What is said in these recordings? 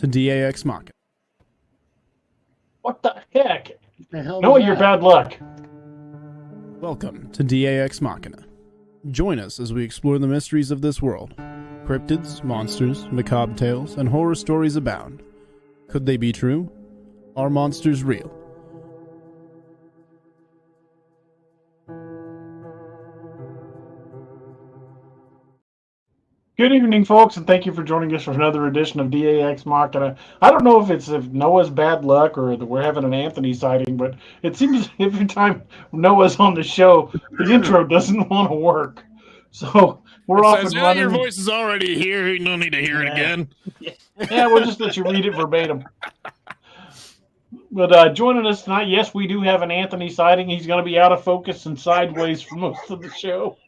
to DAX Machina. What the heck? What the hell No, was your that? bad luck. Welcome to DAX Machina. Join us as we explore the mysteries of this world. Cryptids, monsters, macabre tales, and horror stories abound. Could they be true? Are monsters real? Good evening, folks, and thank you for joining us for another edition of DAX Machina. I don't know if it's Noah's bad luck or that we're having an Anthony sighting, but it seems every time Noah's on the show, the intro doesn't want to work. So we're off and running. Your voice is already here. You don't need to hear it again. Yeah, we'll just let you read it verbatim. But joining us tonight, yes, we do have an Anthony sighting. He's going to be out of focus and sideways for most of the show.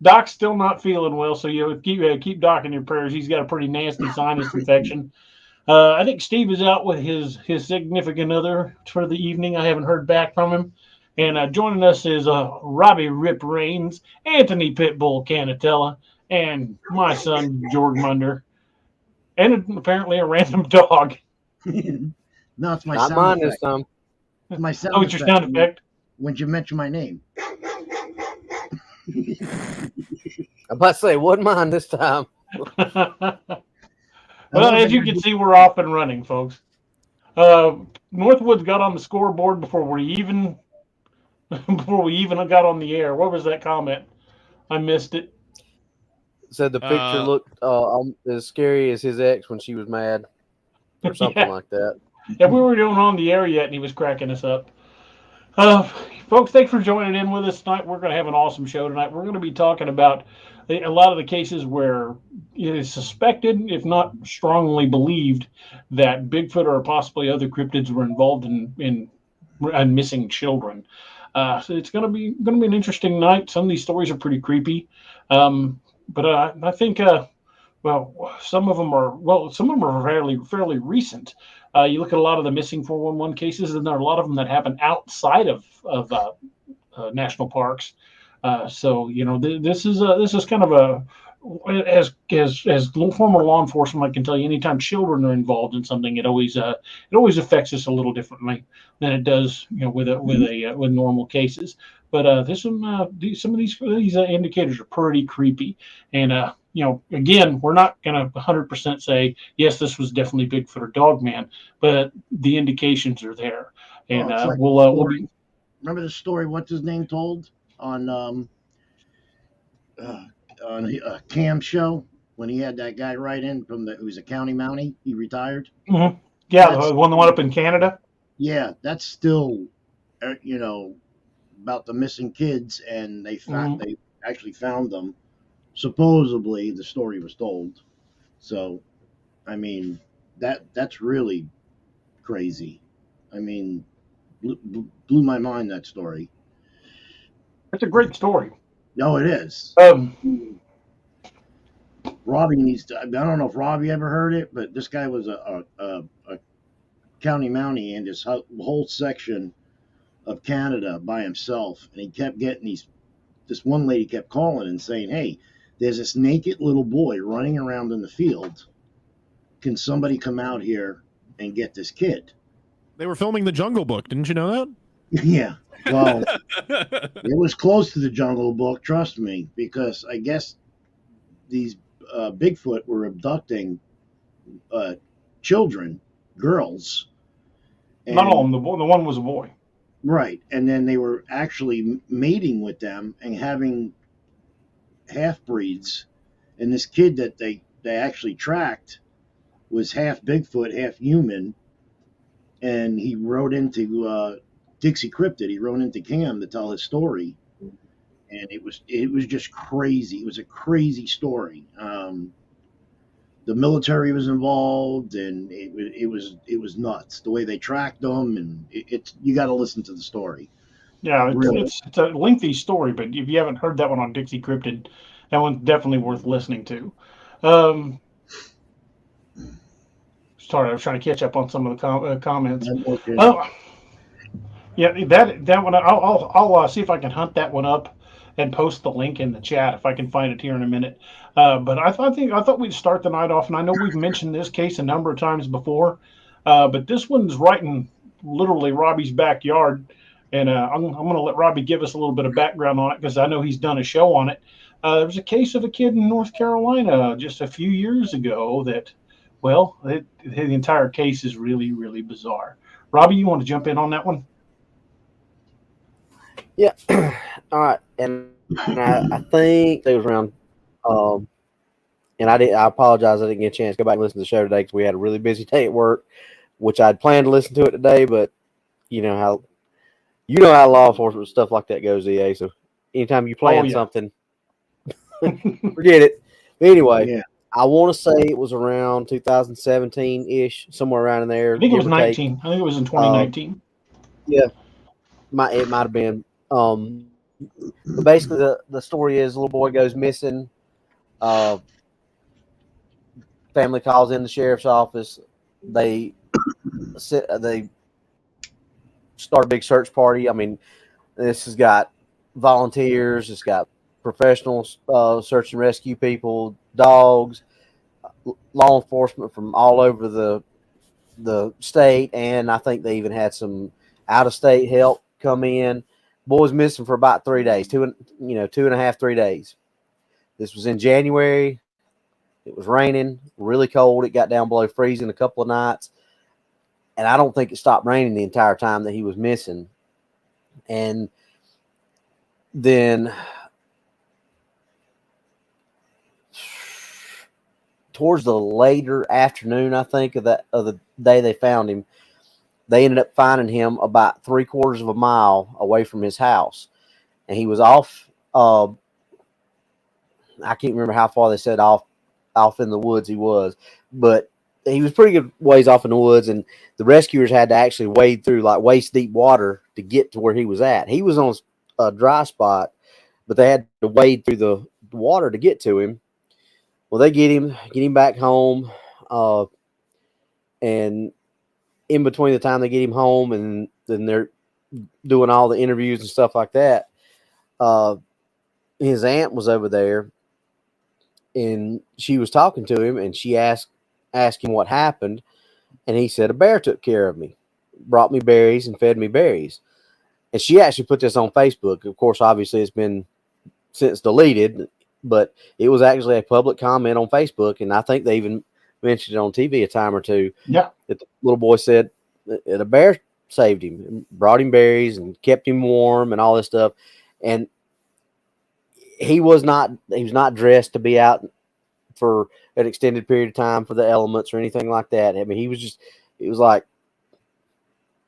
Doc's still not feeling well, so you keep Doc in your prayers. He's got a pretty nasty sinus infection. I think Steve is out with his significant other for the evening. I haven't heard back from him. And joining us is Robbie Rip Rains, Anthony Pitbull Canatella, and my son, George Munder. And apparently a random dog. No, it's my Not sound mine effect. this time. It's my sound Oh, it's your sound effect? When you mention my name. I'm about to say, wasn't mine this time. Well, as you can see, we're off and running, folks. Northwoods got on the scoreboard before we even got on the air. What was that comment? I missed it. Said the picture looked as scary as his ex when she was mad, or something like that. Yeah, we were doing on the air yet, and he was cracking us up. Folks, thanks for joining in with us tonight. We're going to have an awesome show tonight. We're going to be talking about a lot of the cases where it is suspected, if not strongly believed, that Bigfoot or possibly other cryptids were involved in missing children. So it's going to be an interesting night. Some of these stories are pretty creepy, but I think some of them are fairly recent. You look at a lot of the missing 411 cases, and there are a lot of them that happen outside of national parks. So this is kind of a as former law enforcement, I can tell you, anytime children are involved in something, it always affects us a little differently than it does with normal cases. But some of these indicators are pretty creepy, and again, we're not going to 100% say yes, this was definitely Bigfoot or Dogman, but the indications are there, and we'll be. Remember the story? What's his name told on a Cam show when he had that guy write in who was a county mountie. He retired. Mm-hmm. Yeah, the one up in Canada. Yeah, that's still, about the missing kids, and they actually found them. Supposedly, the story was told. So, I mean, that's really crazy. I mean, blew my mind, that story. That's a great story. No, it is. Robbie needs to. I don't know if Robbie ever heard it, but this guy was a county mountie in this whole section of Canada by himself, and he kept getting this one lady kept calling and saying, "Hey, there's this naked little boy running around in the field. Can somebody come out here and get this kid?" They were filming the Jungle Book. Didn't you know that? Yeah. Well, it was close to the Jungle Book, trust me, because I guess these Bigfoot were abducting children, girls. And, not all of them. The one was a boy. Right. And then they were actually mating with them and having half-breeds. And this kid that they actually tracked was half Bigfoot, half human. And he wrote into Dixie Cryptid. He wrote into Cam to tell his story. And it was just crazy. It was a crazy story. The military was involved, and it was nuts the way they tracked them, and you got to listen to the story. Yeah, Really. it's a lengthy story, but if you haven't heard that one on Dixie Cryptid, that one's definitely worth listening to. Sorry, I was trying to catch up on some of the comments. Yeah, that one I'll see if I can hunt that one up and post the link in the chat if I can find it here in a minute. But I thought we'd start the night off, and I know we've mentioned this case a number of times before, but this one's right in literally Robbie's backyard, and I'm going to let Robbie give us a little bit of background on it because I know he's done a show on it. There was a case of a kid in North Carolina just a few years ago that, well, the entire case is really, really bizarre. Robbie, you want to jump in on that one? Yeah. All right. And I think it was around, and I apologize I didn't get a chance to go back and listen to the show today because we had a really busy day at work, which I'd planned to listen to it today, but you know how law enforcement stuff like that goes, EA. So anytime you plan something, forget it. But anyway, I want to say it was around 2017-ish, somewhere around in there. I think it was 19. I think it was in 2019. Yeah, it might have been. But basically, the story is a little boy goes missing. Family calls in the sheriff's office. They start a big search party. I mean, this has got volunteers. It's got professional search and rescue people, dogs, law enforcement from all over the state, and I think they even had some out-of-state help come in. Boy's missing for about 3 days, 2.5, 3 days. This was in January. It was raining, really cold. It got down below freezing a couple of nights, and I don't think it stopped raining the entire time that he was missing. And then towards the later afternoon, I think, of the day they found him, they ended up finding him about 3/4 of a mile away from his house. And he was off, I can't remember how far they said off in the woods he was, but he was pretty good ways off in the woods, and the rescuers had to actually wade through like waist deep water to get to where he was at. He was on a dry spot, but they had to wade through the water to get to him. Well, they get him back home, and in between the time they get him home and then they're doing all the interviews and stuff like that, his aunt was over there, and she was talking to him, and she asked him what happened, and he said, a bear took care of me, brought me berries and fed me berries. And she actually put this on Facebook. Of course, obviously it's been since deleted, but it was actually a public comment on Facebook, and I think they even mentioned it on TV a time or two. Yeah. That the little boy said that a bear saved him and brought him berries and kept him warm and all this stuff. And he was not dressed to be out for an extended period of time for the elements or anything like that. I mean, it was like,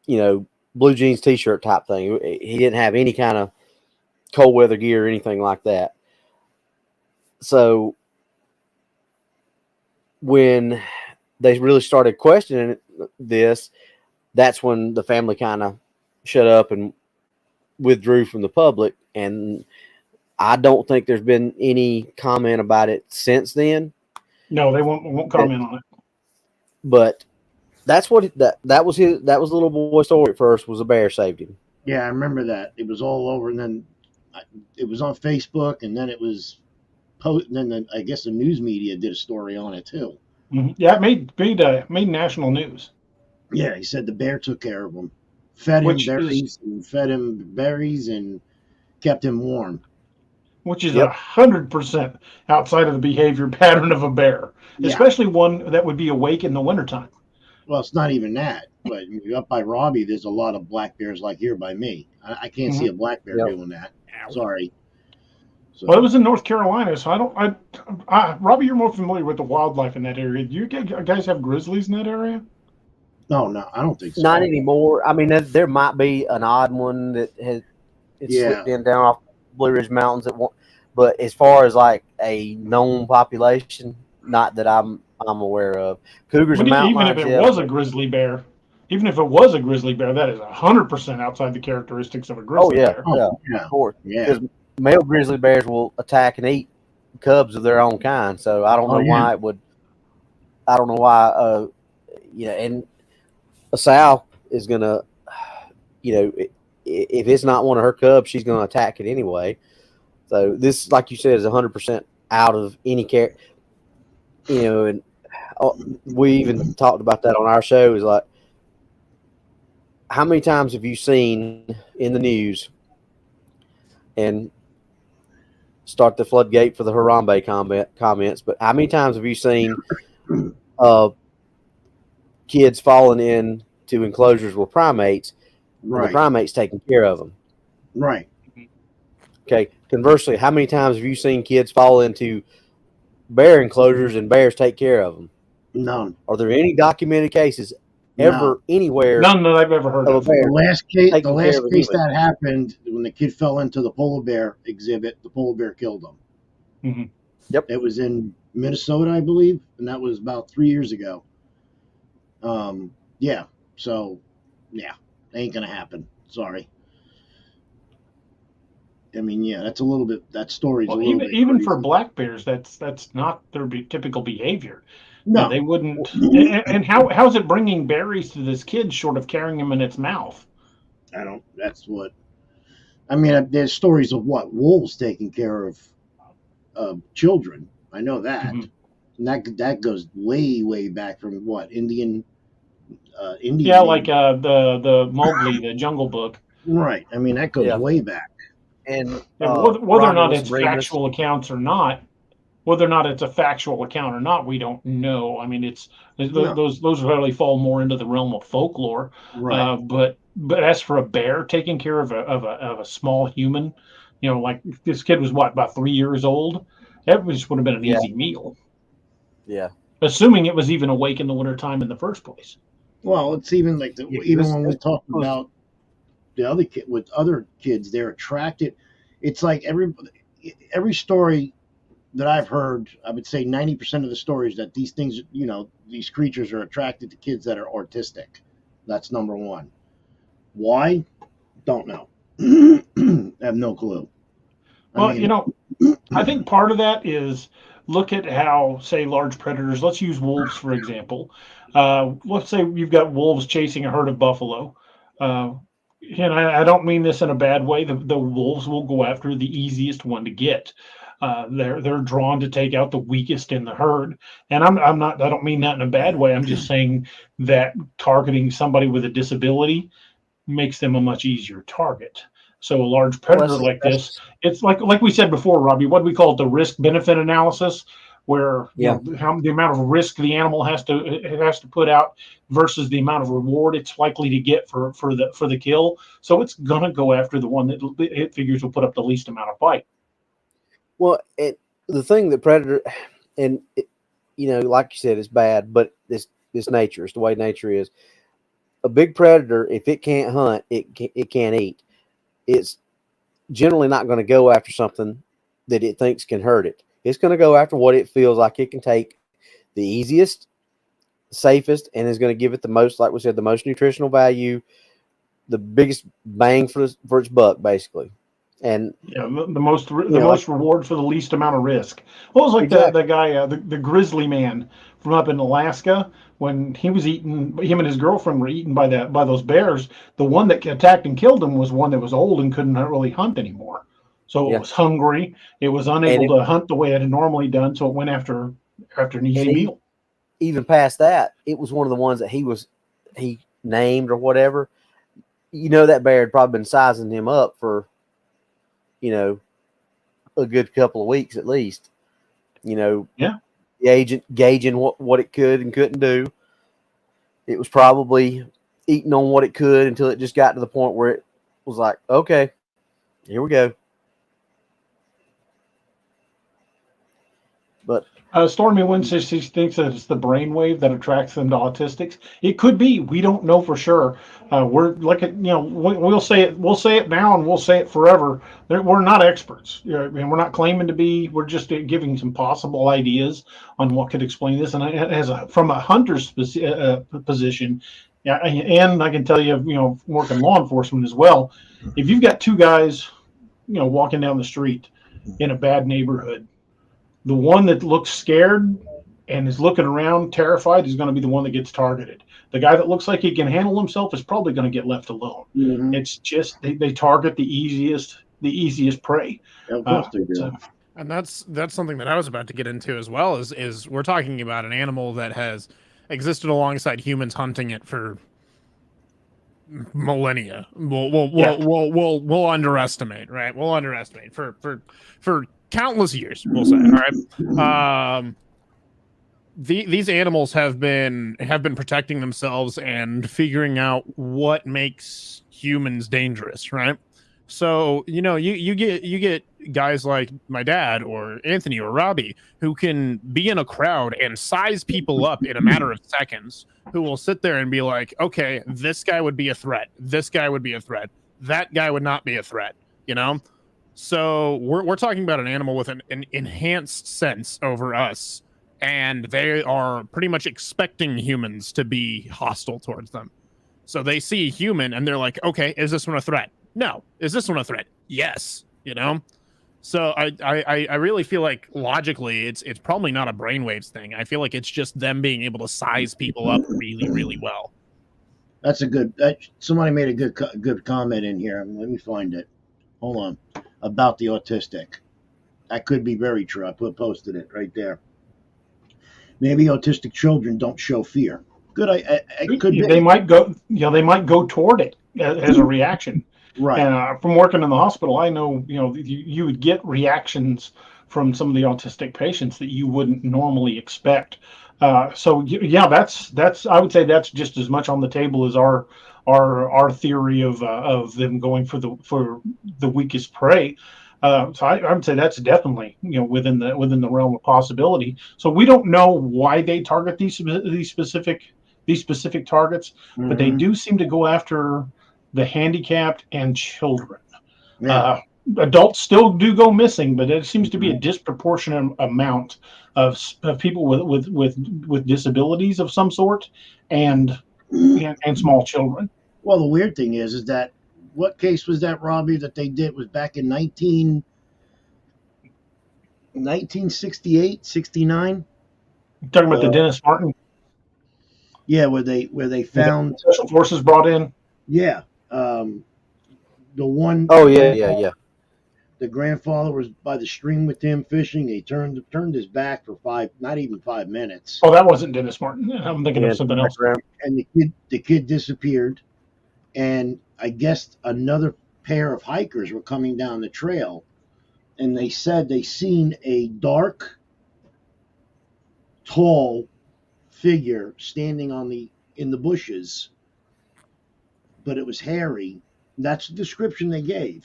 blue jeans, t-shirt type thing. He didn't have any kind of cold weather gear or anything like that. So when they really started questioning this, that's when the family kind of shut up and withdrew from the public. And I don't think there's been any comment about it since then. No, they won't comment on it. But that's what that was the little boy's story at first, was a bear saved him. Yeah, I remember that. It was all over, and then it was on Facebook, and then it was then I guess the news media did a story on it too. Mm-hmm. Yeah, it made national news. Yeah, he said the bear took care of him, fed him berries and kept him warm. Which is 100% outside of the behavior pattern of a bear, especially one that would be awake in the wintertime. Well, it's not even that, but up by Robbie, there's a lot of black bears like here by me. I can't see a black bear doing that. Sorry. So, well, it was in North Carolina, so Robbie, you're more familiar with the wildlife in that area. Do you guys have grizzlies in that area? No, I don't think so. Not anymore. I mean, there might be an odd one that slipped in down off Blue Ridge Mountains but as far as like a known population, not that I'm aware of. Cougars and mountain lions. Even if it was a grizzly bear, that is 100% outside the characteristics of a grizzly bear. Yeah, of course. Yeah, because male grizzly bears will attack and eat cubs of their own kind. So I don't know why it would. I don't know why. And a sow is gonna, if it's not one of her cubs, she's gonna attack it anyway. So this, like you said, is 100% out of any care. And we even talked about that on our show. Is like, how many times have you seen in the news, and start the floodgate for the Harambe comments, but how many times have you seen kids falling into enclosures with primates, and the primates taking care of them? Right. Okay. Conversely, how many times have you seen kids fall into bear enclosures and bears take care of them? None. Are there any documented cases ever anywhere? None that I've ever heard of. The last case that happened when the kid fell into the polar bear exhibit, the polar bear killed him. Mm-hmm. Yep. It was in Minnesota, I believe, and that was about 3 years ago. Yeah. So, yeah, ain't gonna happen. Sorry. I mean, yeah, that's a little bit. That story's a little bit even crazy. for black bears, that's not their typical behavior. No, they wouldn't. And how's it bringing berries to this kid short of carrying them in its mouth? I don't. That's what. I mean, there's stories of wolves taking care of children. I know that, and that goes way back from Indian. Yeah, like the Mowgli, the Jungle Book. Right. I mean, that goes way back. And whether or not it's factual accounts or not, whether or not it's a factual account or not, we don't know. I mean, those really fall more into the realm of folklore. Right. But as for a bear taking care of a small human, like this kid was about 3 years old, that just would have been an easy meal. Yeah. Assuming it was even awake in the wintertime in the first place. Well, it's even like when we talk about the other kid with other kids, they're attracted. It's like every story that I've heard, I would say 90% of the stories that these things, these creatures are attracted to kids that are autistic. That's number one. Why? Don't know. I have no clue. I think part of that is look at how, say, large predators, let's use wolves, for example. Let's say you've got wolves chasing a herd of buffalo. And I don't mean this in a bad way. The wolves will go after the easiest one to get. They're drawn to take out the weakest in the herd. And I don't mean that in a bad way. I'm just saying that targeting somebody with a disability makes them a much easier target. So a large predator like this, it's like we said before, Robbie, what we call it, the risk-benefit analysis, where the amount of risk the animal has to put out versus the amount of reward it's likely to get for the kill. So it's gonna go after the one that it figures will put up the least amount of fight. Well, the thing that predator, and like you said, it's bad, but this nature is the way nature is. A big predator, if it can't hunt, it can't eat. It's generally not going to go after something that it thinks can hurt it. It's going to go after what it feels like it can take the easiest, safest, and is going to give it the most, like we said, the most nutritional value, the biggest bang for its buck, basically. And the most reward for the least amount of risk. Well, it was like the guy, the grizzly man from up in Alaska, when he was eaten, him and his girlfriend were eaten by those bears. The one that attacked and killed him was one that was old and couldn't really hunt anymore. So it was hungry. It was unable to hunt the way it had normally done. So it went after an easy meal. Even past that, it was one of the ones that he named or whatever. That bear had probably been sizing him up for, a good couple of weeks at least. Gauging what it could and couldn't do. It was probably eating on what it could until it just got to the point where it was like, okay, here we go. But Stormy Wind says she thinks that it's the brainwave that attracts them to autistics. It could be. We don't know for sure. We're we'll say it. We'll say it now, and we'll say it forever. We're not experts, and we're not claiming to be. We're just giving some possible ideas on what could explain this. And from a hunter's position, and I can tell you, working law enforcement as well. If you've got two guys, walking down the street in a bad neighborhood, the one that looks scared and is looking around terrified is going to be the one that gets targeted. The guy that looks like he can handle himself is probably going to get left alone. Mm-hmm. It's just they target the easiest easiest prey. Of course they do. And that's something that I was about to get into as well. Is we're talking about an animal that has existed alongside humans, hunting it for millennia. We'll underestimate, right? We'll underestimate for countless years. We'll say, all right. These animals have been protecting themselves and figuring out what makes humans dangerous, right? So, you get guys like my dad or Anthony or Robbie who can be in a crowd and size people up in a matter of seconds, who will sit there and be like, okay, this guy would be a threat. This guy would be a threat. That guy would not be a threat, So we're talking about an animal with an enhanced sense over us, and they are pretty much expecting humans to be hostile towards them. So they see a human and they're like, okay, is this one a threat? No. Is this one a threat? Yes. So I really feel like logically it's probably not a brainwaves thing. I feel like it's just them being able to size people up really, really well. That's a good. Somebody made a good comment in here. Let me find it. Hold on. About the autistic. That could be very true. I posted it right there. Maybe autistic children don't show fear. Good. I could be. They might go. They might go toward it as a reaction. Right. From working in the hospital, I know, you would get reactions from some of the autistic patients that you wouldn't normally expect. So yeah, that's I would say that's just as much on the table as our theory of them going for the weakest prey. So I would say that's definitely within the realm of possibility. So we don't know why they target these specific targets, but they do seem to go after the handicapped and children. Yeah. Adults still do go missing, but it seems to be a disproportionate amount of people with disabilities of some sort and small children. Well, the weird thing is that what case was that, Robbie, that they did was back in 1968, 69? You're talking about the Dennis Martin? Yeah, where they found special forces brought in. Yeah. The one. Oh yeah. The grandfather was by the stream with him fishing. He turned his back for not even 5 minutes. Oh, that wasn't Dennis Martin. I'm thinking of something else. And the kid disappeared. And I guess another pair of hikers were coming down the trail, and they said they seen a dark, tall figure standing in the bushes, but it was hairy. That's the description they gave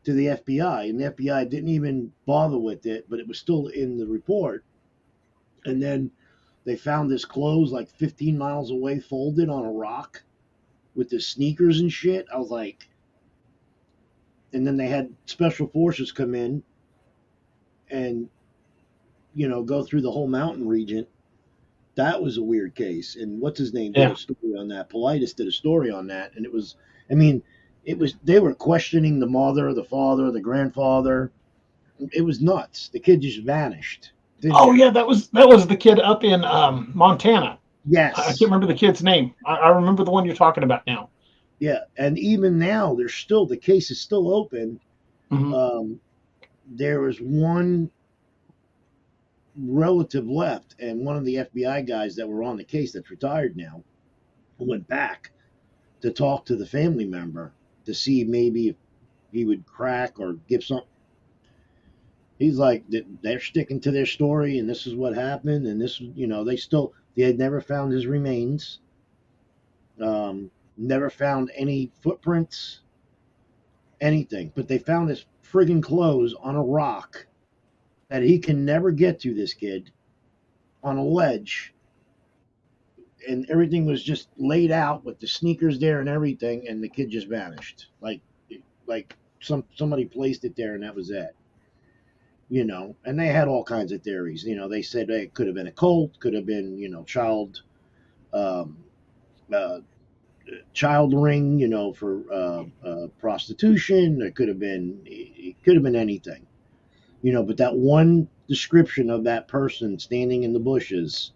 to the FBI, and the FBI didn't even bother with it, but it was still in the report. And then they found his clothes like 15 miles away, folded on a rock with his sneakers and shit. I was like, and then they had special forces come in and, go through the whole mountain region. That was a weird case. And what's his name did a story on that. Politis did a story on that. And they were questioning the mother, the father, the grandfather. It was nuts. The kid just vanished. Yeah, that was the kid up in Montana. Yes. I can't remember the kid's name. I remember the one you're talking about now. Yeah, and even now, the case is still open. Mm-hmm. There was one relative left, and one of the FBI guys that were on the case that's retired now went back to talk to the family member to see maybe if he would crack or give something. He's like, they're sticking to their story, and this is what happened, and this, they had never found his remains, never found any footprints, anything, but they found his friggin' clothes on a rock that he can never get to, this kid, on a ledge, and everything was just laid out with the sneakers there and everything, and the kid just vanished. Like somebody placed it there, and that was it. And they had all kinds of theories. They said it could have been a cult, could have been, child ring, for prostitution. It could have been anything, but that one description of that person standing in the bushes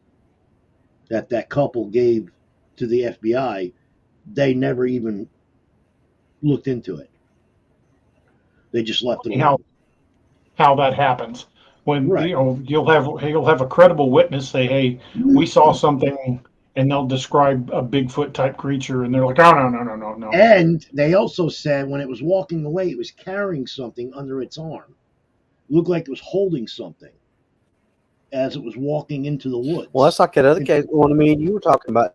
that couple gave to the FBI, they never even looked into it. They just left it how alone. how that happens. When Right. you'll have a credible witness say, "Hey, we saw something," and they'll describe a Bigfoot type creature, and they're like, "Oh no." And they also said when it was walking away, it was carrying something under its arm. Looked like it was holding something as it was walking into the woods. Well, that's like that other case. One, I mean, you were talking about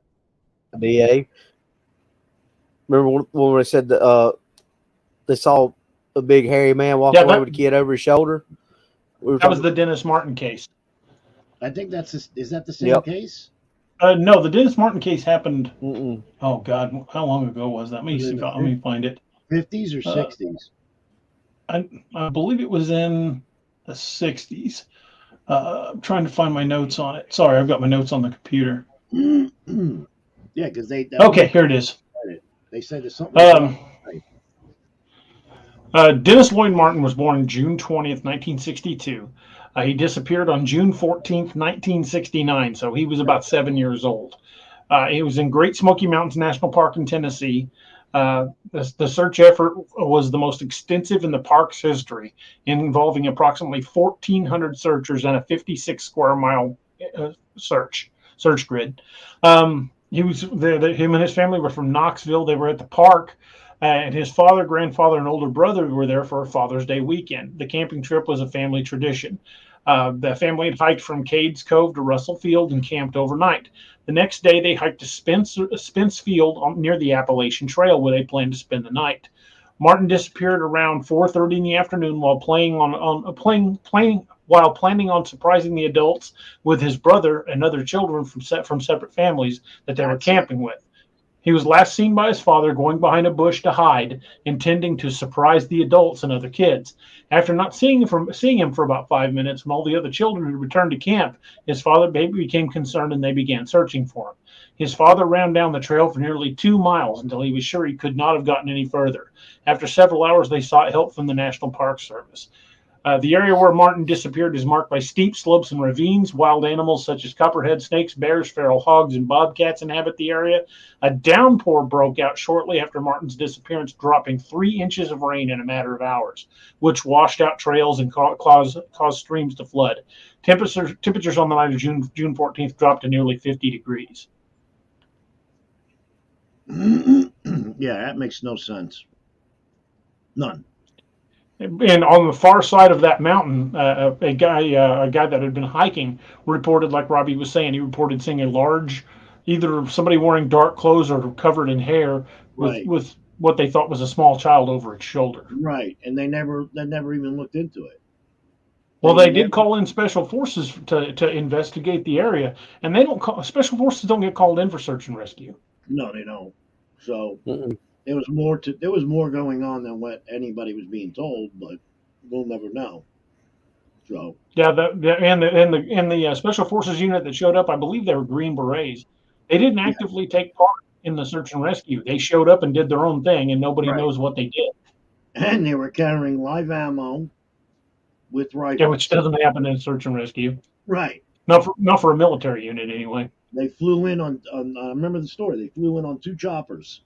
DA. Remember when they said they saw a big hairy man walking away with a kid over his shoulder? That was the Dennis Martin case. I think is that the same case? No, the Dennis Martin case happened. Mm-mm. Oh God, how long ago was that? Let me find it. 50s or 60s? I believe it was in the 60s. I'm trying to find my notes on it. Sorry, I've got my notes on the computer. Yeah, because Okay, here it is. They said there's something. Dennis Lloyd Martin was born June 20th, 1962. He disappeared on June 14th, 1969, so he was about 7 years old. He was in Great Smoky Mountains National Park in Tennessee. The search effort was the most extensive in the park's history, involving approximately 1,400 searchers and a 56 square mile search grid. Him and his family were from Knoxville. They were at the park. And his father, grandfather, and older brother were there for a Father's Day weekend. The camping trip was a family tradition. The family had hiked from Cades Cove to Russell Field and camped overnight. The next day, they hiked to Spence Field near the Appalachian Trail, where they planned to spend the night. Martin disappeared around 4:30 in the afternoon while planning on surprising the adults with his brother and other children from separate families that they were camping with. He was last seen by his father going behind a bush to hide, intending to surprise the adults and other kids. After not seeing him for about 5 minutes, when all the other children had returned to camp, his father became concerned and they began searching for him. His father ran down the trail for nearly 2 miles until he was sure he could not have gotten any further. After several hours, they sought help from the National Park Service. The area where Martin disappeared is marked by steep slopes and ravines. Wild animals such as copperhead snakes, bears, feral hogs, and bobcats inhabit the area. A downpour broke out shortly after Martin's disappearance, dropping 3 inches of rain in a matter of hours, which washed out trails and caused streams to flood. Temperatures on the night of June 14th dropped to nearly 50 degrees. Yeah, that makes no sense. None. And on the far side of that mountain, a guy that had been hiking reported, like Robbie was saying, he reported seeing a large, either somebody wearing dark clothes or covered in hair with what they thought was a small child over its shoulder. Right, and they never even looked into it. Well, they did call in special forces to investigate the area, and special forces don't get called in for search and rescue. No, they don't. So. There was more going on than what anybody was being told, but we'll never know. So yeah, the special forces unit that showed up, I believe they were Green Berets. They didn't actively take part in the search and rescue. They showed up and did their own thing, and nobody knows what they did. And they were carrying live ammo with rifles. Yeah, which doesn't happen in search and rescue. Right. Not for a military unit anyway. They flew in on I remember the story. They flew in on 2 choppers.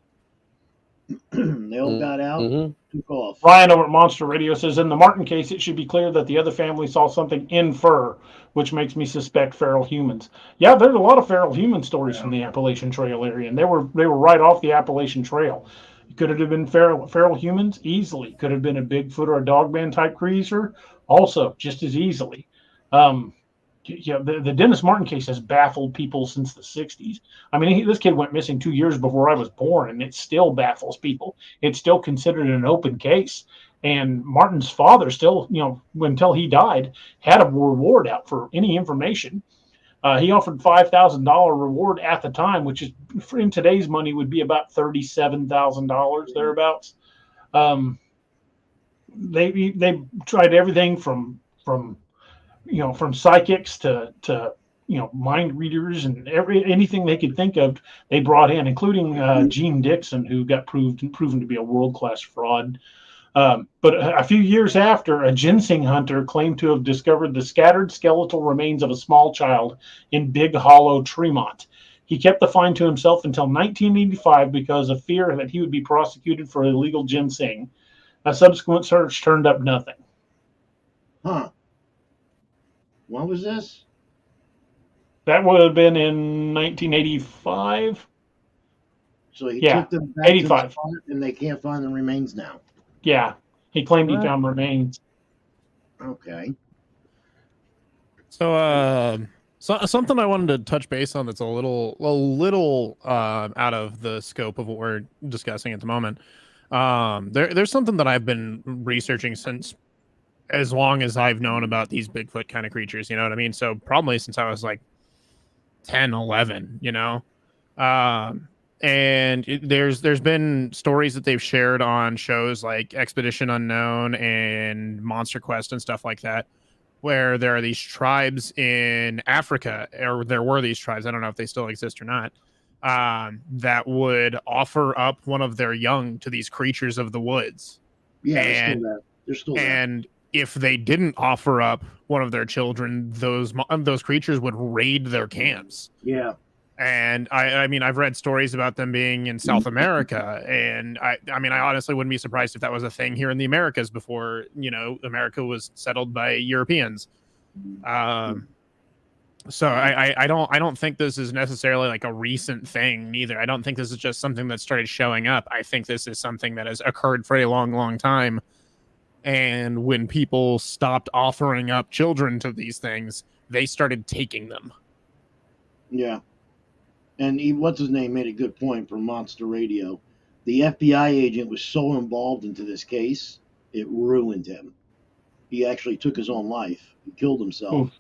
They all got out, took off. Ryan over at Monster Radio says, in the Martin case, it should be clear that the other family saw something in fur, which makes me suspect feral humans. Yeah, there's a lot of feral human stories from the Appalachian Trail area, and they were right off the Appalachian Trail. Could it have been feral humans? Easily. Could it have been a Bigfoot or a Dogman type creature? Also, just as easily. The Dennis Martin case has baffled people since the 60s. I mean, this kid went missing 2 years before I was born, and it still baffles people. It's still considered an open case. And Martin's father still, until he died, had a reward out for any information. He offered $5,000 reward at the time, which is, in today's money, would be about $37,000 thereabouts. They tried everything from psychics to mind readers and anything they could think of, they brought in, including Gene Dixon, who got proven to be a world-class fraud. But a few years after, a ginseng hunter claimed to have discovered the scattered skeletal remains of a small child in Big Hollow, Tremont. He kept the find to himself until 1985 because of fear that he would be prosecuted for illegal ginseng. A subsequent search turned up nothing. Huh. When was this? That would have been in 1985. So he Yeah, took them back to the 85. spot, and they can't find the remains now. Yeah, he claimed he Right. found remains. Okay. So, something I wanted to touch base on that's a little out of the scope of what we're discussing at the moment. There's something that I've been researching since as long as I've known about these Bigfoot kind of creatures. You know what I mean? So probably since I was like 10, 11. You know, and there's been stories that they've shared on shows like Expedition Unknown and Monster Quest and stuff like that, where there are these tribes in Africa, or there were these tribes, I don't know if they still exist or not, that would offer up one of their young to these creatures of the woods. Yeah, and, they're still there. And if they didn't offer up one of their children, those creatures would raid their camps. Yeah. And I mean, I've read stories about them being in South America, and I mean, I honestly wouldn't be surprised if that was a thing here in the Americas before, you know, America was settled by Europeans. So I don't think this is necessarily like a recent thing neither. I don't think this is just something that started showing up. I think this is something that has occurred for a long, long time. And when people stopped offering up children to these things, they started taking them. Yeah. And what's his name made a good point from Monster Radio. The FBI agent was so involved into this case, it ruined him. He actually took his own life. He killed himself.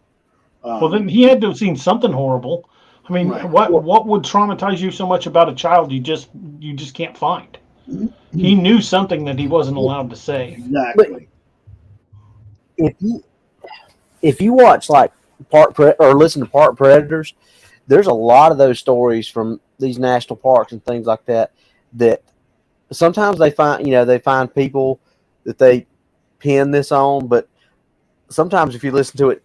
Well, then he had to have seen something horrible. I mean, Right. what would traumatize you so much about a child you just can't find? He knew something that he wasn't allowed to say. Exactly. If you watch like or listen to Park Predators, there's a lot of those stories from these national parks and things like that sometimes they find people that they pin this on, but sometimes if you listen to it,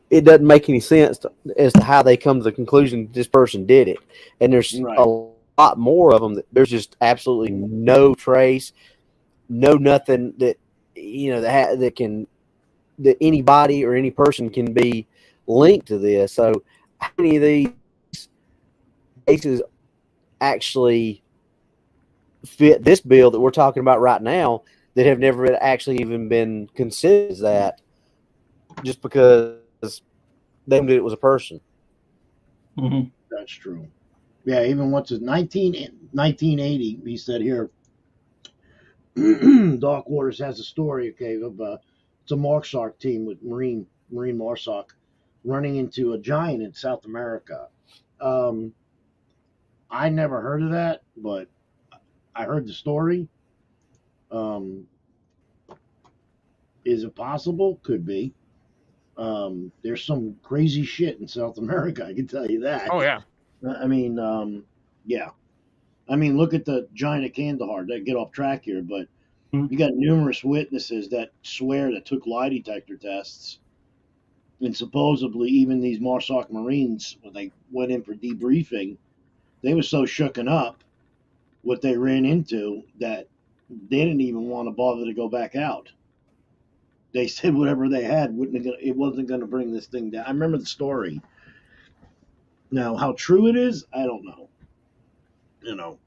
it doesn't make any sense as to how they come to the conclusion that this person did it. And there's Right. a lot more of them that there's just absolutely no trace, nothing that, you know, that anybody or any person can be linked to this. So how many of these cases actually fit this bill that we're talking about right now that have never actually even been considered as that, just because they knew it was a person? Mm-hmm. That's true. Yeah, even 1980, he said here, Dark Waters has a story, okay, of it's a Marsoc team with Marine Marsoc running into a giant in South America. I never heard of that, but I heard the story. Is it possible? Could be. There's some crazy shit in South America, I can tell you that. Oh yeah. I mean, yeah. I mean, look at the giant of Kandahar. That get off track here, but you got numerous witnesses that swear that took lie detector tests, and supposedly even these Marsoc Marines, when they went in for debriefing, they were so shooken up what they ran into that they didn't even want to bother to go back out. They said whatever they had it wasn't going to bring this thing down. I remember the story. Now, how true it is, I don't know. You know,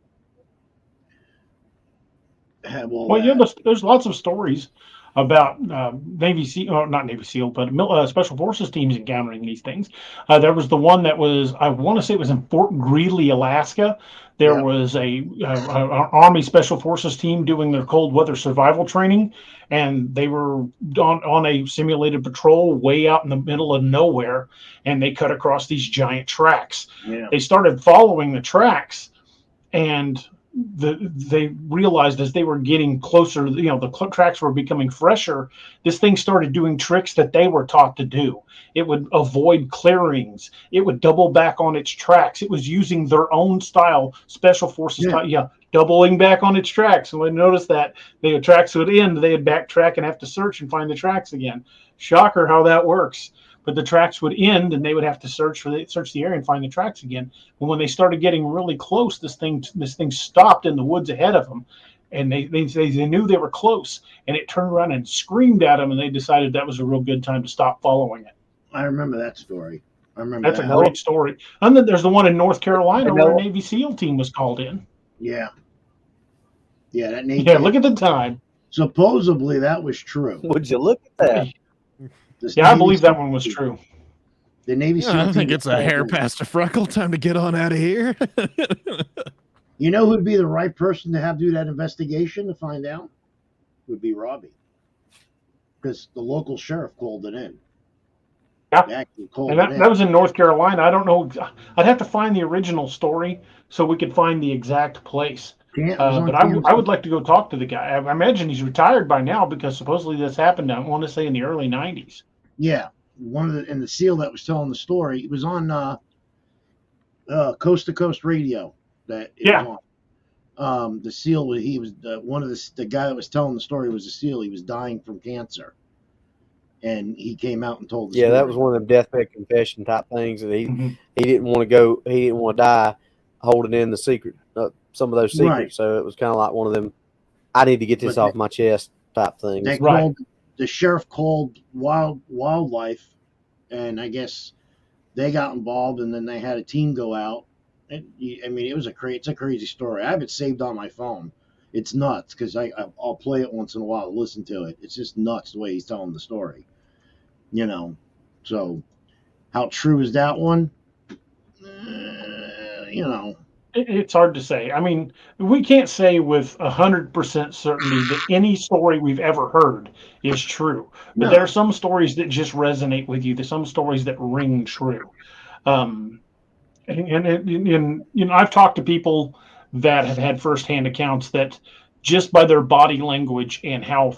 have all Well, yeah, that. there's lots of stories about Navy SEAL, or not Navy SEAL, but Special Forces teams encountering these things. There was the one that was, I want to say it was in Fort Greely, Alaska. There was a Army Special Forces team doing their cold weather survival training, and they were on a simulated patrol way out in the middle of nowhere, and they cut across these giant tracks. Yeah. They started following the tracks, and they realized as they were getting closer, you know, the tracks were becoming fresher. This thing started doing tricks that they were taught to do. It would avoid clearings. It would double back on its tracks. It was using their own style, Special Forces style, doubling back on its tracks. And when they noticed that the tracks would end, they would backtrack and have to search and find the tracks again. Shocker how that works. But the tracks would end, and they would have to search the area and find the tracks again. But when they started getting really close, this thing stopped in the woods ahead of them, and they knew they were close, and it turned around and screamed at them, and they decided that was a real good time to stop following it. I remember that story. I remember That's that. a great story. And then there's the one in North Carolina where a know- Navy SEAL team was called in. Yeah. Yeah, that Navy. Yeah, look at the time. Supposedly that was true. Would you look at that? This Yeah, I Navy believe that SEAL one was team- true. The Navy SEAL I team think was it's a called hair in. past a freckle. Time to get on out of here. You know who'd be the right person to have do that investigation to find out? Would be Robbie. Because the local sheriff called it in. Yeah. They actually called And it in. that was in North Carolina. I don't know. I'd have to find the original story so we could find the exact place. It was on But PM I would like to go talk to the guy. I imagine he's retired by now because supposedly this happened, I want to say, in the early 90s. Yeah. One of the SEAL that was telling the story, it was on Coast to Coast Radio. That it Yeah. was on. The SEAL, he was one of the guy that was telling the story was a SEAL. He was dying from cancer, and he came out and told the Yeah, story. that was one of them deathbed confession type things, and he Mm-hmm. didn't want to go. He didn't want to die holding in the secret, some of those secrets. Right. So it was kind of like one of them. I need to get this But off my chest type things. They Right. called the sheriff called wildlife, and I guess they got involved, and then they had a team go out. And I mean, it's a crazy story. I have it saved on my phone. It's nuts because I'll play it once in a while, listen to it. It's just nuts the way he's telling the story. You know, so how true is that one? You know, It's hard to say. I mean, we can't say with 100% certainty that any story we've ever heard is true. But No. there are some stories that just resonate with you. There's some stories that ring true. And you know, I've talked to people that have had firsthand accounts that just by their body language and how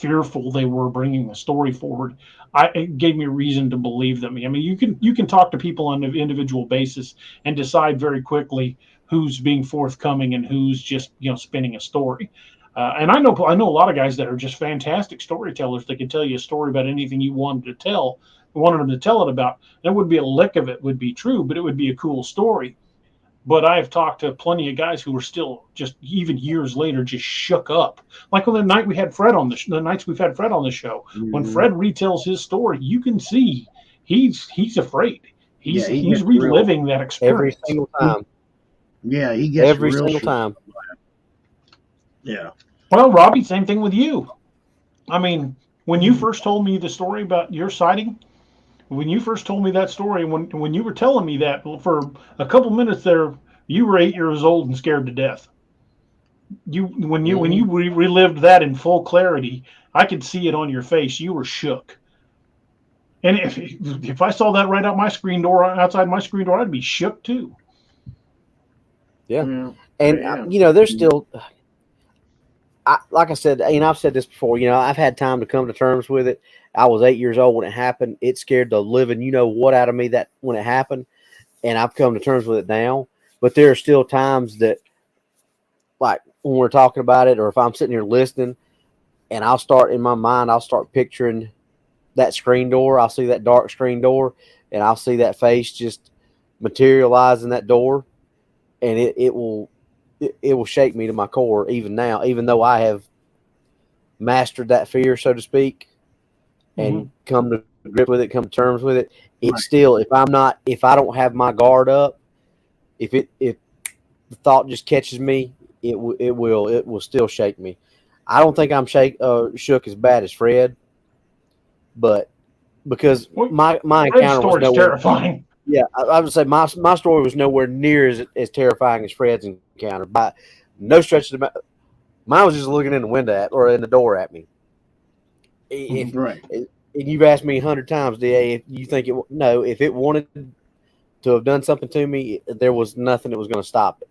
fearful they were bringing the story forward, it gave me reason to believe them. I mean, you can talk to people on an individual basis and decide very quickly who's being forthcoming and who's just spinning a story. And I know a lot of guys that are just fantastic storytellers that can tell you a story about anything you wanted them to tell it about. There would be a lick of it would be true, but it would be a cool story. But I've talked to plenty of guys who were still just even years later just shook up. Like on the night we had Fred on the nights we've had Fred on the show. Mm-hmm. When Fred retells his story, you can see he's afraid. He's gets reliving that experience Every single time. Yeah, he gets Every real single shit. time. Yeah. Well, Robbie, same thing with you. I mean, when you first told me the story about your sighting, when you first told me that story, when you were telling me that for a couple minutes there, you were 8 years old and scared to death. When you relived that in full clarity, I could see it on your face. You were shook. And if I saw that right out outside my screen door, I'd be shook too. Yeah. And there's still, like I said, and I've said this before, I've had time to come to terms with it. I was 8 years old when it happened. It scared the living what out of me that when it happened, and I've come to terms with it now. But there are still times that, like when we're talking about it, or if I'm sitting here listening, and I'll start picturing that screen door. I'll see that dark screen door, and I'll see that face just materialize in that door, and it will shake me to my core even now, even though I have mastered that fear, so to speak, and come to grip with it, come to terms with it. It's still, if I don't have my guard up, if the thought just catches me, it will still shake me. I don't think I'm shook as bad as Fred, but because my encounter was nowhere terrifying. Yeah, I would say my story was nowhere near as terrifying as Fred's encounter. By no stretch of the mine was just looking in the window or in the door at me. And you've asked me 100 times, DA, if you think if it wanted to have done something to me, there was nothing that was going to stop it.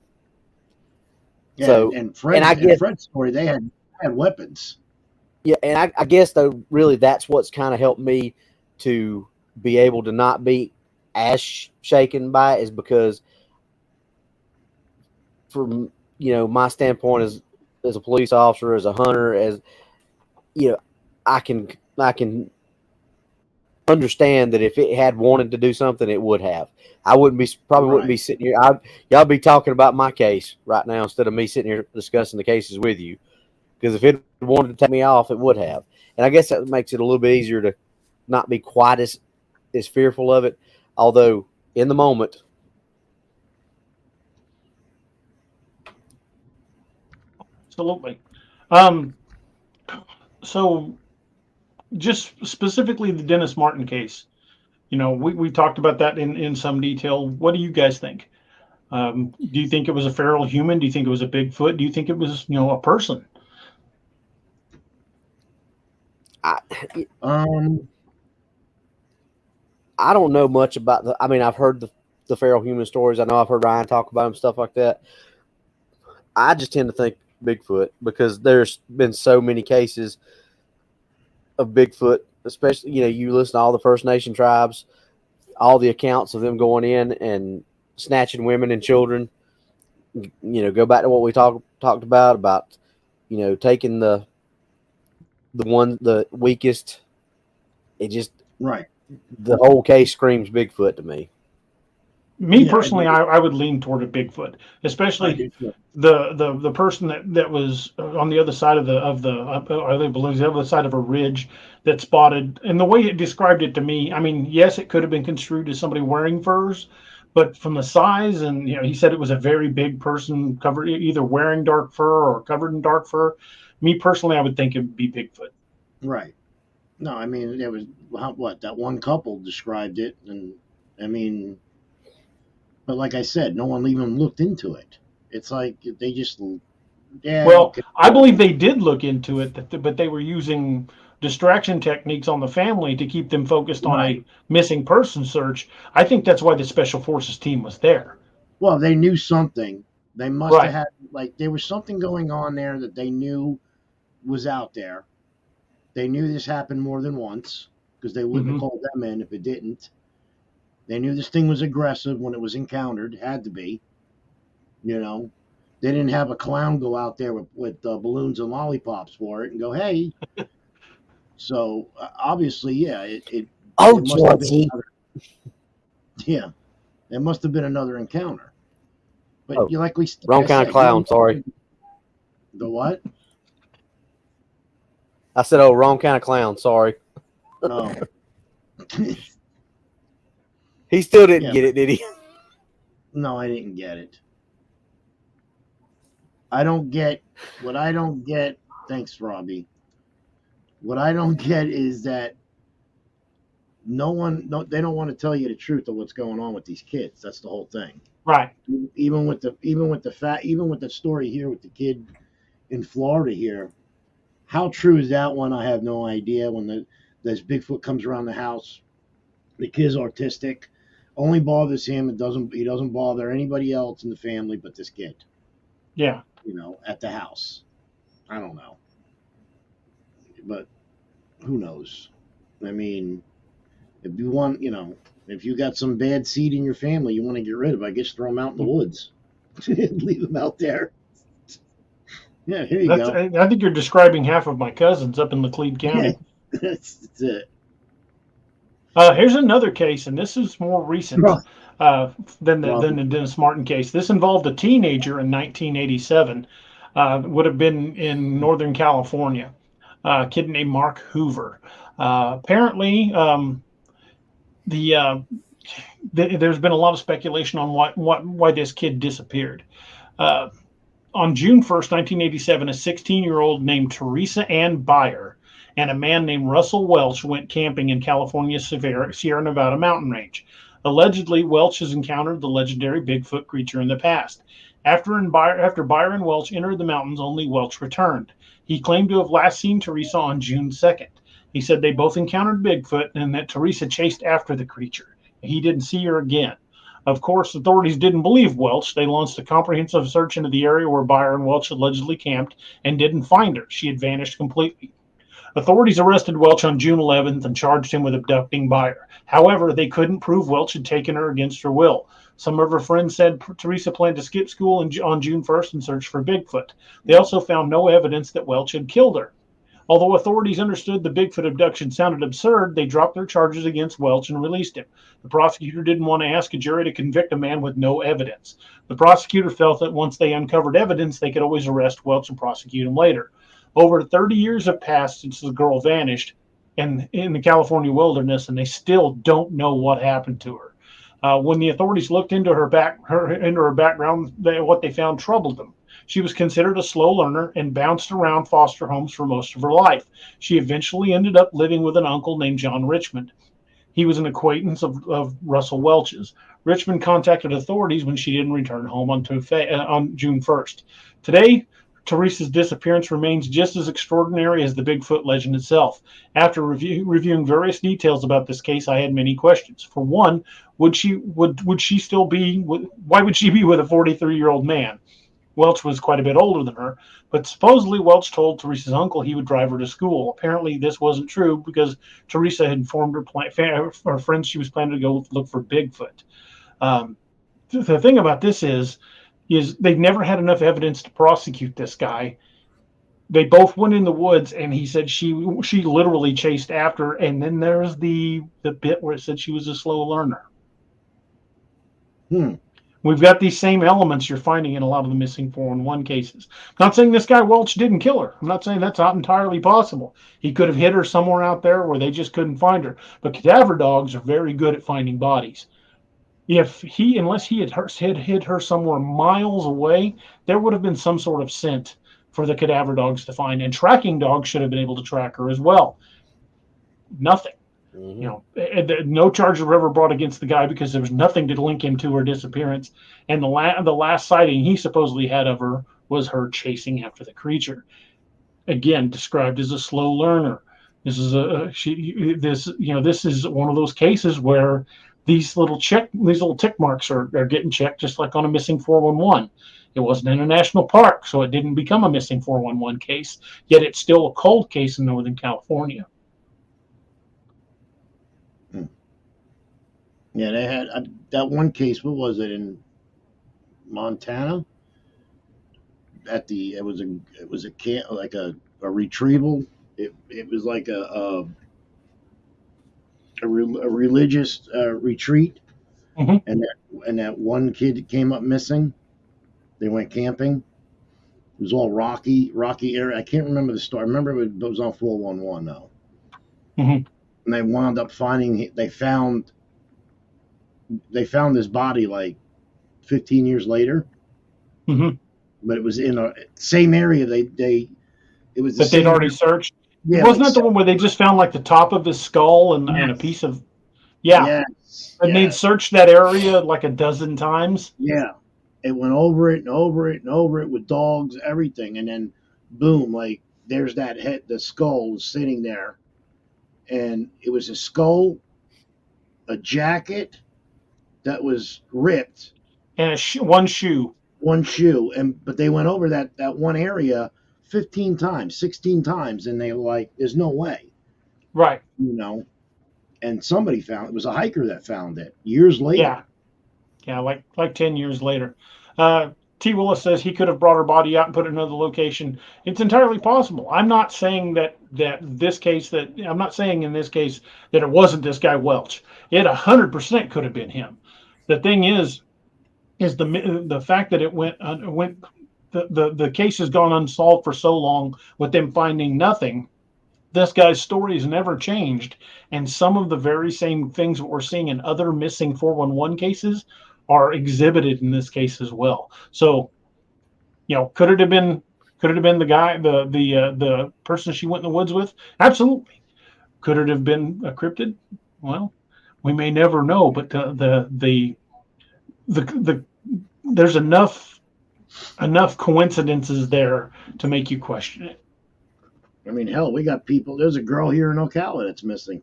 Yeah, so, and Fred's story, they had weapons. Yeah, and I guess though, really, that's what's kind of helped me to be able to not be as shaken by it, is because from my standpoint as a police officer, as a hunter, as I can understand that if it had wanted to do something, it would have. I wouldn't be wouldn't be Right. sitting here. Y'all be talking about my case right now instead of me sitting here discussing the cases with you. Because if it wanted to take me off, it would have. And I guess that makes it a little bit easier to not be quite as fearful of it. Although in the moment, Absolutely. So just specifically the Dennis Martin case, we talked about that in some detail. What do you guys think? Do you think it was a feral human? Do you think it was a Bigfoot? Do you think it was, a person? I I don't know much about I mean, I've heard the feral human stories. I know I've heard Ryan talk about them, stuff like that. I just tend to think Bigfoot because there's been so many cases of Bigfoot, especially, you listen to all the First Nation tribes, all the accounts of them going in and snatching women and children. Go back to what we talked about, taking the weakest. It just, right. the whole case screams Bigfoot to me. Me Yeah, personally, I would lean toward a Bigfoot, especially the person that was on the other side of the other side of a ridge that spotted, and the way it described it to me. I mean, yes, it could have been construed as somebody wearing furs, but from the size, and he said it was a very big person covered, either wearing dark fur or covered in dark fur. Me personally, I would think it would be Bigfoot. Right. No, I mean, there was that one couple described it, and I mean, but like I said, no one even looked into it. It's like they just, yeah. Well, Okay. I believe they did look into it, but they were using distraction techniques on the family to keep them focused on a missing person search. I think that's why the special forces team was there. Well, they knew something. They must Right. have had, there was something going on there that they knew was out there. They knew this happened more than once because they wouldn't have called them in if it didn't. They knew this thing was aggressive when it was encountered. Had to be. They didn't have a clown go out there with balloons and lollipops for it and go, hey. So obviously, yeah, it must have been yeah, it must have been another encounter. But wrong kind of clown. Sorry. The what? I said, oh, wrong kind of clown. Sorry. Oh. He still didn't get it, did he? No, I didn't get it. I don't get what I don't get. Thanks, Robbie. What I don't get is that they don't want to tell you the truth of what's going on with these kids. That's the whole thing. Right. Even with the story here with the kid in Florida here, how true is that one? I have no idea. When this Bigfoot comes around the house, the kid's autistic, only bothers him. He doesn't bother anybody else in the family but this kid. Yeah. At the house. I don't know. But who knows? I mean, if you want, if you got some bad seed in your family you want to get rid of, I guess throw them out in the woods. Leave them out there. Yeah, here you go. I think you're describing half of my cousins up in Laclede County. Yeah, that's it. Here's another case, and this is more recent than the Dennis Martin case. This involved a teenager in 1987. Would have been in Northern California. A kid named Mark Hoover. Apparently, there's been a lot of speculation on why this kid disappeared. On June 1st, 1987, a 16-year-old named Teresa Ann Byer and a man named Russell Welch went camping in California's Sierra Nevada mountain range. Allegedly, Welch has encountered the legendary Bigfoot creature in the past. After Byer and Welch entered the mountains, only Welch returned. He claimed to have last seen Teresa on June 2nd. He said they both encountered Bigfoot and that Teresa chased after the creature. He didn't see her again. Of course, authorities didn't believe Welch. They launched a comprehensive search into the area where Byer and Welch allegedly camped and didn't find her. She had vanished completely. Authorities arrested Welch on June 11th and charged him with abducting Byer. However, they couldn't prove Welch had taken her against her will. Some of her friends said Teresa planned to skip school on June 1st and search for Bigfoot. They also found no evidence that Welch had killed her. Although authorities understood the Bigfoot abduction sounded absurd, they dropped their charges against Welch and released him. The prosecutor didn't want to ask a jury to convict a man with no evidence. The prosecutor felt that once they uncovered evidence, they could always arrest Welch and prosecute him later. Over 30 years have passed since the girl vanished in the California wilderness, and they still don't know what happened to her. When the authorities looked into her background, what they found troubled them. She was considered a slow learner and bounced around foster homes for most of her life. She eventually ended up living with an uncle named John Richmond. He was an acquaintance of Russell Welch's. Richmond contacted authorities when she didn't return home on June 1st. Today, Teresa's disappearance remains just as extraordinary as the Bigfoot legend itself. After reviewing various details about this case, I had many questions. For one, would she still be? Why would she be with a 43-year-old man? Welch was quite a bit older than her, but supposedly Welch told Teresa's uncle he would drive her to school. Apparently, this wasn't true because Teresa had informed her friends she was planning to go look for Bigfoot. The thing about this is they've never had enough evidence to prosecute this guy. They both went in the woods, and he said she literally chased after. And then there's the bit where it said she was a slow learner. We've got these same elements you're finding in a lot of the missing 411 cases. I'm not saying this guy Welch didn't kill her. I'm not saying that's not entirely possible. He could have hit her somewhere out there where they just couldn't find her. But cadaver dogs are very good at finding bodies. Unless he had hit her somewhere miles away, there would have been some sort of scent for the cadaver dogs to find. And tracking dogs should have been able to track her as well. Nothing. No charges were ever brought against the guy because there was nothing to link him to her disappearance. And the last sighting he supposedly had of her was her chasing after the creature. Again, described as a slow learner. This is this is one of those cases where these little tick marks are getting checked, just like on a missing 411. It wasn't in a national park, so it didn't become a missing 411 case. Yet it's still a cold case in Northern California. Yeah, they had that one case. What was it in Montana? It was a camp, like a retrieval. It was like a religious retreat, and that one kid came up missing. They went camping. It was all rocky area. I can't remember the story. I remember it was on 411 though. And they wound up finding. They found this body like 15 years later, but it was in a same area. It was the they'd already searched. Yeah, wasn't that the one where they just found like the top of his skull and a piece of? Yeah, and they'd searched that area like a dozen times. Yeah, it went over it and over it and over it with dogs, everything, and then boom, like there's that head, the skull was sitting there, and it was a skull, a jacket that was ripped, and one shoe, but they went over that one area 15 times, 16 times, and they were like, there's no way, right? And somebody found it. Was a hiker that found it years later. Yeah, like 10 years later. T. Willis says he could have brought her body out and put it in another location. It's entirely possible. I'm not saying I'm not saying in this case that it wasn't this guy Welch. It 100% could have been him. The thing is the fact that it went the case has gone unsolved for so long with them finding nothing. This guy's story has never changed, and some of the very same things that we're seeing in other missing 411 cases are exhibited in this case as well. So, could it have been the guy, the person she went in the woods with? Absolutely. Could it have been a cryptid? Well, we may never know, but there's enough coincidences there to make you question it. I mean, hell, we got people. There's a girl here in Ocala that's missing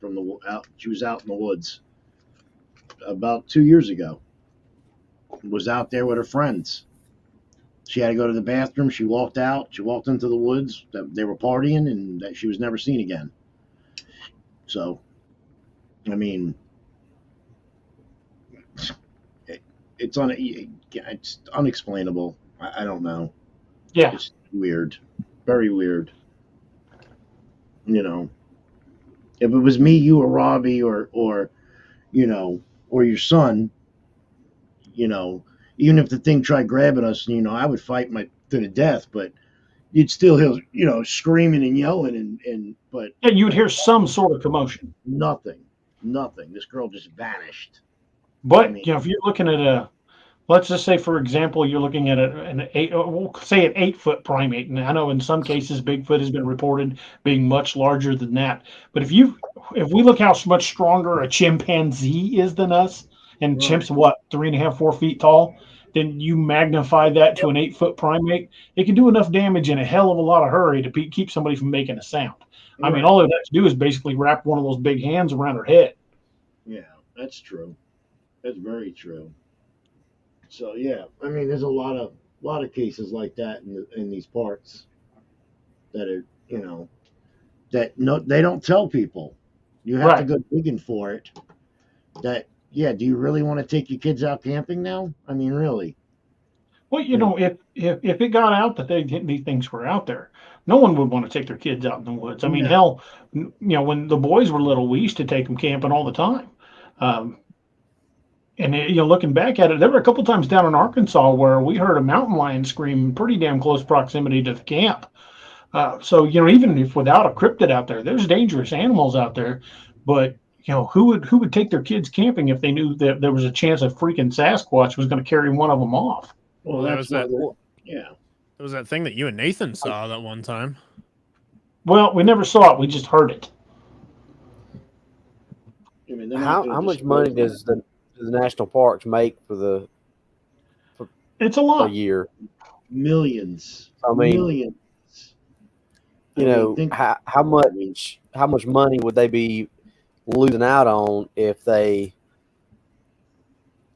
she was out in the woods about 2 years ago. Was out there with her friends. She had to go to the bathroom. She walked out. She walked into the woods. They were partying, and that she was never seen again. So, I mean, it's unexplainable. I don't know. Yeah, it's weird, very weird. You know, if it was me, you, or Robbie, or or your son, even if the thing tried grabbing us, I would fight to the death, but you'd still hear, screaming and yelling, but Yeah, you'd hear some sort of commotion. nothing, nothing. This girl just vanished. I But mean, if you're looking at let's just say, for example, you're looking at we'll say an 8-foot primate, and I know in some cases Bigfoot has been reported being much larger than that. But if we look how much stronger a chimpanzee is than us, and right. chimps what 3.5, 4 feet tall, then you magnify that to an 8-foot primate, it can do enough damage in a hell of a lot of hurry to keep somebody from making a sound. I mean, Right. all they have to do is basically wrap one of those big hands around her head. Yeah, that's true. That's very true. So yeah, I mean, there's a lot of cases like that in these parks that are, that no, they don't tell people. You have to Right. go digging for it. That Yeah, do you really want to take your kids out camping now? I mean, really? Well, You know, if it got out that these things were out there, no one would want to take their kids out in the woods. I mean, no, hell, when the boys were little, we used to take them camping all the time. Um, and looking back at it, there were a couple times down in Arkansas where we heard a mountain lion scream in pretty damn close proximity to the camp. So even if without a cryptid out there, there's dangerous animals out there. But who would take their kids camping if they knew that there was a chance a freaking Sasquatch was going to carry one of them off? well, There that's was why that. yeah. There was that thing that you and Nathan saw that one time. Well, we never saw it. We just heard it. I mean, they're not How gonna how much disclose money does the national parks make for It's a a lot. year? millions, I mean, millions. I mean, think. how I mean, much money would they be losing out on if they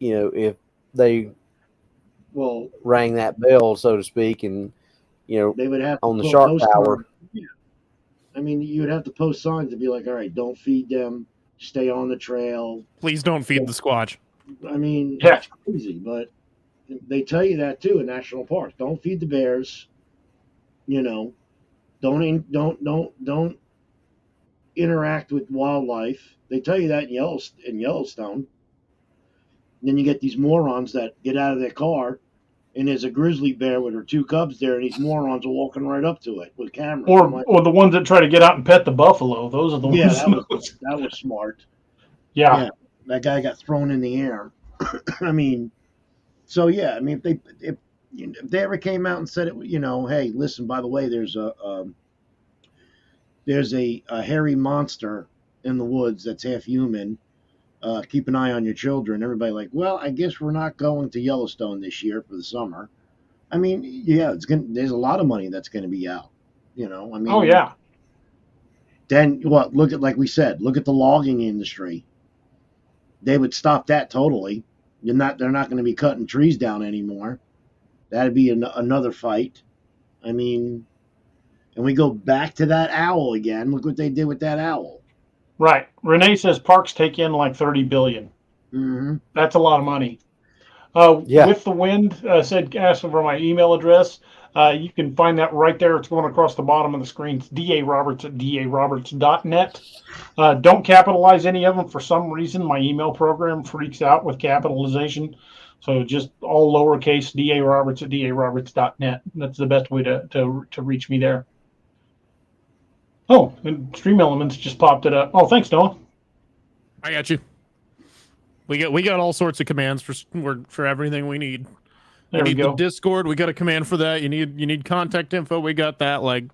if they well, rang that bell, so to speak, and they would have to on the shark post tower? signs. Yeah. I mean, you would have to post signs to be like, all right, don't feed them, stay on the trail. Please don't feed the Squatch. I mean, Yeah. it's crazy, but they tell you that too in national parks. Don't feed the bears. Don't interact with wildlife. They tell you that in Yellowstone. Then you get these morons that get out of their car, and there's a grizzly bear with her two cubs there, and these morons are walking right up to it with cameras. I'm like, Or the ones that try to get out and pet the buffalo. Those are the yeah, ones. that was smart. Yeah. Yeah, that guy got thrown in the air. I mean, so yeah, I mean, if they ever came out and said it, hey, listen, by the way, there's a hairy monster in the woods that's half human. Keep an eye on your children. Everybody like, well, I guess we're not going to Yellowstone this year for the summer. I mean, yeah, there's a lot of money that's gonna be out. I mean, Oh yeah. then what? Like we said, look at the logging industry. They would stop that totally. They're not going to be cutting trees down anymore. That'd be another fight. I mean, and we go back to that owl again. Look what they did with that owl. Right. Renee says parks take in like 30 billion. Mm-hmm. That's a lot of money. Yeah. With the wind, asked for my email address. You can find that right there. It's going across the bottom of the screen. It's daroberts@daroberts.net. Don't capitalize any of them. For some reason, my email program freaks out with capitalization. So just all lowercase daroberts@daroberts.net. That's the best way to reach me there. Oh, and Stream Elements just popped it up. Oh, thanks, Noah. I got you. We got all sorts of commands for everything we need. There we need go. the Discord. We got a command for that. You need contact info. We got that. Like,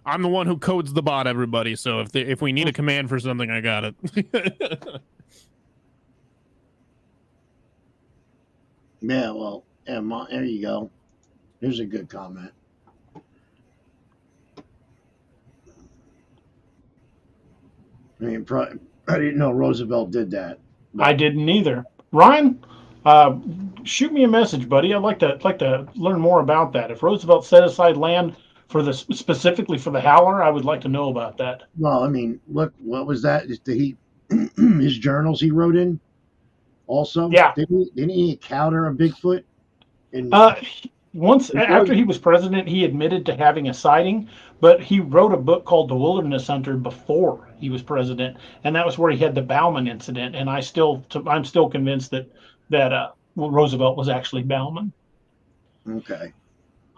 I'm the one who codes the bot, everybody. So if we need a command for something, I got it. Yeah, well, there you go. Here's a good comment. I mean, I didn't know Roosevelt did that. I didn't either. Ryan, shoot me a message, buddy. I'd like to learn more about that. If Roosevelt set aside land specifically for the howler, I would like to know about that. Well, I mean, look, what was that? His journals he wrote in. Also, Yeah. didn't he encounter a Bigfoot? After he was president, he admitted to having a sighting, but he wrote a book called The Wilderness Hunter before he was president, and that was where he had the Bauman incident. And I'm still convinced that Roosevelt was actually Bauman. Okay.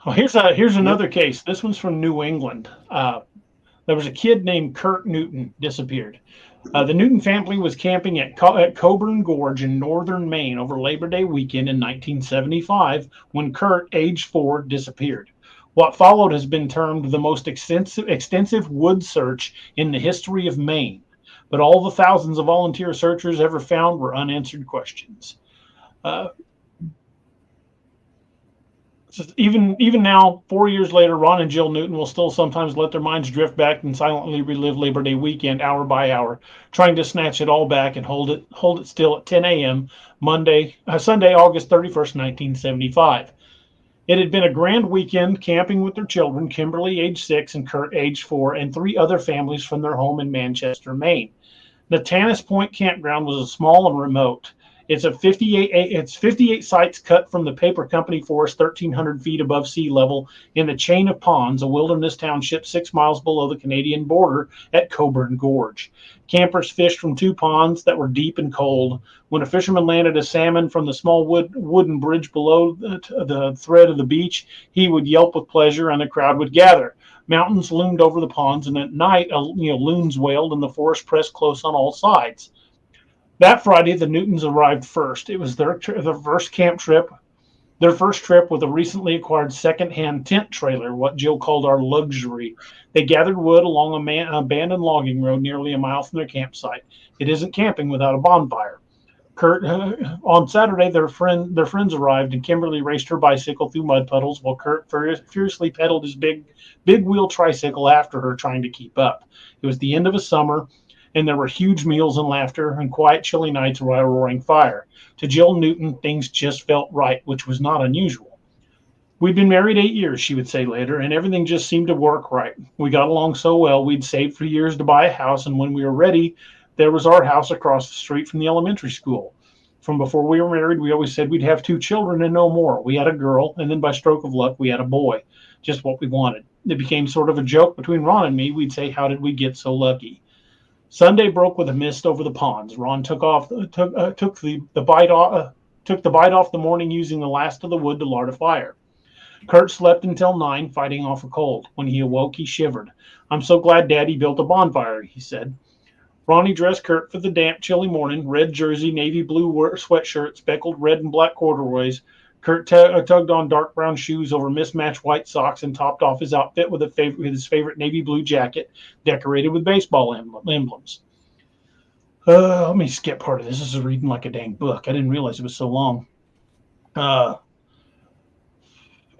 Well, here's another case. This one's from New England. There was a kid named Kurt Newton disappeared. The Newton family was camping at Coburn Gorge in northern Maine over Labor Day weekend in 1975 when Kurt, age 4, disappeared. What followed has been termed the most extensive wood search in the history of Maine, but all the thousands of volunteer searchers ever found were unanswered questions. Even now, 4 years later, Ron and Jill Newton will still sometimes let their minds drift back and silently relive Labor Day weekend hour by hour, trying to snatch it all back and hold it still at 10 a.m. Sunday, August 31st, 1975. It had been a grand weekend camping with their children, Kimberly, age 6, and Kurt, age 4, and 3 other families from their home in Manchester, Maine. The Tanis Point campground was small and remote. It's 58 sites cut from the paper company forest 1,300 feet above sea level in the chain of ponds, a wilderness township 6 miles below the Canadian border at Coburn Gorge. Campers fished from 2 ponds that were deep and cold. When a fisherman landed a salmon from the small wooden bridge below the thread of the beach, he would yelp with pleasure and the crowd would gather. Mountains loomed over the ponds, and at night, loons wailed and the forest pressed close on all sides. That Friday, the Newtons arrived first. It was their first camp trip, their first trip with a recently acquired second-hand tent trailer, what Jill called our luxury. They gathered wood along an abandoned logging road nearly a mile from their campsite. It isn't camping without a bonfire. On Saturday, their friends arrived, and Kimberly raced her bicycle through mud puddles while Kurt furiously pedaled his big wheel tricycle after her, trying to keep up. It was the end of a summer, and there were huge meals and laughter and quiet, chilly nights around a roaring fire. To Jill Newton, things just felt right, which was not unusual. We'd been married 8 years, she would say later, and everything just seemed to work right. We got along so well, we'd saved for years to buy a house, and when we were ready, there was our house across the street from the elementary school. From before we were married, we always said we'd have 2 children and no more. We had a girl, and then by stroke of luck, we had a boy. Just what we wanted. It became sort of a joke between Ron and me. We'd say, how did we get so lucky? Sunday broke with a mist over the ponds. Ron took the bite off the morning, using the last of the wood to lard a fire. Kurt slept until 9, fighting off a cold. When he awoke, he shivered. "I'm so glad Daddy built a bonfire," he said. Ronnie dressed Kurt for the damp, chilly morning. Red jersey, navy blue sweatshirt, speckled red and black corduroys. Kurt tugged on dark brown shoes over mismatched white socks and topped off his outfit with his favorite navy blue jacket, decorated with baseball emblems. Let me skip part of this. This is reading like a dang book. I didn't realize it was so long.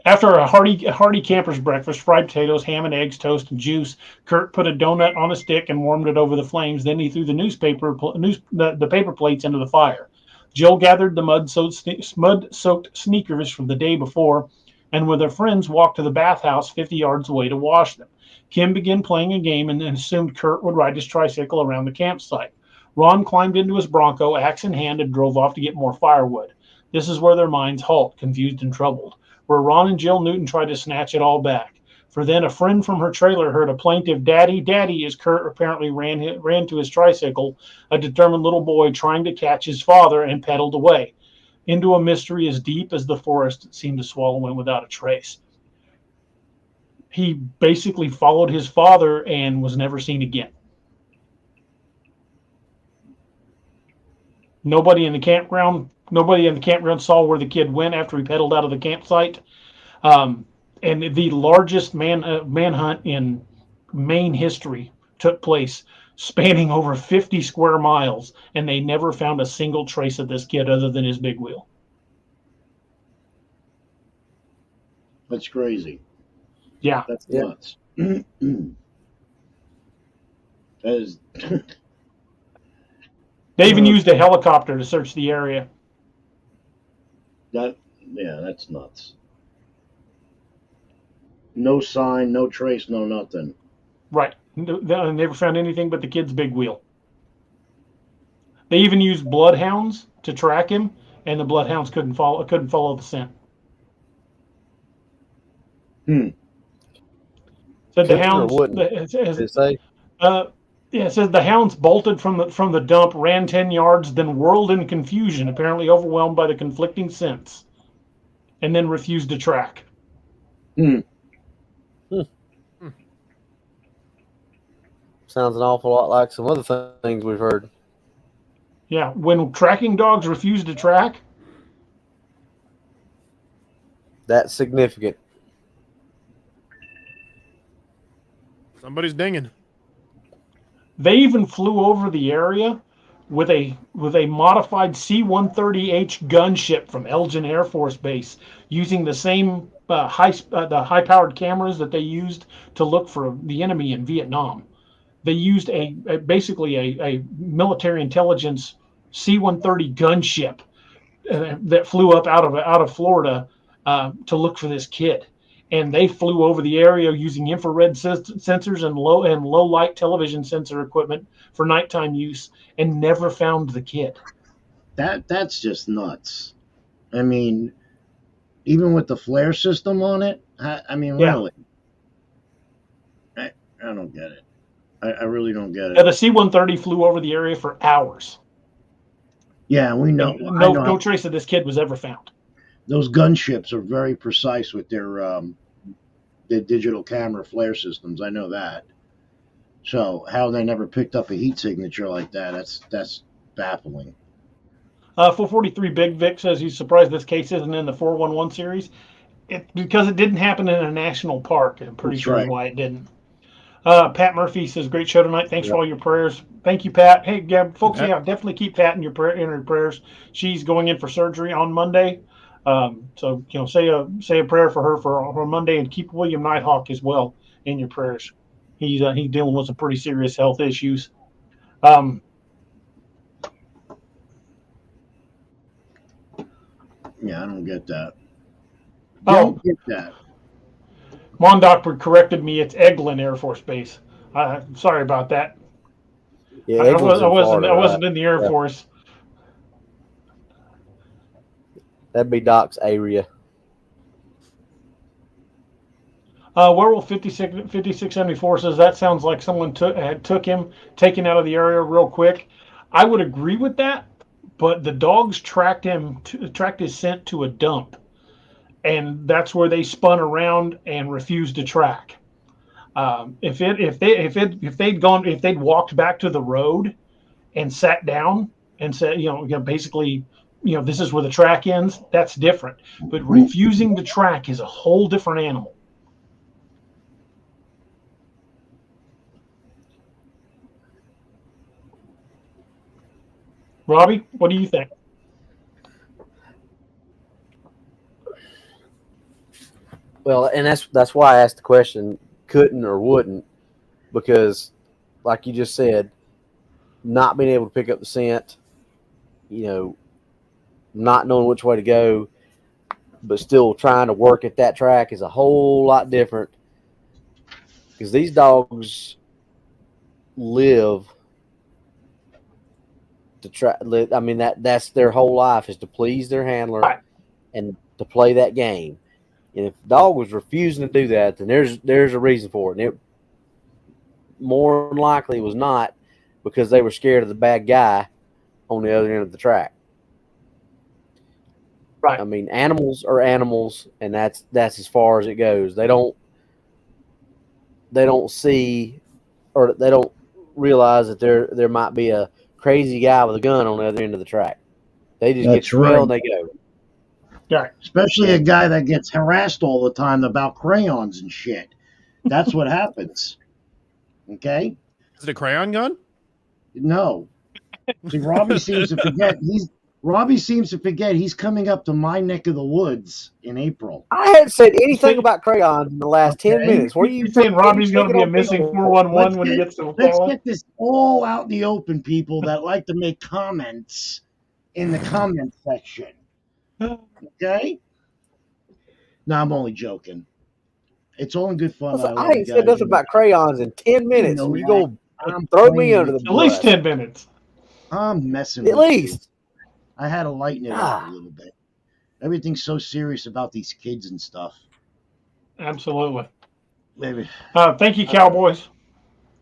After a hearty camper's breakfast, fried potatoes, ham and eggs, toast, and juice, Kurt put a donut on a stick and warmed it over the flames. Then he threw the paper plates into the fire. Jill gathered the mud-soaked sneakers from the day before, and with her friends walked to the bathhouse 50 yards away to wash them. Kim began playing a game and assumed Kurt would ride his tricycle around the campsite. Ron climbed into his Bronco, axe in hand, and drove off to get more firewood. This is where their minds halt, confused and troubled, where Ron and Jill Newton tried to snatch it all back. For then a friend from her trailer heard a plaintive "Daddy, Daddy," as Kurt apparently ran to his tricycle, a determined little boy trying to catch his father, and pedaled away into a mystery as deep as the forest that seemed to swallow him without a trace. He basically followed his father and was never seen again. Nobody in the campground saw where the kid went after he pedaled out of the campsite. And the largest manhunt in Maine history took place, spanning over 50 square miles, and they never found a single trace of this kid other than his big wheel. That's crazy. Yeah. That's nuts. That is... They even used a helicopter to search the area. That's nuts. No sign, no trace, no nothing. Right. They never found anything but the kid's big wheel. They even used bloodhounds to track him, and the bloodhounds couldn't follow the scent. Said the Couldn't or hounds. wouldn't? Did it say? Yeah, it says the hounds bolted from the dump, ran 10 yards, then whirled in confusion, apparently overwhelmed by the conflicting scents, and then refused to track. Sounds an awful lot like some other things we've heard. Yeah, when tracking dogs refuse to track, That's significant. Somebody's dinging. they even flew over the area with a modified C-130H gunship from Elgin Air Force Base, using the same high-powered cameras that they used to look for the enemy in Vietnam. They used basically a military intelligence C-130 gunship that flew up out of Florida to look for this kid, and they flew over the area using infrared sensors and low light television sensor equipment for nighttime use, and never found the kid. That's just nuts. I mean, even with the flare system on it, I mean, Yeah. really, I don't get it. I really don't get The it. C-130 flew over the area for hours. Yeah, we know. And I know no trace of this kid was ever found. those gunships are very precise with their digital camera flare systems. I know that. So how they never picked up a heat signature like that's baffling. 443 Big Vic says he's surprised this case isn't in the 411 series. Because it didn't happen in a national park. I'm pretty That's sure right. why it didn't. Pat Murphy says, "Great show tonight. Thanks for all your prayers." Thank you, Pat. Hey, yeah, folks, Yep. yeah, definitely keep Pat in your prayers. She's going in for surgery on Monday, so say a prayer for her for Monday, and keep William Nighthawk as well in your prayers. He's dealing with some pretty serious health issues. Yeah, I don't get that. Don't get that. Mondok corrected me. It's Eglin Air Force Base. Sorry about that. Yeah, I Eagles in Florida, wasn't right? in the Air Yeah. Force. That'd be Doc's area. Werewolf 5674 says that sounds like someone took him, taken out of the area real quick. I would agree with that, but the dogs tracked his scent to a dump, and that's where they spun around and refused to track. If they'd walked back to the road and sat down and said, basically, this is where the track ends, that's different. But refusing to track is a whole different animal. Robbie, what do you think? Well, and that's why I asked the question, couldn't or wouldn't, because, like you just said, not being able to pick up the scent, not knowing which way to go, but still trying to work at that track is a whole lot different. Because these dogs live to try. I mean, that's their whole life, is to please their handler and to play that game. And if the dog was refusing to do that, then there's a reason for it. And it more than likely was not because they were scared of the bad guy on the other end of the track. Right. I mean, animals are animals, and that's as far as it goes. They don't see, or they don't realize that there might be a crazy guy with a gun on the other end of the track. They just get the smell and they go. Yeah. Especially a guy that gets harassed all the time about crayons and shit. That's what happens. Okay? Is it a crayon gun? No. See, Robbie seems to forget he's coming up to my neck of the woods in April. I hadn't said anything about crayons in the last 10 minutes. What are you saying? Robbie's going to be a on missing people? 411 when he gets to Let's get this all out in the open, people that like to make comments in the comment section. Okay? No, I'm only joking. It's all in good fun. I ain't said nothing about crayons in 10 minutes. You know You go I'm throw me playing under the with at bus. least 10 minutes. I'm messing At with least. you. I had to lighten it up a little bit. Everything's so serious about these kids and stuff. Absolutely. Maybe. Thank you, Cowboys.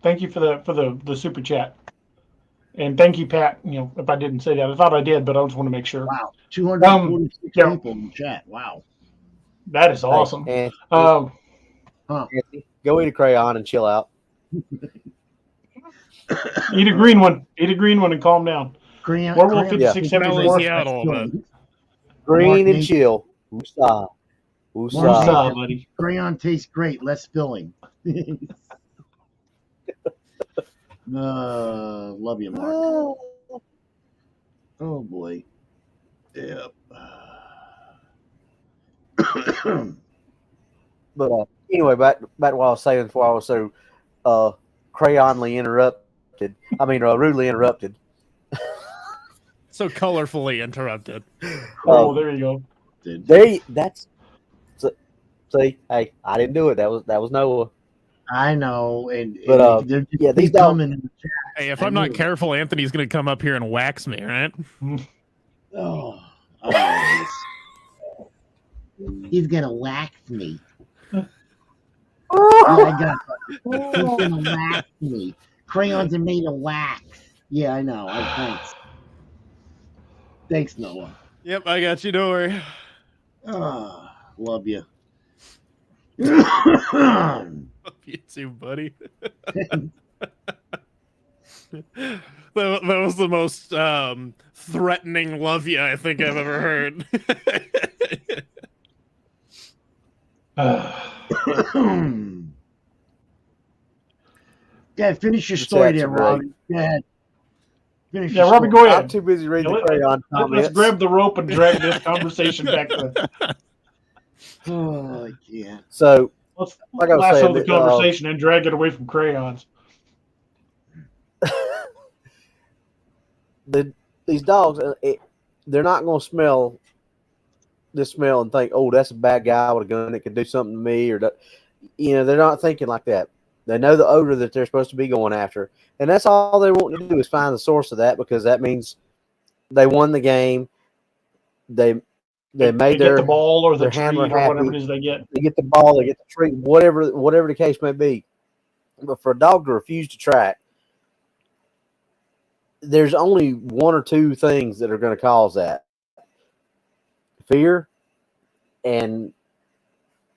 Thank you for the super chat. And thank you, Pat. If I didn't say that, I thought I did, but I just want to make sure. Wow, 246 yeah. people in the chat. Wow. That is awesome. Hey, Anthony, go eat a crayon and chill out. Eat a green one. Eat a green one and calm down. Werewolf 5670. Green and chill. Woosah. Woosah, buddy. Crayon tastes great. Less filling. Love you, Mark. Oh boy. Yep. But anyway, back to what I was saying before I was so rudely interrupted. So colorfully interrupted. Oh, there you go. See, hey, I didn't do it. That was Noah. I know, But these dogs. In the chat. Hey, if I'm not careful, Anthony's gonna come up here and wax me, right? Oh, he's gonna wax me. Yeah, I got it. He's gonna wax me. Crayons are made of wax. Yeah, I know. Thanks. Thanks, Noah. Yep, I got you. Don't worry. Love you. Love you too, buddy. That was the most threatening love you I think I've ever heard. Yeah, finish your story there, Robbie. Go ahead. Yeah, Robbie, go ahead. I'm too busy reading the crayon comments. Let's grab the rope and drag this conversation back to. Oh, yeah. So, let's like I was lasso saying, the conversation and drag it away from crayons. These dogs, they're not going to smell this smell and think, "Oh, that's a bad guy with a gun that could do something to me," or they're not thinking like that. They know the odor that they're supposed to be going after, and that's all they want to do is find the source of that, because that means they won the game. They made get the ball or the treat handler or happy. whatever it is they get. They get the ball, they get the treat, whatever the case may be. But for a dog to refuse to track, there's only one or two things that are going to cause that: fear and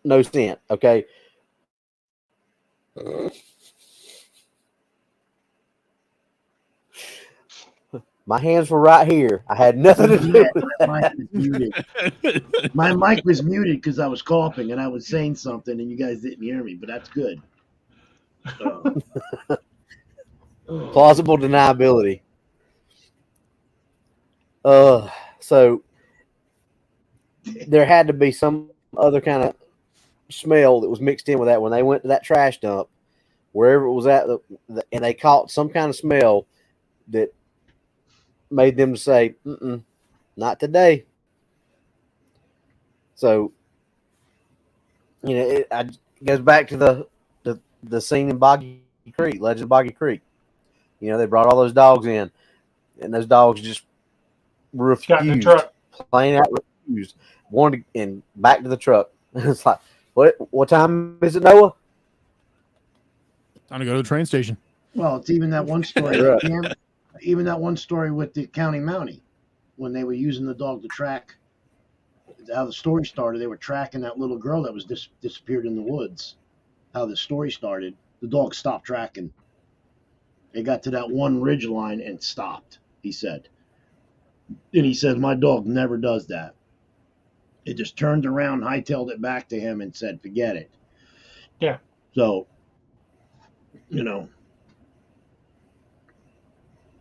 no scent. Okay. My hands were right here. I had nothing to do with that. My mic was muted because I was coughing and I was saying something and you guys didn't hear me, but that's good. Plausible deniability. So there had to be some other kind of smell that was mixed in with that when they went to that trash dump, wherever it was at, and they caught some kind of smell that made them say, "Not today." So, it goes back to the scene in Boggy Creek, Legend of Boggy Creek. They brought all those dogs in, and those dogs just refused. Got in the truck. Plain out refused. Wanted and back to the truck. It's like, what time is it, Noah? Time to go to the train station. Well, it's even that one story. Right. Even that one story with the county mountie, when they were using the dog to track. How the story started, they were tracking that little girl that was disappeared in the woods. How the story started, the dog stopped tracking. They got to that one ridge line and stopped, he said. And he said, my dog never does that. It just turned around, hightailed it back to him and said, forget it. Yeah. So,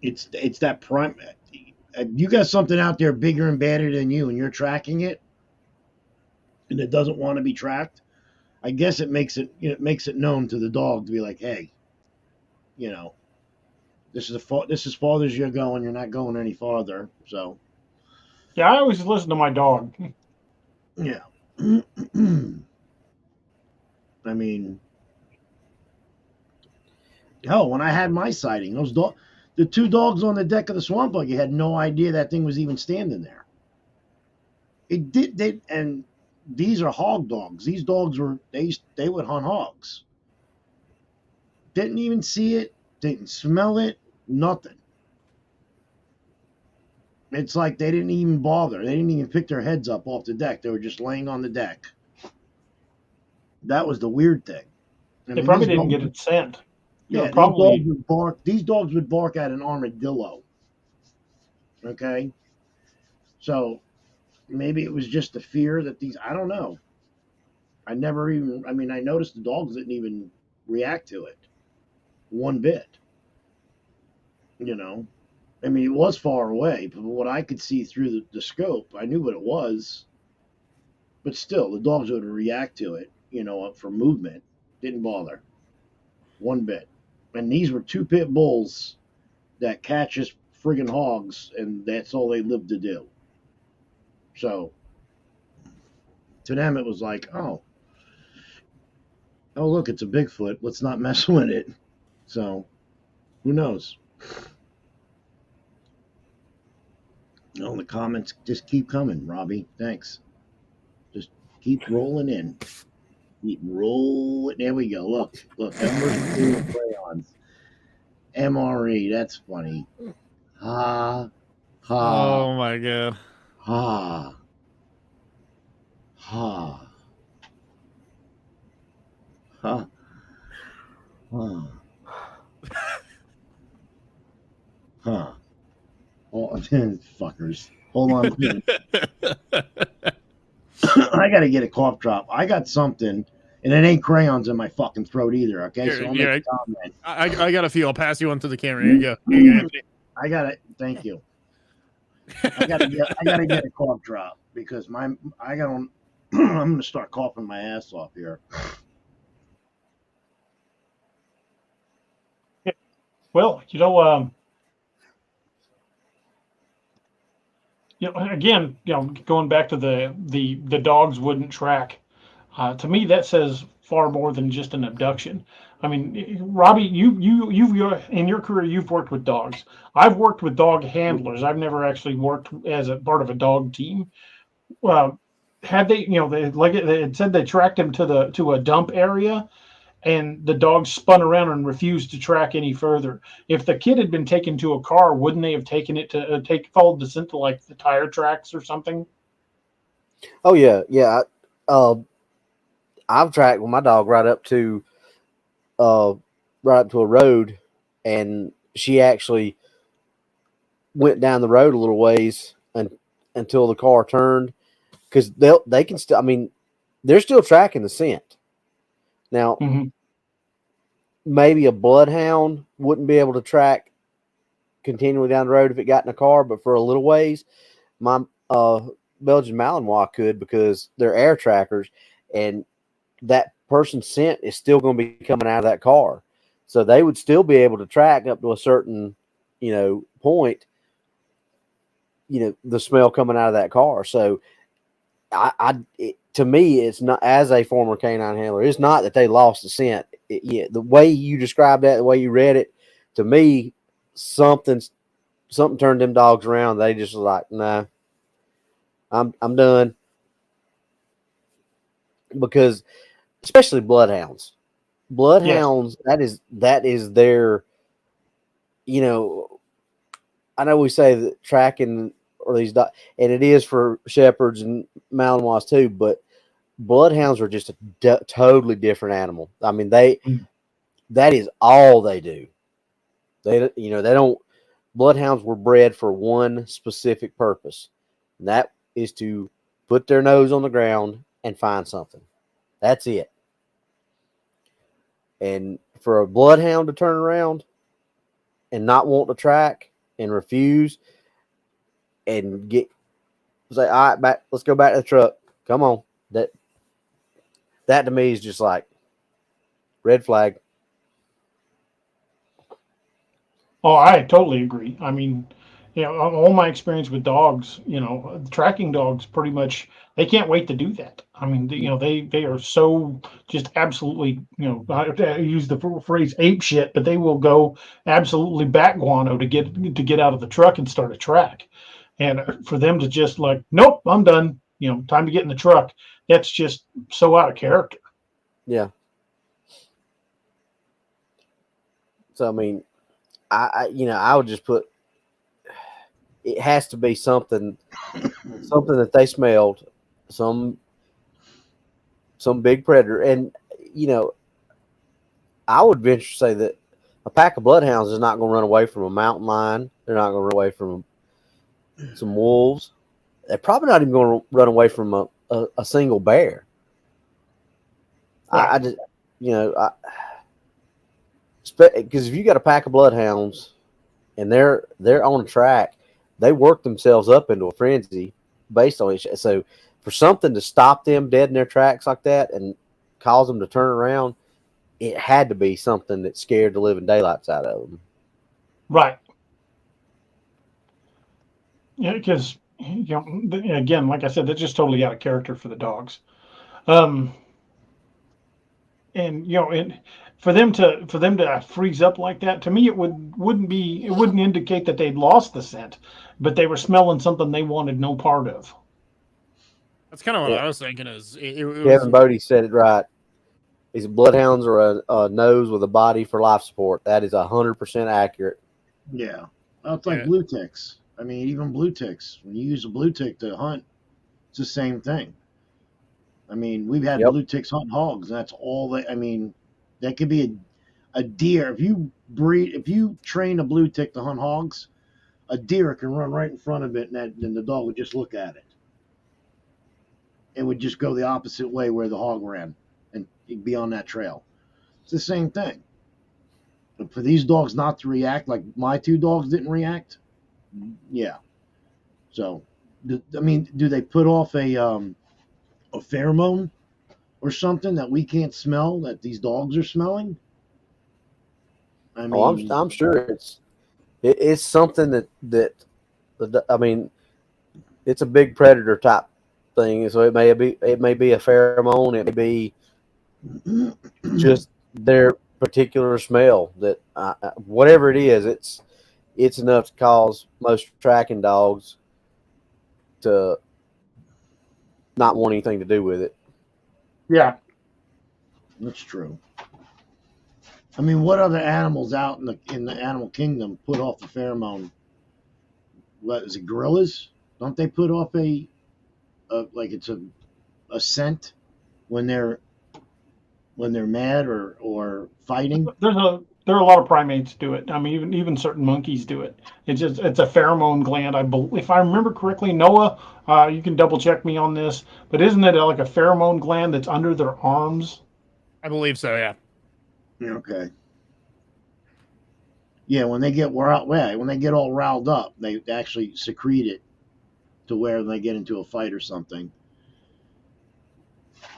it's that prime. You got something out there bigger and badder than you and you're tracking it and it doesn't want to be tracked. I guess it makes it known to the dog to be like, hey, this is as far as you're going. You're not going any farther. So, yeah, I always listen to my dog. Yeah. I mean, hell, when I had my sighting, the two dogs on the deck of the swamp buggy had no idea that thing was even standing there. And these are hog dogs. These dogs they would hunt hogs. Didn't even see it, didn't smell it, nothing. It's like they didn't even bother. They didn't even pick their heads up off the deck. They were just laying on the deck. That was the weird thing. They probably didn't get it sent. Yeah, probably. These dogs would bark at an armadillo. Okay? So maybe it was just the fear that I don't know. I noticed the dogs didn't even react to it one bit. You know? I mean, it was far away, but what I could see through the scope, I knew what it was. But still, the dogs would react to it, for movement. Didn't bother. One bit. And these were 2 pit bulls that catches friggin' hogs, and that's all they lived to do. So, to them, it was like, oh, look, it's a Bigfoot. Let's not mess with it. So, who knows? The comments just keep coming, Robbie. Thanks. Just keep rolling in. Keep rolling. There we go. Look. Embers crayons. MRE. That's funny. Ha. Ha. Oh my god. Ha. Ha. Ha. Ha. Huh. Oh, fuckers. Hold on. I got to get a cough drop. I got something, and it ain't crayons in my fucking throat either, okay? Here, So I'll make a comment. I got a few. I'll pass you on to the camera. Here you go. Here you go, Anthony. I got it. Thank you. I gotta get a cough drop because I'm gonna start coughing my ass off here. Well, again, going back to the dogs wouldn't track. To me, that says far more than just an abduction. I mean, Robbie, you've in your career you've worked with dogs. I've worked with dog handlers. I've never actually worked as a part of a dog team. Had they, they had said they tracked him to a dump area, and the dog spun around and refused to track any further. If the kid had been taken to a car, wouldn't they have taken it to followed the scent to like the tire tracks or something? Oh yeah. I've tracked with my dog right up to a road, and she actually went down the road a little ways until the car turned, because they can still. I mean, they're still tracking the scent. Now, maybe a bloodhound wouldn't be able to track continually down the road if it got in a car, but for a little ways, my Belgian Malinois could, because they're air trackers, and that person's scent is still going to be coming out of that car. So they would still be able to track up to a certain, point, the smell coming out of that car. So to me, it's not, as a former canine handler, it's not that they lost the scent. The way you described that, the way you read it, to me, something turned them dogs around. They just was like, nah, I'm done. Because especially bloodhounds, yes. that is their, I know we say that tracking or these dogs, and it is for shepherds and Malinois too, but bloodhounds are just a totally different animal. I mean, that is all they do. They don't. Bloodhounds were bred for one specific purpose, and that is to put their nose on the ground and find something. That's it. And for a bloodhound to turn around and not want to track and refuse and say, all right, let's go back to the truck. Come on. That to me is just like red flag. Oh, I totally agree. I mean, all my experience with dogs, tracking dogs, pretty much, they can't wait to do that. I mean, they are so just absolutely, I use the phrase ape shit, but they will go absolutely bat guano to get out of the truck and start a track. And for them to just like, nope, I'm done. Time to get in the truck. That's just so out of character. Yeah. So I mean, I would just put it has to be something that they smelled, some big predator, and I would venture to say that a pack of bloodhounds is not going to run away from a mountain lion. They're not going to run away from some wolves. They're probably not even going to run away from a single bear. Right. I just, because if you got a pack of bloodhounds and they're on a track, they work themselves up into a frenzy based on it. So for something to stop them dead in their tracks like that and cause them to turn around, it had to be something that scared the living daylights out of them. Right. Yeah, because again, like I said, that's just totally out of character for the dogs. And for them to freeze up like that, to me, it wouldn't indicate that they'd lost the scent, but they were smelling something they wanted no part of. That's kind of what I was thinking. Is Kevin Bodie said it right. These bloodhounds are a nose with a body for life support. That is 100% accurate. Yeah, well, it's like blue ticks. I mean, even blue ticks. When you use a blue tick to hunt, it's the same thing. I mean, we've had blue ticks hunt hogs. And that's all they. I mean, that could be a deer. If you train a blue tick to hunt hogs, a deer can run right in front of it, and the dog would just look at it. It would just go the opposite way where the hog ran, and be on that trail. It's the same thing. But for these dogs not to react, like my two dogs didn't react, yeah. So, do they put off a pheromone or something that we can't smell that these dogs are smelling? I mean, I'm sure it's something that I mean, it's a big predator type thing. So it may be a pheromone. It may be just their particular smell that whatever it is, it's enough to cause most tracking dogs to not want anything to do with it. Yeah, that's true. I mean, what other animals out in the animal kingdom put off the pheromone? What is it? Gorillas? Don't they put off a like it's a scent when they're mad or fighting? There are a lot of primates do it. I mean, even certain monkeys do it. It's a pheromone gland. If I remember correctly, Noah, you can double check me on this, but isn't it like a pheromone gland that's under their arms? I believe so. Yeah. Okay. Yeah, when they get all riled up, they actually secrete it to where they get into a fight or something.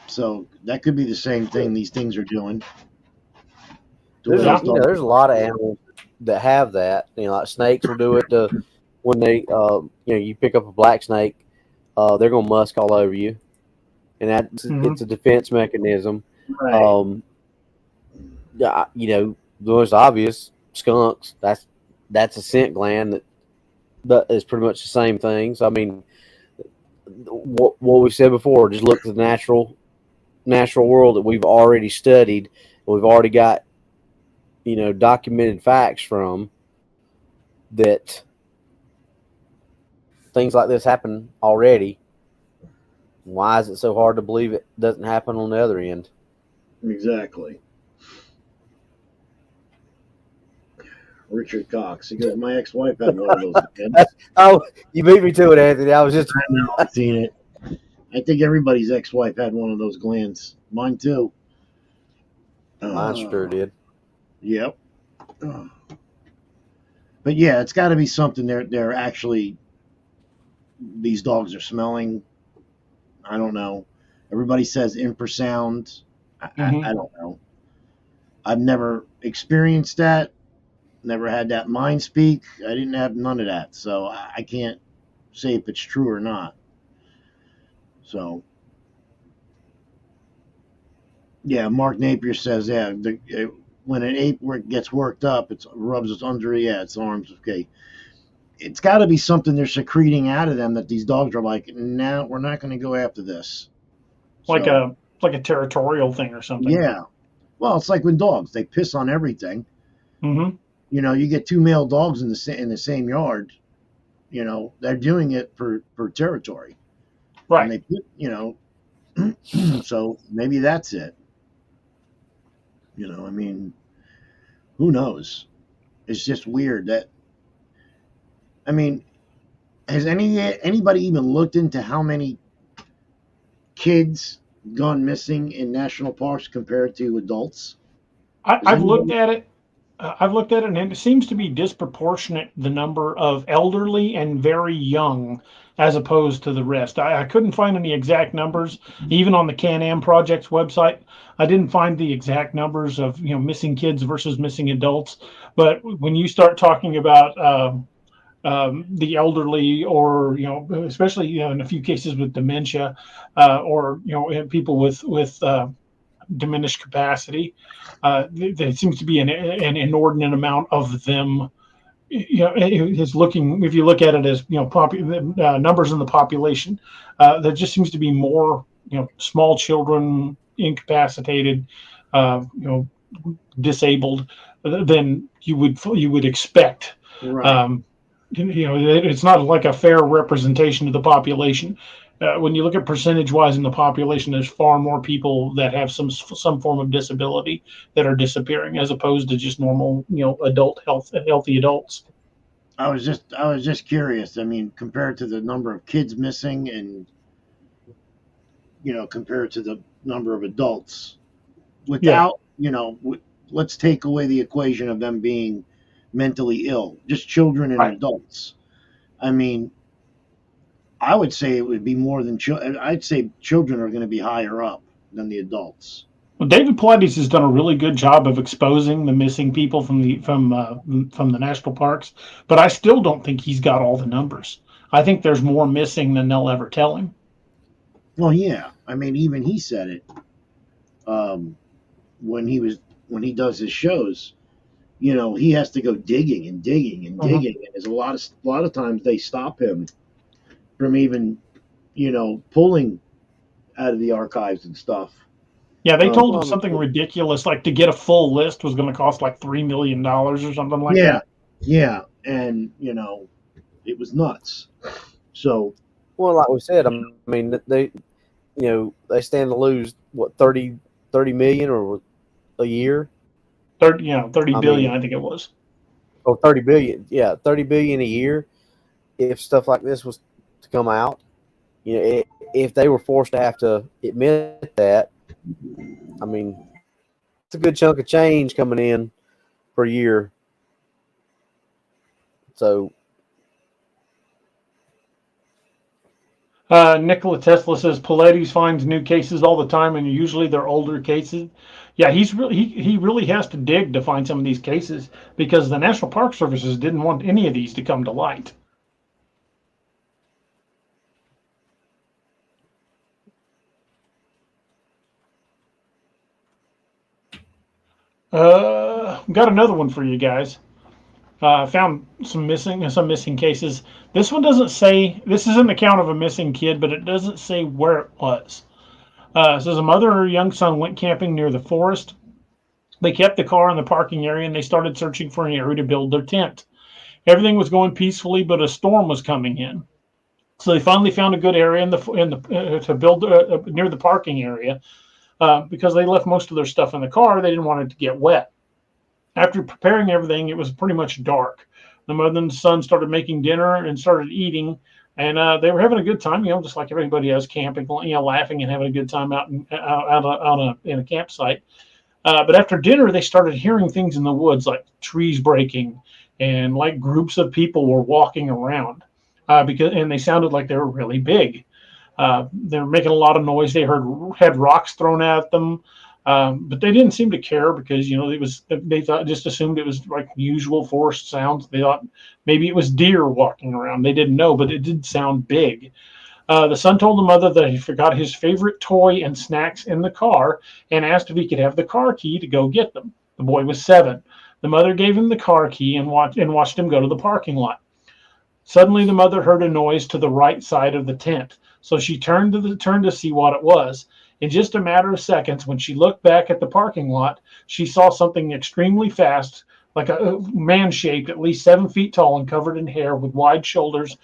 So that could be the same thing these things are doing. There's a lot of animals that have that. Like snakes will do it when they you pick up a black snake, they're gonna musk all over you, and it's a defense mechanism. Right. The most obvious, skunks. That's a scent gland that is pretty much the same thing. So I mean, what we said before, just look at the natural world that we've already studied. We've already got documented facts from that. Things like this happen already. Why is it so hard to believe it doesn't happen on the other end? Exactly. Richard Cox. He goes, my ex-wife had one of those kids. Oh, you beat me to it, Anthony. I know, I've seen it. I think everybody's ex-wife had one of those glands. Mine too. Mine sure did. Yep. But yeah, it's got to be something they're actually, these dogs are smelling. I don't know. Everybody says infrasound. I don't know. I've never experienced that. Never had that mind speak. I didn't have none of that. So I can't say if it's true or not. So, yeah, Mark Napier says, yeah, when an ape gets worked up, it rubs its under its arms. Okay. It's got to be something they're secreting out of them that these dogs are like, no, we're not going to go after this. like So, a territorial thing or something. yeah. Well, it's like when dogs, they piss on everything. Mm-hmm. You know, you get two male dogs in the same yard, you know, they're doing it for territory. Right. And they, you know, so maybe that's it. You know, I mean, who knows? It's just weird that, I mean, has anybody even looked into how many kids gone missing in national parks compared to adults? I've looked at it. I've looked at it, and it seems to be disproportionate the number of elderly and very young as opposed to the rest. I couldn't find any exact numbers, even on the Can-Am Project's website. I didn't find the exact numbers of missing kids versus missing adults. But when you start talking about the elderly, or especially in a few cases with dementia, or people with diminished capacity. There seems to be an inordinate amount of them. It's looking, if you look at it as numbers in the population, there just seems to be more small children, incapacitated, disabled than you would expect. Right. It's not like a fair representation of the population. When you look at percentage-wise in the population, there's far more people that have some form of disability that are disappearing, as opposed to just normal, healthy adults. I was just curious. I mean, compared to the number of kids missing, and compared to the number of adults, without let's take away the equation of them being mentally ill, just children and Right. adults. I mean, I would say it would be more than children. I'd say children are going to be higher up than the adults. Well, David Pilates has done a really good job of exposing the missing people from the national parks, but I still don't think he's got all the numbers. I think there's more missing than they'll ever tell him. Well, yeah. I mean, even he said it when he does his shows. He has to go digging and digging and digging, and there's a lot of times they stop him from even pulling out of the archives and stuff. Yeah, they told him something ridiculous, like to get a full list was going to cost like $3 million or something like that. Yeah, and it was nuts. So, well, like we said, I mean, they stand to lose what 30 million or a year. 30 billion, I think it was. Oh, 30 billion. Yeah, 30 billion a year. If stuff like this was to come out, if they were forced to have to admit that, I mean, it's a good chunk of change coming in per year. So, Nikola Tesla says Pilates finds new cases all the time, and usually they're older cases. Yeah, he really has to dig to find some of these cases, because the National Park Services didn't want any of these to come to light. Got another one for you guys. Found some missing cases. This one doesn't say, this is an account of a missing kid, but it doesn't say where it was. It says a mother and her young son went camping near the forest. They kept the car in the parking area, and they started searching for an area to build their tent. Everything was going peacefully, but a storm was coming in. So they finally found a good area to build near the parking area, because they left most of their stuff in the car. They didn't want it to get wet. After preparing everything, it was pretty much dark. The mother and son started making dinner and started eating, and they were having a good time, just like everybody else camping, laughing and having a good time out in a campsite. But after dinner, they started hearing things in the woods, like trees breaking, and like groups of people were walking around, and they sounded like they were really big. They were making a lot of noise. They had rocks thrown at them. But they didn't seem to care, because they assumed it was like usual forest sounds. They thought maybe it was deer walking around. They didn't know, but it did sound big. The son told the mother that he forgot his favorite toy and snacks in the car, and asked if he could have the car key to go get them. The boy was 7. The mother gave him the car key and watched him go to the parking lot. Suddenly, the mother heard a noise to the right side of the tent, so she turned to see what it was. In just a matter of seconds, when she looked back at the parking lot, she saw something extremely fast, like a man-shaped, at least 7 feet tall and covered in hair with wide shoulders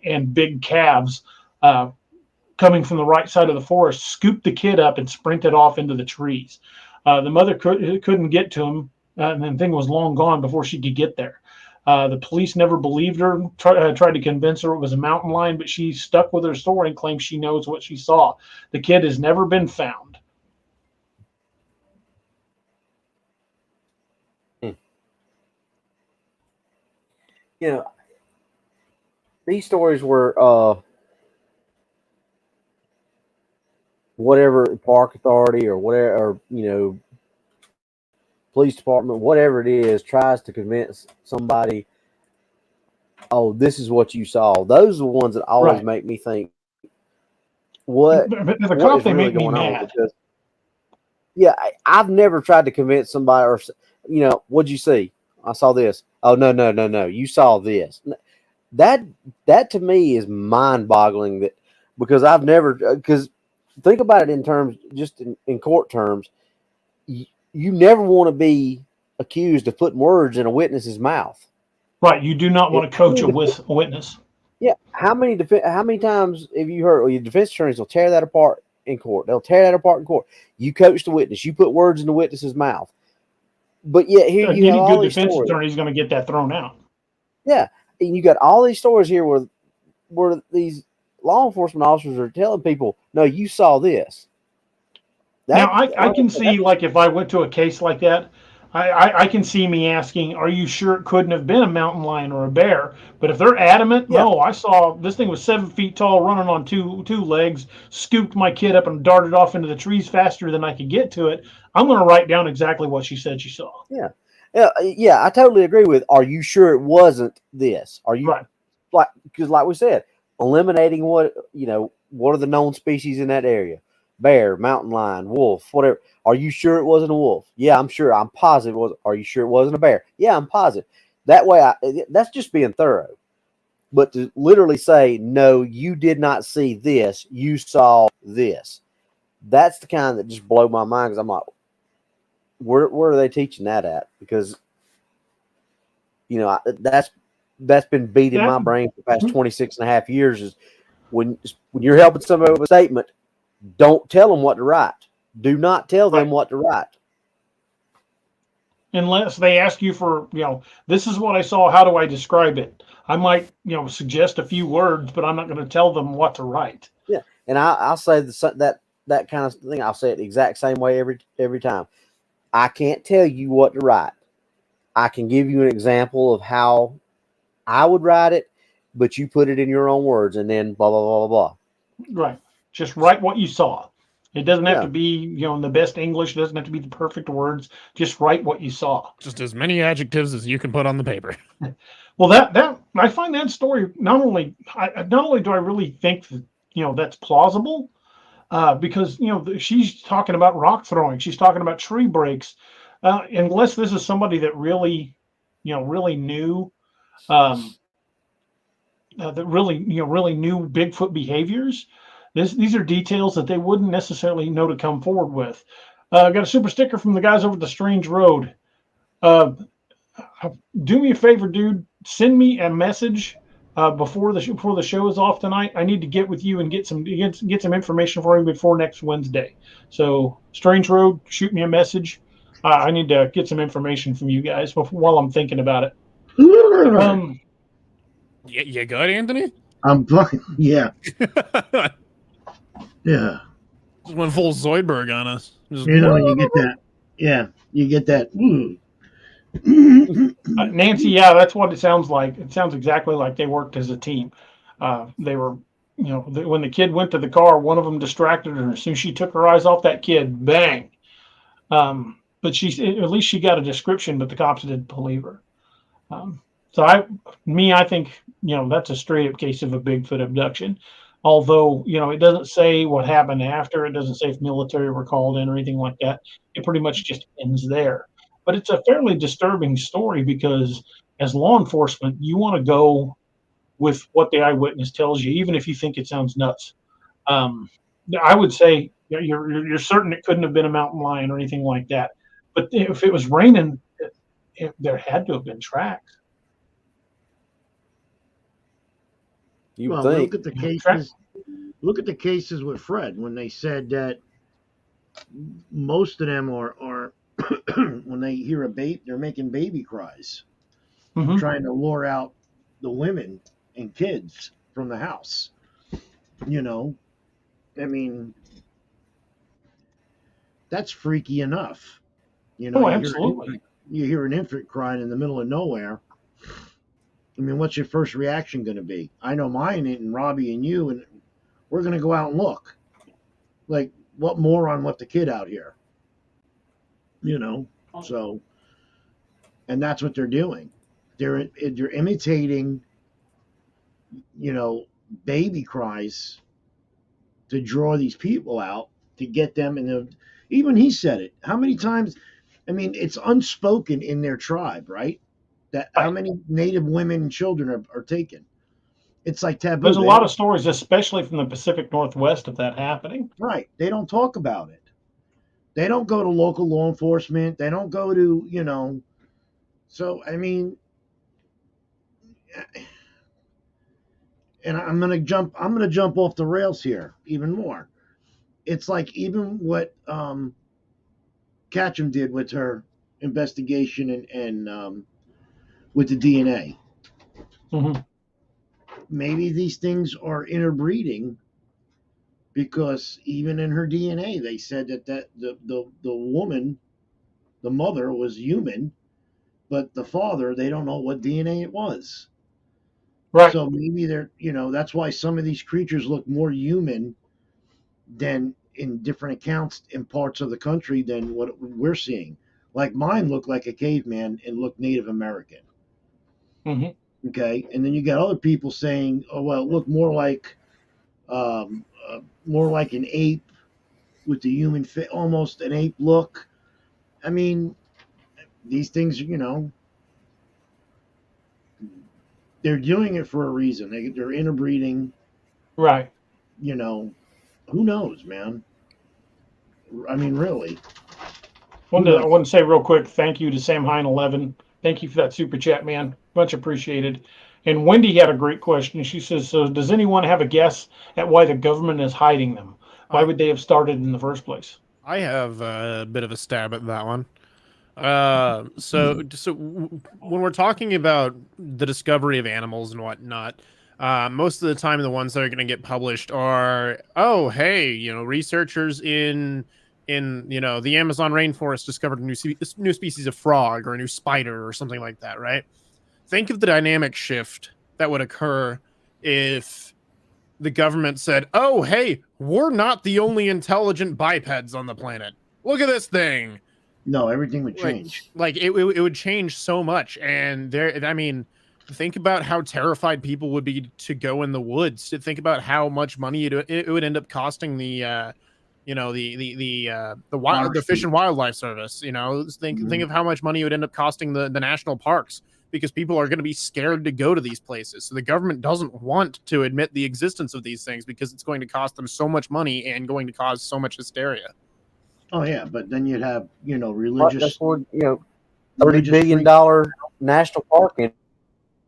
and big calves, coming from the right side of the forest, scooped the kid up and sprinted off into the trees. The mother couldn't get to him, and the thing was long gone before she could get there. The police never believed her, tried to convince her it was a mountain lion, but she stuck with her story and claims she knows what she saw. The kid has never been found. You know, these stories were whatever park authority or whatever, or, you know, police department, whatever it is, tries to convince somebody, oh, this is what you saw. Those are the ones that always make me think, what The what is they really make me going on? mad. Because, yeah, I've never tried to convince somebody, or, you know, what'd you see? I saw this. Oh, no. You saw this. That to me is mind-boggling. That because I've never, because think about it in terms, just in court terms, you never want to be accused of putting words in a witness's mouth. Right. You do not want to coach a witness. Yeah. How many times have you heard, or your defense attorneys will tear that apart in court? They'll tear that apart in court. You coach the witness. You put words in the witness's mouth. But yet here you have all these defense stories. attorney is going to get that thrown out. Yeah, and you got all these stories here where these law enforcement officers are telling people, "No, you saw this." Now I can see, like, if I went to a case like that, I can see me asking, "Are you sure it couldn't have been a mountain lion or a bear?" But if they're adamant, no, I saw this thing was 7 feet tall, running on two legs, scooped my kid up and darted off into the trees faster than I could get to it, I'm going to write down exactly what she said she saw. Yeah, I totally agree with. Are you sure it wasn't this? Are you right? Because like we said, eliminating what are the known species in that area? Bear, mountain lion, wolf, whatever. Are you sure it wasn't a wolf? Yeah, I'm sure. I'm positive it was. Are you sure it wasn't a bear? Yeah, I'm positive. That way, that's just being thorough. But to literally say, no, you did not see this, you saw this. That's the kind that just blow my mind, because I'm like, where are they teaching that at? Because, that's been beating my brain for the past 26 and a half years, is when you're helping somebody with a statement, don't tell them what to write. Do not tell them what to write. Unless they ask you for, this is what I saw, how do I describe it? I might, suggest a few words, but I'm not going to tell them what to write. Yeah, and I'll say that kind of thing. I'll say it the exact same way every time. I can't tell you what to write. I can give you an example of how I would write it, but you put it in your own words, and then blah, blah, blah, blah, blah. Right. Just write what you saw. It doesn't have to be, in the best English. It doesn't have to be the perfect words. Just write what you saw. Just as many adjectives as you can put on the paper. Well, that I find that story, not only do I really think that, that's plausible, because, she's talking about rock throwing. She's talking about tree breaks. Unless this is somebody that really, really knew, that really knew Bigfoot behaviors. These are details that they wouldn't necessarily know to come forward with. I got a super sticker from the guys over at the Strange Road. Do me a favor, dude. Send me a message before the show is off tonight. I need to get with you and get some information for you before next Wednesday. So, Strange Road, shoot me a message. I need to get some information from you guys while I'm thinking about it. You good, Anthony? I'm fine. Yeah. Yeah. Just went full Zoidberg on us. Just, you get that. Yeah, you get that. Nancy, yeah, that's what it sounds like. It sounds exactly like they worked as a team. They were, when the kid went to the car, one of them distracted her. As soon as she took her eyes off that kid, bang. But at least she got a description, but the cops didn't believe her. I think, that's a straight up case of a Bigfoot abduction. Although, it doesn't say what happened after. It doesn't say if military were called in or anything like that. It pretty much just ends there. But it's a fairly disturbing story, because as law enforcement, you want to go with what the eyewitness tells you, even if you think it sounds nuts. I would say, You're certain it couldn't have been a mountain lion or anything like that. But if it was raining, there had to have been tracks. You Well, think? look at the cases. Look at the cases with Fred when they said that most of them are when they hear a baby, they're making baby cries, Mm-hmm. trying to lure out the women and kids from the house. You know, I mean, that's freaky enough. You know, Oh, absolutely. You hear an infant crying in the middle of nowhere. I mean, what's your first reaction going to be? I know mine and Robbie and you, and we're going to go out and look. Like, what moron left the kid out here? You know, so, and that's what they're doing. They're imitating, you know, baby cries to draw these people out to get them. And even he said it. How many times? I mean, it's unspoken in their tribe, right? That how many Native women and children are taken. It's like taboo. There's a lot of stories, especially from the Pacific Northwest, of that happening. Right. They don't talk about it. They don't go to local law enforcement. They don't go to, you know. So, I mean, and I'm gonna jump off the rails here even more. It's like even what Catchum did with her investigation and with the DNA. Mm-hmm. Maybe these things are interbreeding because even in her DNA they said that the woman, the mother, was human, but the father, they don't know what DNA it was. Right. So maybe they're, you know, that's why some of these creatures look more human than in different accounts in parts of the country than what we're seeing. Like mine looked like a caveman and looked Native American. Mm-hmm. Okay, and then you got other people saying, "Oh well, it looked more like an ape with the human fit, almost an ape look." I mean, these things, you know, they're doing it for a reason. They're interbreeding. Right. You know, who knows, man? I mean, really. I want to say real quick, thank you to Sam Hine 11. Thank you for that super chat, man. Much appreciated. And Wendy had a great question. She says, "So, does anyone have a guess at why the government is hiding them? Why would they have started in the first place?" I have a bit of a stab at that one. So when we're talking about the discovery of animals and whatnot, most of the time the ones that are going to get published are, oh, hey, you know, researchers in you know, the Amazon rainforest discovered a new species of frog or a new spider or something like that, right? Think of the dynamic shift that would occur if the government said, oh, hey, we're not the only intelligent bipeds on the planet. Look at this thing. No, everything would change. Like it would change so much. And I mean, think about how terrified people would be to go in the woods. To think about how much money it would end up costing the you know, the Fish and Wildlife Service. You know, think of how much money it would end up costing the national parks, because people are going to be scared to go to these places. So the government doesn't want to admit the existence of these things because it's going to cost them so much money and going to cause so much hysteria. Oh yeah, but then you'd have, you know, religious. That's for, you know, $30 billion national park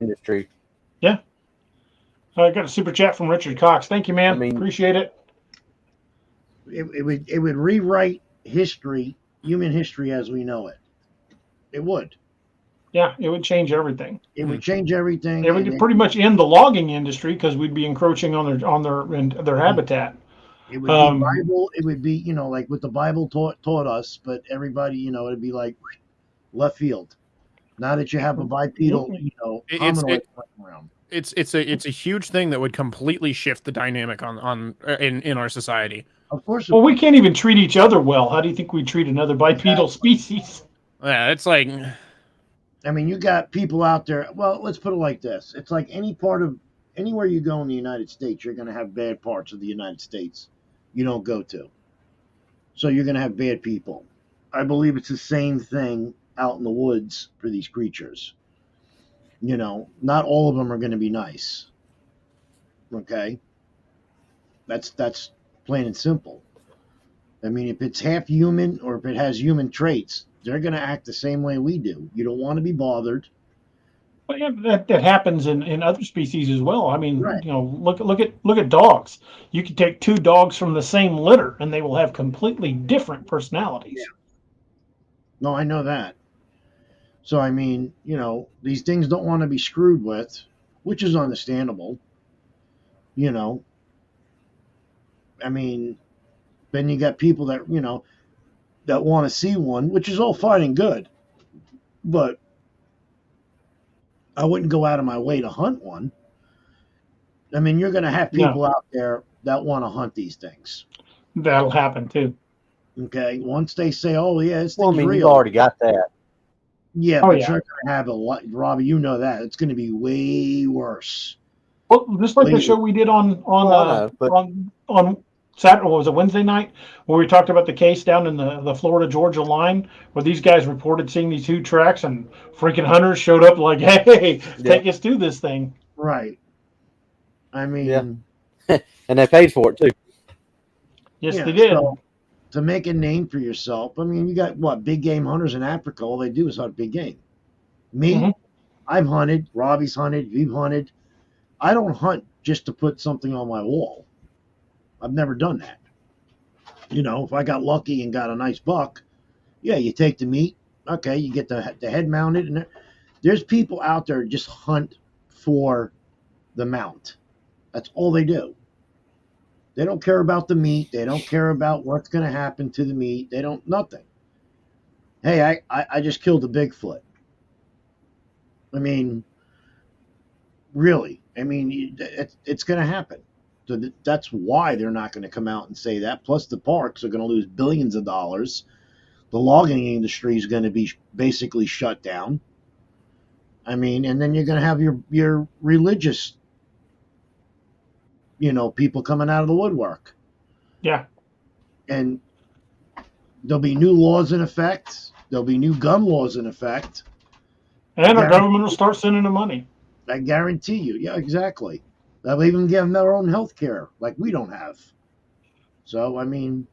industry. Yeah. I got a super chat from Richard Cox. Thank you, man. I mean, appreciate it. It would rewrite history, human history as we know it. It would. Yeah, it would change everything. It would change everything. It would pretty much end the logging industry because we'd be encroaching on their habitat. It would be Bible. It would be, you know, like what the Bible taught us, but everybody, you know, it'd be like left field. Now that you have a bipedal, you know, hominoid around. It's a huge thing that would completely shift the dynamic in our society. Of course. Well, we can't even treat each other well. How do you think we treat another bipedal species? Yeah, it's like, I mean, you got people out there. Well, let's put it like this: it's like anywhere you go in the United States, you're going to have bad parts of the United States you don't go to. So you're going to have bad people. I believe it's the same thing out in the woods for these creatures. You know, not all of them are going to be nice. Okay? That's plain and simple. I mean, if it's half human or if it has human traits, they're going to act the same way we do. You don't want to be bothered. Well, yeah, that happens in other species as well. I mean, Right. look at dogs. You can take two dogs from the same litter, and they will have completely different personalities. No, I know that. So, I mean, these things don't want to be screwed with, which is understandable. I mean, then you got people that, that want to see one, which is all fine and good. But I wouldn't go out of my way to hunt one. I mean, you're going to have people out there that want to hunt these things. That'll happen too. Okay, once they say, "Oh yeah, this Well, I thing's mean, real," you've already got that. yeah, Oh, but yeah. you're going to have a lot, Robbie. You know that it's going to be way worse. Well, just like the Later. show we did on I know, but- on Saturday, what was it, Wednesday night, where we talked about the case down in the Florida Georgia line, where these guys reported seeing these two tracks, and freaking hunters showed up like, "Hey, take us to this thing." Right. I mean, And they paid for it too. Yes, yeah, they did. so to make a name for yourself, I mean, you got what, big game hunters in Africa? All they do is hunt big game. Me, Mhm. I've hunted. Robbie's hunted. You've hunted. I don't hunt just to put something on my wall. I've never done that. If I got lucky and got a nice buck, yeah, you take the meat. Okay, you get the head mounted, and there's people out there just hunt for the mount. That's all they do. They don't care about the meat. They don't care about what's going to happen to the meat. They don't, nothing. Hey, I just killed a Bigfoot. I mean, really. I mean, it's going to happen. So that's why they're not going to come out and say that. Plus, the parks are going to lose billions of dollars. The logging industry is going to be basically shut down. I mean, and then you're going to have your religious, people coming out of the woodwork. Yeah. And there'll be new laws in effect. There'll be new gun laws in effect. And our government will start sending them money. I guarantee you. Yeah, exactly. They'll even give them their own health care like we don't have. So, I mean...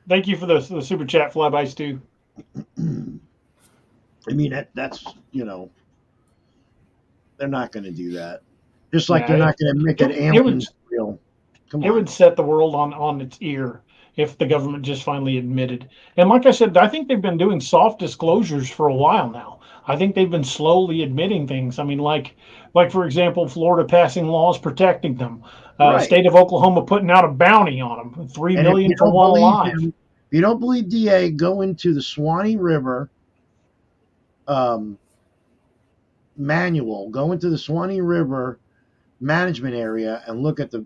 Thank you for the super chat, Flybys, too. I mean, that's, they're not going to do that. Just like they're not going to make it aliens real. Come on. It would set the world on its ear if the government just finally admitted. And like I said, I think they've been doing soft disclosures for a while now. I think they've been slowly admitting things. I mean, like for example, Florida passing laws protecting them. Right. State of Oklahoma putting out a bounty on them, $3 million for one alive. If you don't believe DA, go into the Swanee River manual. Go into the Swanee River management area and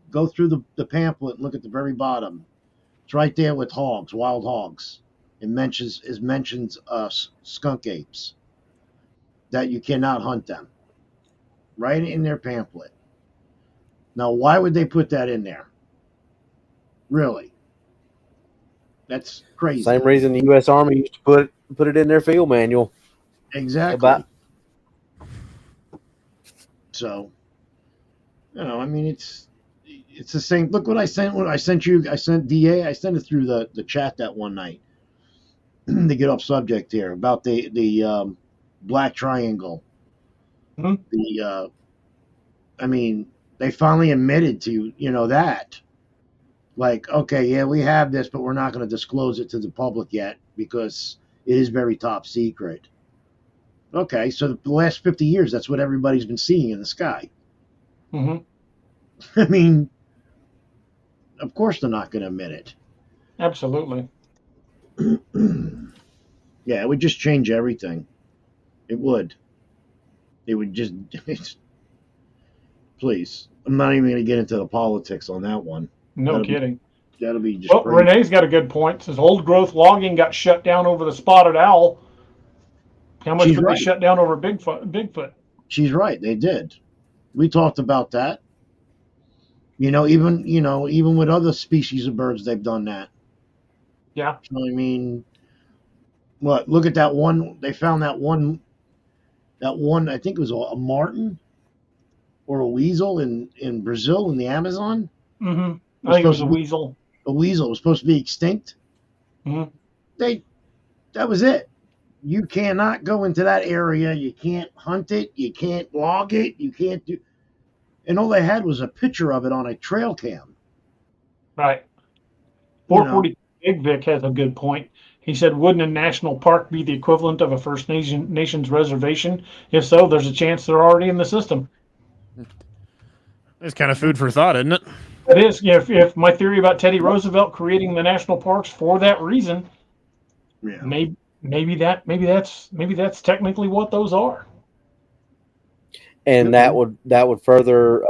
go through the pamphlet and look at the very bottom. It's right there with hogs, wild hogs. It mentions skunk apes, that you cannot hunt them. Right in their pamphlet. Now, why would they put that in there? Really? That's crazy. Same reason the U.S. Army used to put it in their field manual. Exactly. So, I mean, it's the same. Look what I sent. What I sent you. I sent DA. I sent it through the chat that one night to get off subject here about the black triangle. Mm-hmm. I mean, they finally admitted to that. Like, okay, yeah, we have this, but we're not going to disclose it to the public yet because it is very top secret. Okay, so the last 50 years, that's what everybody's been seeing in the sky. Mm-hmm. I mean, of course they're not going to admit it. Absolutely. Yeah, it would just change everything. It would. It would just... Please. I'm not even going to get into the politics on that one. No kidding. That'll be just Well, crazy. Renee's got a good point. Says old growth logging got shut down over the spotted owl. How much did they shut down over Bigfoot? She's right. They did. We talked about that. Even with other species of birds, they've done that. Yeah. So, I mean, what? Look at that one. They found that one. I think it was a marten or a weasel in Brazil in the Amazon. Mm-hmm. I think it was a weasel. A weasel was supposed to be extinct. Mhm. That was it. You cannot go into that area. You can't hunt it. You can't log it. You can't do. And all they had was a picture of it on a trail cam. Right. You know, 440 Big Vic has a good point. He said, wouldn't a national park be the equivalent of a First Nations reservation? If so, there's a chance they're already in the system. It's kind of food for thought, isn't it? It is. If my theory about Teddy Roosevelt creating the national parks for that reason, yeah. maybe that's technically what those are. And that would further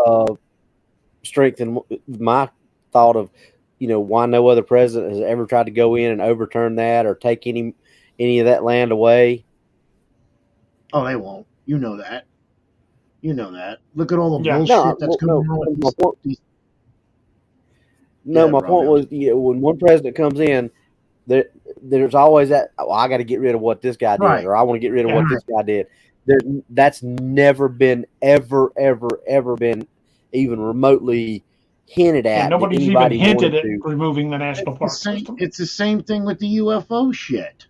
strengthen my thought of, why no other president has ever tried to go in and overturn that or take any of that land away. Oh, they won't. You know that. Look at all the Yeah. bullshit that's going on with these. My point was, when one president comes in, there's always that, I got to get rid of what this guy did, or I want to get rid of what this guy did. That's never been, ever been even remotely hinted at. And nobody's even hinted at removing the national park system. It's the same thing with the UFO shit.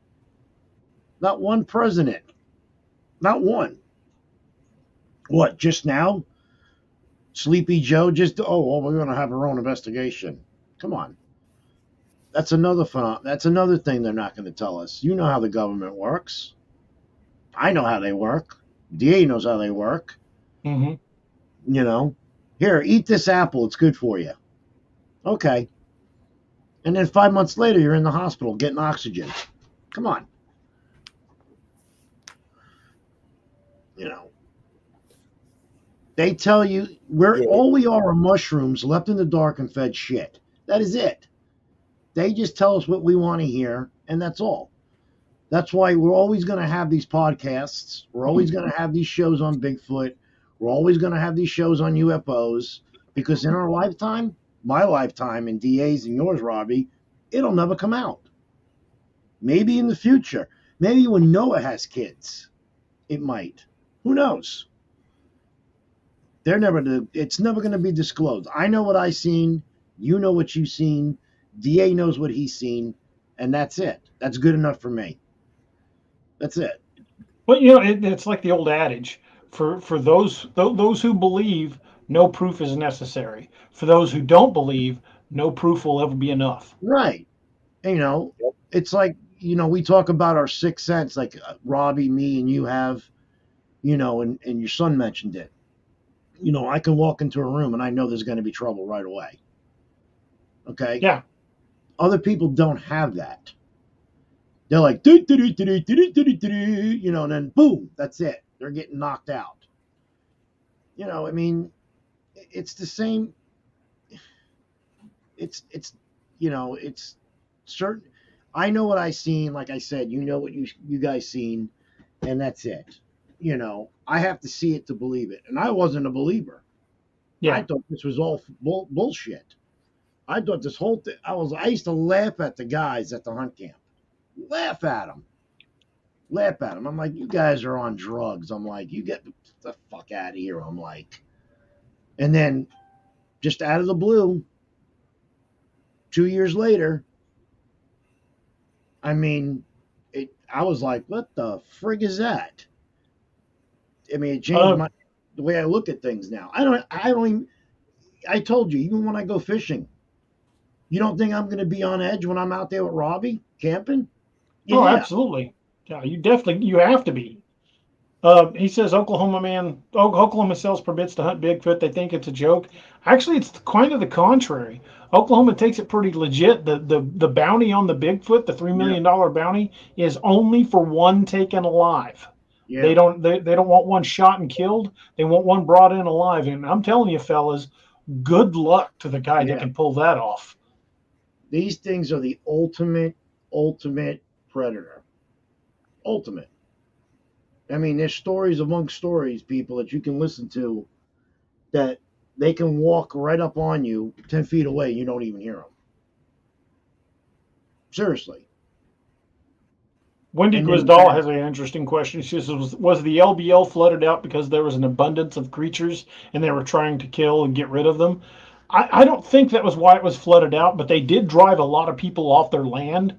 Not one president. Not one. What, just now? Sleepy Joe we're going to have our own investigation. Come on. That's another thing they're not going to tell us. You know how the government works. I know how they work. DA knows how they work. Mm-hmm. Here, eat this apple. It's good for you. Okay. And then 5 months later, you're in the hospital getting oxygen. Come on. They tell you all we are mushrooms left in the dark and fed shit. That is it. They just tell us what we want to hear, and that's all. That's why we're always going to have these podcasts. We're always going to have these shows on Bigfoot. We're always going to have these shows on UFOs, because in our lifetime, my lifetime, and DA's and yours, Robbie, it'll never come out. Maybe in the future. Maybe when Noah has kids, it might. Who knows? It's never going to be disclosed. I know what I seen. You know what you've seen. DA knows what he's seen, and that's it. That's good enough for me. That's it. Well, it's like the old adage: for those who believe, no proof is necessary. For those who don't believe, no proof will ever be enough. Right. It's like, we talk about our sixth sense, like Robbie, me, and you have, and your son mentioned it. I can walk into a room and I know there's going to be trouble right away. Okay? Yeah. Other people don't have that. They're like, and then boom, that's it. They're getting knocked out. It's the same. It's certain. I know what I seen. Like I said, you know what you guys seen, and that's it. I have to see it to believe it. And I wasn't a believer. Yeah. I thought this was all bullshit. I thought this whole thing, I used to laugh at the guys at the hunt camp. Laugh at them. I'm like, you guys are on drugs. I'm like, you get the fuck out of here. I'm like, and then just out of the blue, 2 years later, I was like, what the frig is that? It changed the way I look at things now. I told you, even when I go fishing, you don't think I'm going to be on edge when I'm out there with Robbie camping? Yeah. Oh, absolutely. Yeah, you have to be. He says Oklahoma sells permits to hunt Bigfoot. They think it's a joke. Actually, it's kind of the contrary. Oklahoma takes it pretty legit. The bounty on the Bigfoot, the $3 million bounty, is only for one taken alive. Yeah. They don't want one shot and killed. They want one brought in alive. And I'm telling you, fellas, good luck to the guy that can pull that off. These things are the ultimate predator. Ultimate. There's stories among stories, people, that you can listen to that they can walk right up on you 10 feet away. You don't even hear them. Seriously. Wendy Gwizdal has an interesting question. She says, was the LBL flooded out because there was an abundance of creatures and they were trying to kill and get rid of them? I don't think that was why it was flooded out, but they did drive a lot of people off their land.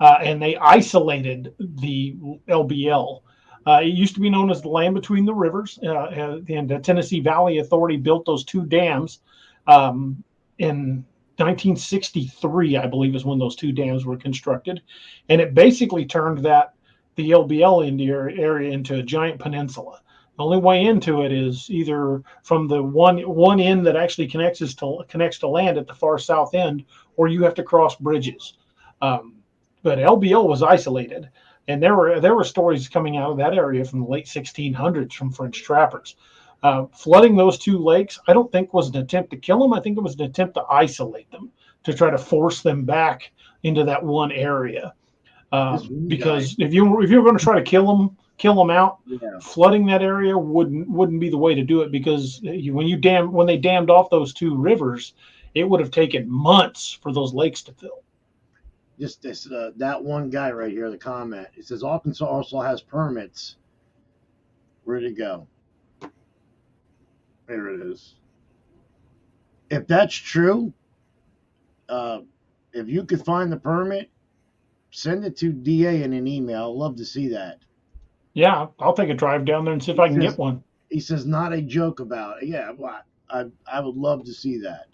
and they isolated the LBL. It used to be known as the Land Between the Rivers, and the Tennessee Valley Authority built those two dams in 1963, I believe, is when those two dams were constructed, and it basically turned the LBL area into a giant peninsula. The only way into it is either from the one end that actually connects to land at the far south end, or you have to cross bridges. But LBL was isolated, and there were stories coming out of that area from the late 1600s from French trappers. Flooding those two lakes, I don't think was an attempt to kill them. I think it was an attempt to isolate them, to try to force them back into that one area. Because if you were going to try to kill them out, flooding that area wouldn't be the way to do it, because when they dammed off those two rivers, it would have taken months for those lakes to fill. Just this that one guy right here, the comment. It says Arkansas also has permits. Where'd it go? There it is. If that's true, if you could find the permit, send it to DA in an email. I'd love to see that. Yeah, I'll take a drive down there and see if I can get one. He says, not a joke about it. Yeah, well, I would love to see that.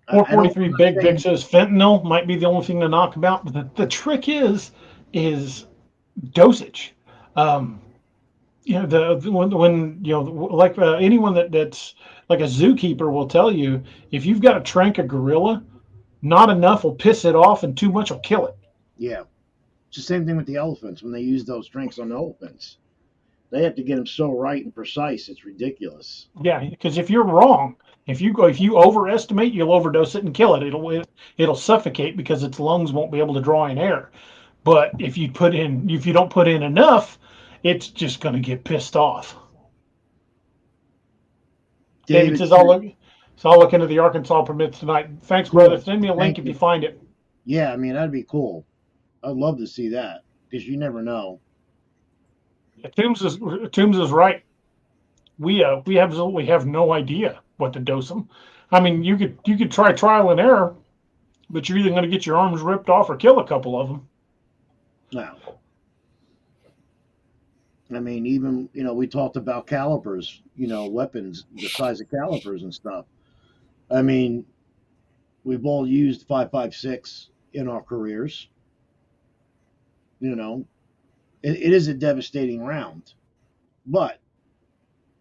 443 Big Vic says fentanyl might be the only thing to knock about, but the trick is dosage. When like anyone that's like a zookeeper will tell you, if you've got to trank a gorilla, not enough will piss it off, and too much will kill it. Yeah, it's the same thing with the elephants. When they use those drinks on the elephants, they have to get them so right and precise. It's ridiculous. Yeah, because if you're wrong, if you overestimate, you'll overdose it and kill it. It'll suffocate because its lungs won't be able to draw in air. But if you don't put in enough, it's just going to get pissed off. David says, I'll look into the Arkansas permits tonight. Thanks, brother. Send me a link if you find it. Yeah, I mean, that'd be cool. I'd love to see that, because you never know. Toombs is right. We absolutely have no idea what to dose them. I mean, you could try trial and error, but you're either going to get your arms ripped off or kill a couple of them. No. I mean, even, we talked about calipers, weapons the size of calipers and stuff. I mean, we've all used 5.56 in our careers. It is a devastating round. But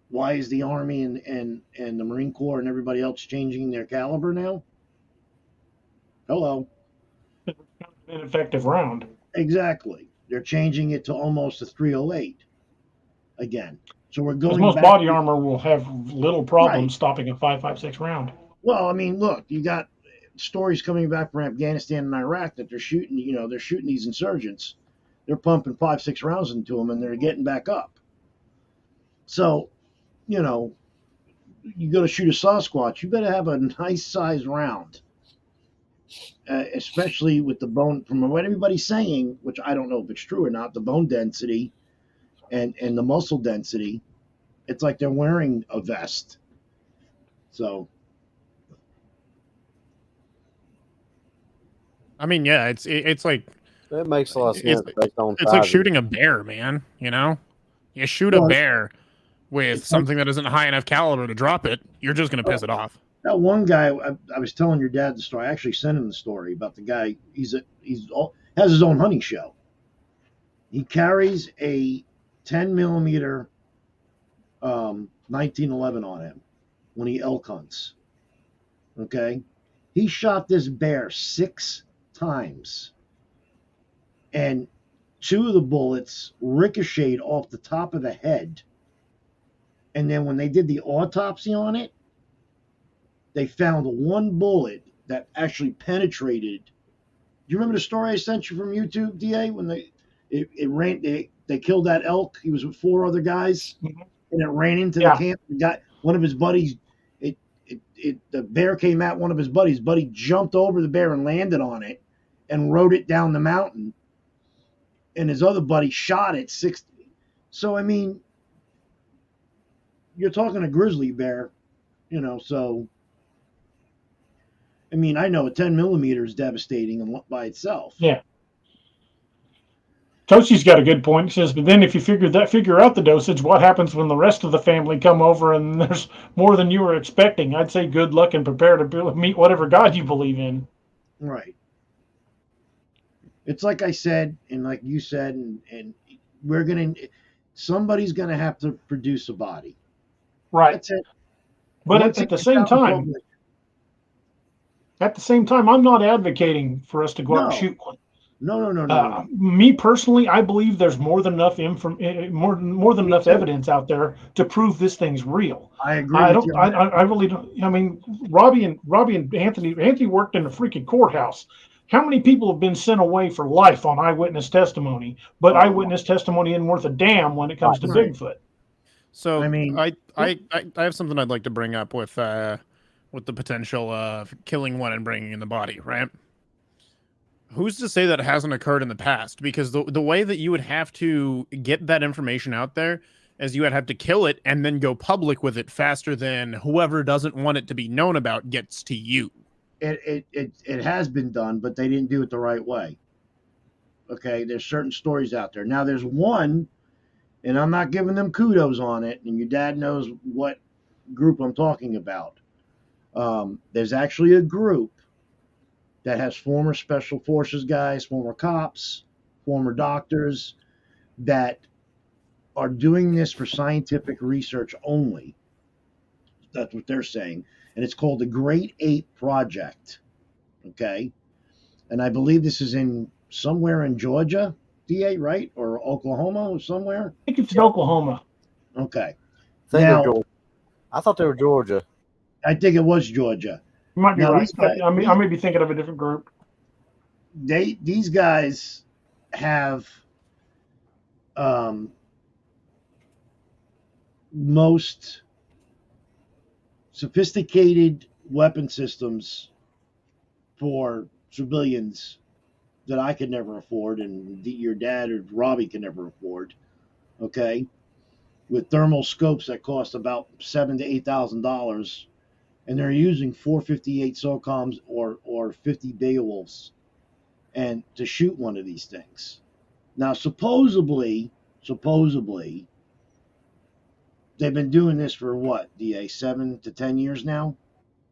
why is the Army and the Marine Corps and everybody else changing their caliber now? Hello. An ineffective round. Exactly. They're changing it to almost a 308 again. So we're going most back body armor will have little problem Right. stopping a 5.56 round. Well, I mean, look, you got stories coming back from Afghanistan and Iraq that they're shooting these insurgents. They're pumping 5.6 rounds into them, and they're getting back up. So, you go to shoot a Sasquatch, you better have a nice size round, especially with the bone. From what everybody's saying, which I don't know if it's true or not, the bone density and the muscle density, it's like they're wearing a vest. So, I mean, yeah, it's like It makes a lot of sense based on it's like shooting a bear, man. You shoot a bear with something that isn't high enough caliber to drop it, you're just going to piss it off. That one guy, I was telling your dad the story. I actually sent him the story about the guy. He's has his own hunting show. He carries a 10 millimeter 1911 on him when he elk hunts. Okay, he shot this bear 6 times, and 2 of the bullets ricocheted off the top of the head. And then when they did the autopsy on it, they found one bullet that actually penetrated. Do you remember the story I sent you from YouTube, DA? When they killed that elk. He was with 4 other guys, and it ran into the camp. And got one of his buddies. The bear came at one of his buddies. Buddy jumped over the bear and landed on it, and rode it down the mountain. And his other buddy shot it 6. So I mean, you're talking a grizzly bear, so I mean, I know a 10 millimeter is devastating by itself. Yeah. Toshi's got a good point. He says, but then if you figure out the dosage, what happens when the rest of the family come over and there's more than you were expecting? I'd say good luck and prepare to meet whatever God you believe in. Right. It's like I said, and like you said, and somebody's gonna have to produce a body. Right. That's it. But at the same time, I'm not advocating for us to go out and shoot one. No. Me personally, I believe there's more than enough enough evidence out there to prove this thing's real. I agree. I really don't. I mean, Robbie and Anthony worked in a freaking courthouse. How many people have been sent away for life on eyewitness testimony? But eyewitness testimony isn't worth a damn when it comes to Bigfoot. So I mean, I have something I'd like to bring up with the potential of killing one and bringing in the body, right? Who's to say that hasn't occurred in the past? Because the way that you would have to get that information out there is you would have to kill it and then go public with it faster than whoever doesn't want it to be known about gets to you. It has been done, but they didn't do it the right way. Okay, there's certain stories out there. Now there's one, and I'm not giving them kudos on it, and your dad knows what group I'm talking about. There's actually a group that has former special forces guys, former cops, former doctors that are doing this for scientific research only. That's what they're saying. And it's called the Great Ape Project. Okay. And I believe this is somewhere in Georgia, DA, right? Or Oklahoma or somewhere? I think it's in Oklahoma. Okay. I thought they were Georgia. I think it was Georgia. You might be right. I may be thinking of a different group. These guys have most sophisticated weapon systems for civilians that I could never afford, and your dad or Robbie can never afford. Okay, with thermal scopes that cost about $7,000 to $8,000. And they're using 458 SOCOMs or 50 Beowulfs and to shoot one of these things. Now, supposedly, they've been doing this for what, DA, 7 to 10 years now?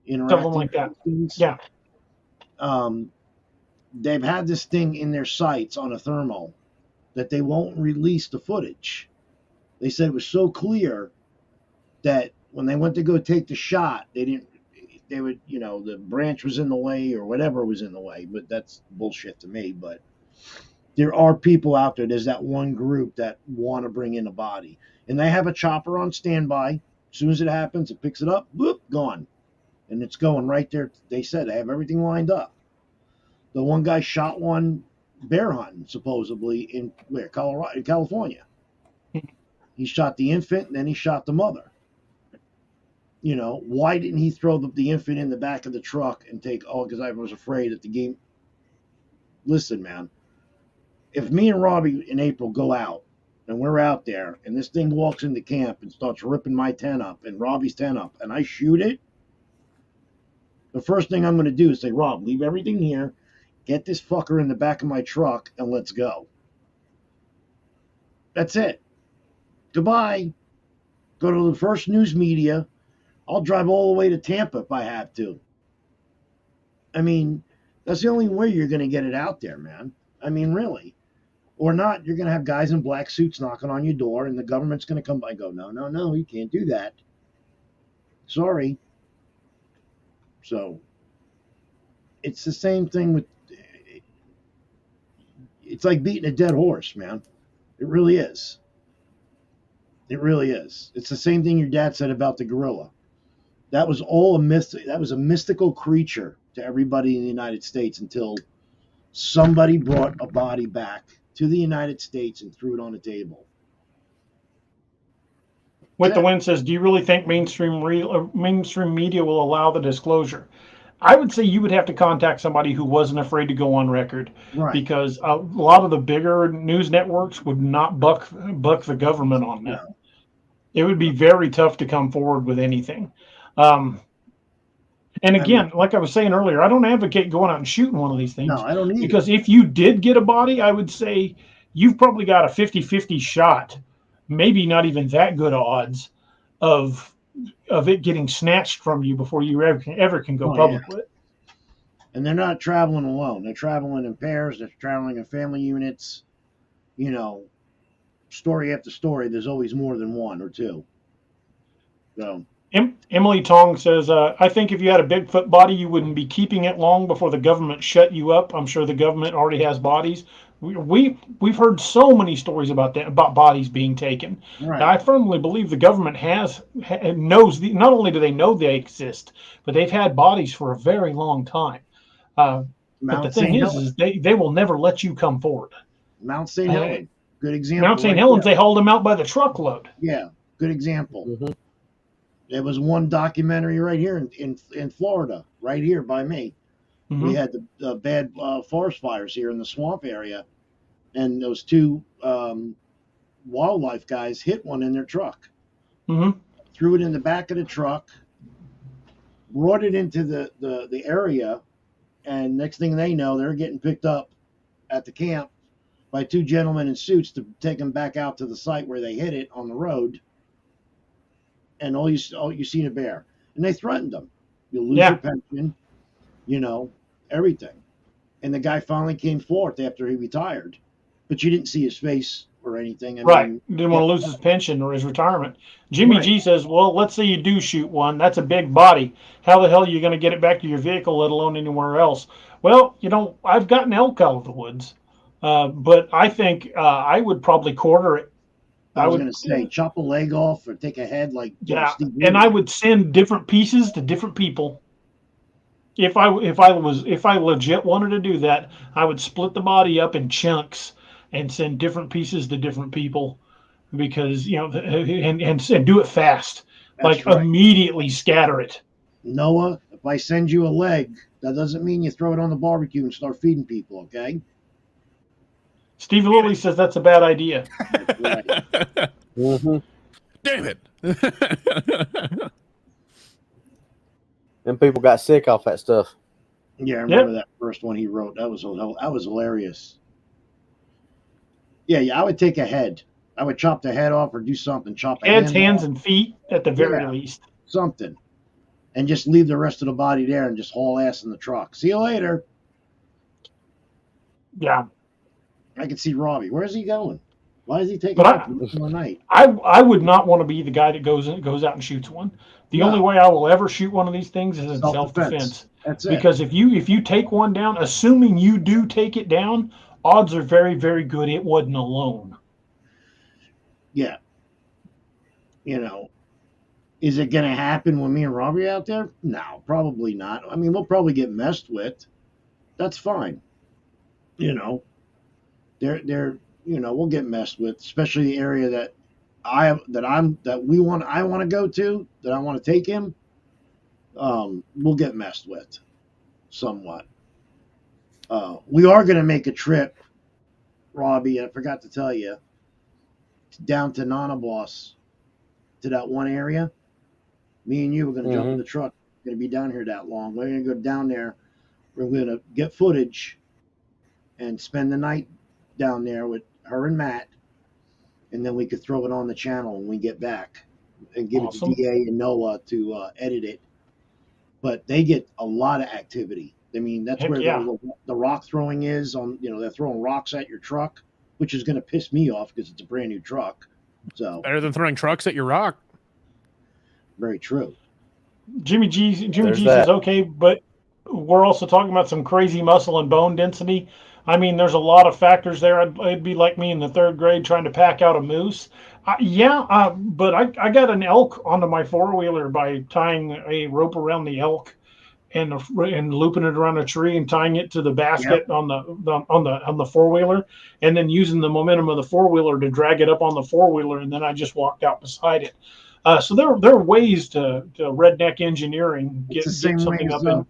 Something like that. Yeah. They've had this thing in their sights on a thermal that they won't release the footage. They said it was so clear that when they went to go take the shot, the branch was in the way or whatever was in the way, but that's bullshit to me. But there are people out there. There's that one group that want to bring in a body, and they have a chopper on standby. As soon as it happens, it picks it up, boop, gone. And it's going right there. They said they have everything lined up. The one guy shot one bear hunting, supposedly, in California. He shot the infant, and then he shot the mother. Why didn't he throw the infant in the back of the truck and because I was afraid that the game. Listen, man, if me and Robbie in April go out and we're out there and this thing walks into camp and starts ripping my tent up and Robbie's tent up and I shoot it, the first thing I'm going to do is say, Rob, leave everything here, get this fucker in the back of my truck, and let's go. That's it. Goodbye. Go to the first news media. I'll drive all the way to Tampa if I have to. I mean, that's the only way you're going to get it out there, man. I mean, really. Or not, you're going to have guys in black suits knocking on your door, and the government's going to come by and go, no, you can't do that. Sorry. So, it's the same thing with... It's like beating a dead horse, man. It really is. It really is. It's the same thing your dad said about the gorilla. That was all that was a mystical creature to everybody in the United States until somebody brought a body back to the United States and threw it on the table. With the Wind says, do you really think mainstream media will allow the disclosure? I would say you would have to contact somebody who wasn't afraid to go on record, right? Because a lot of the bigger news networks would not buck the government on that. No. It would be very tough to come forward with anything. And And again, like I was saying earlier, I don't advocate going out and shooting one of these things. No, I don't either. Because if you did get a body, I would say you've probably got a 50-50 shot, maybe not even that good odds of it getting snatched from you before you ever can go public with it. And they're not traveling alone. They're traveling in pairs. They're traveling in family units. You know, story after story, there's always more than one or two. So Emily Tong says, I think if you had a Bigfoot body, you wouldn't be keeping it long before the government shut you up. I'm sure the government already has bodies. We've heard so many stories about that, about bodies being taken. right. I firmly believe the government knows. Not only do they know they exist, but they've had bodies for a very long time. But the thing is they will never let you come forward. Mount St. Helens, good example. Mount St. Helens, they hauled them out by the truckload. Yeah, good example. Mhm. There was one documentary right here in Florida, right here by me. Mm-hmm. We had the bad forest fires here in the swamp area, and those two wildlife guys hit one in their truck, Mm-hmm. threw it in the back of the truck, brought it into the area, and next thing they know, they're getting picked up at the camp by two gentlemen in suits to take them back out to the site where they hit it on the road. And all you seen a bear, and they threatened them. You'll lose your pension, you know, everything. And the guy finally came forth after he retired, but you didn't see his face or anything. I mean, didn't want to lose his pension or his retirement. Jimmy G says, well, let's say you do shoot one. That's a big body. How the hell are you going to get it back to your vehicle, let alone anywhere else? Well, you know, I've gotten elk out of the woods, but I think I would probably quarter it. I was going to say, chop a leg off or take a head like Steve and I would send different pieces to different people. If I legit wanted to do that, I would split the body up in chunks and send different pieces to different people, because and do it fast. That's like immediately scatter it. Noah, if I send you a leg, that doesn't mean you throw it on the barbecue and start feeding people, okay? Steve Lilly says that's a bad idea. Right. Mm-hmm. Damn it. And people got sick off that stuff. Yeah, I remember that first one he wrote. That was hilarious. Yeah, I would take a head. I would chop the head off or do something. Chop heads, hands, and feet at the very least. Something. And just leave the rest of the body there and just haul ass in the truck. See you later. Yeah. I can see Robbie. Where's he going? Why is he taking off the night? I would not want to be the guy that goes out and shoots one. The only way I will ever shoot one of these things is in self-defense. That's it. Because if you take one down, assuming you do take it down, odds are very, very good it wasn't alone. Yeah. You know, is it going to happen when me and Robbie are out there? No, probably not. I mean, we'll probably get messed with. That's fine. You know. We'll get messed with, especially the area that I want to go to, that I want to take him. We'll get messed with somewhat. We are going to make a trip, Robbie, I forgot to tell you, down to Nanabos, to that one area. Me and you are going to jump in the truck. We're going to be down here that long. We're going to go down there. We're going to get footage and spend the night down there with her and Matt, and then we could throw it on the channel when we get back and give it to DA and Noah to edit it. But they get a lot of activity. I mean, that's where the rock throwing is on. They're throwing rocks at your truck, which is going to piss me off because it's a brand new truck. So better than throwing trucks at your rock. Very true. Jimmy G says okay, but we're also talking about some crazy muscle and bone density. I mean, there's a lot of factors there. It'd be like me in the third grade trying to pack out a moose. But I got an elk onto my four-wheeler by tying a rope around the elk and looping it around a tree and tying it to the basket on the four-wheeler, and then using the momentum of the four-wheeler to drag it up on the four-wheeler, and then I just walked out beside it. So there are ways to redneck engineering get something up in.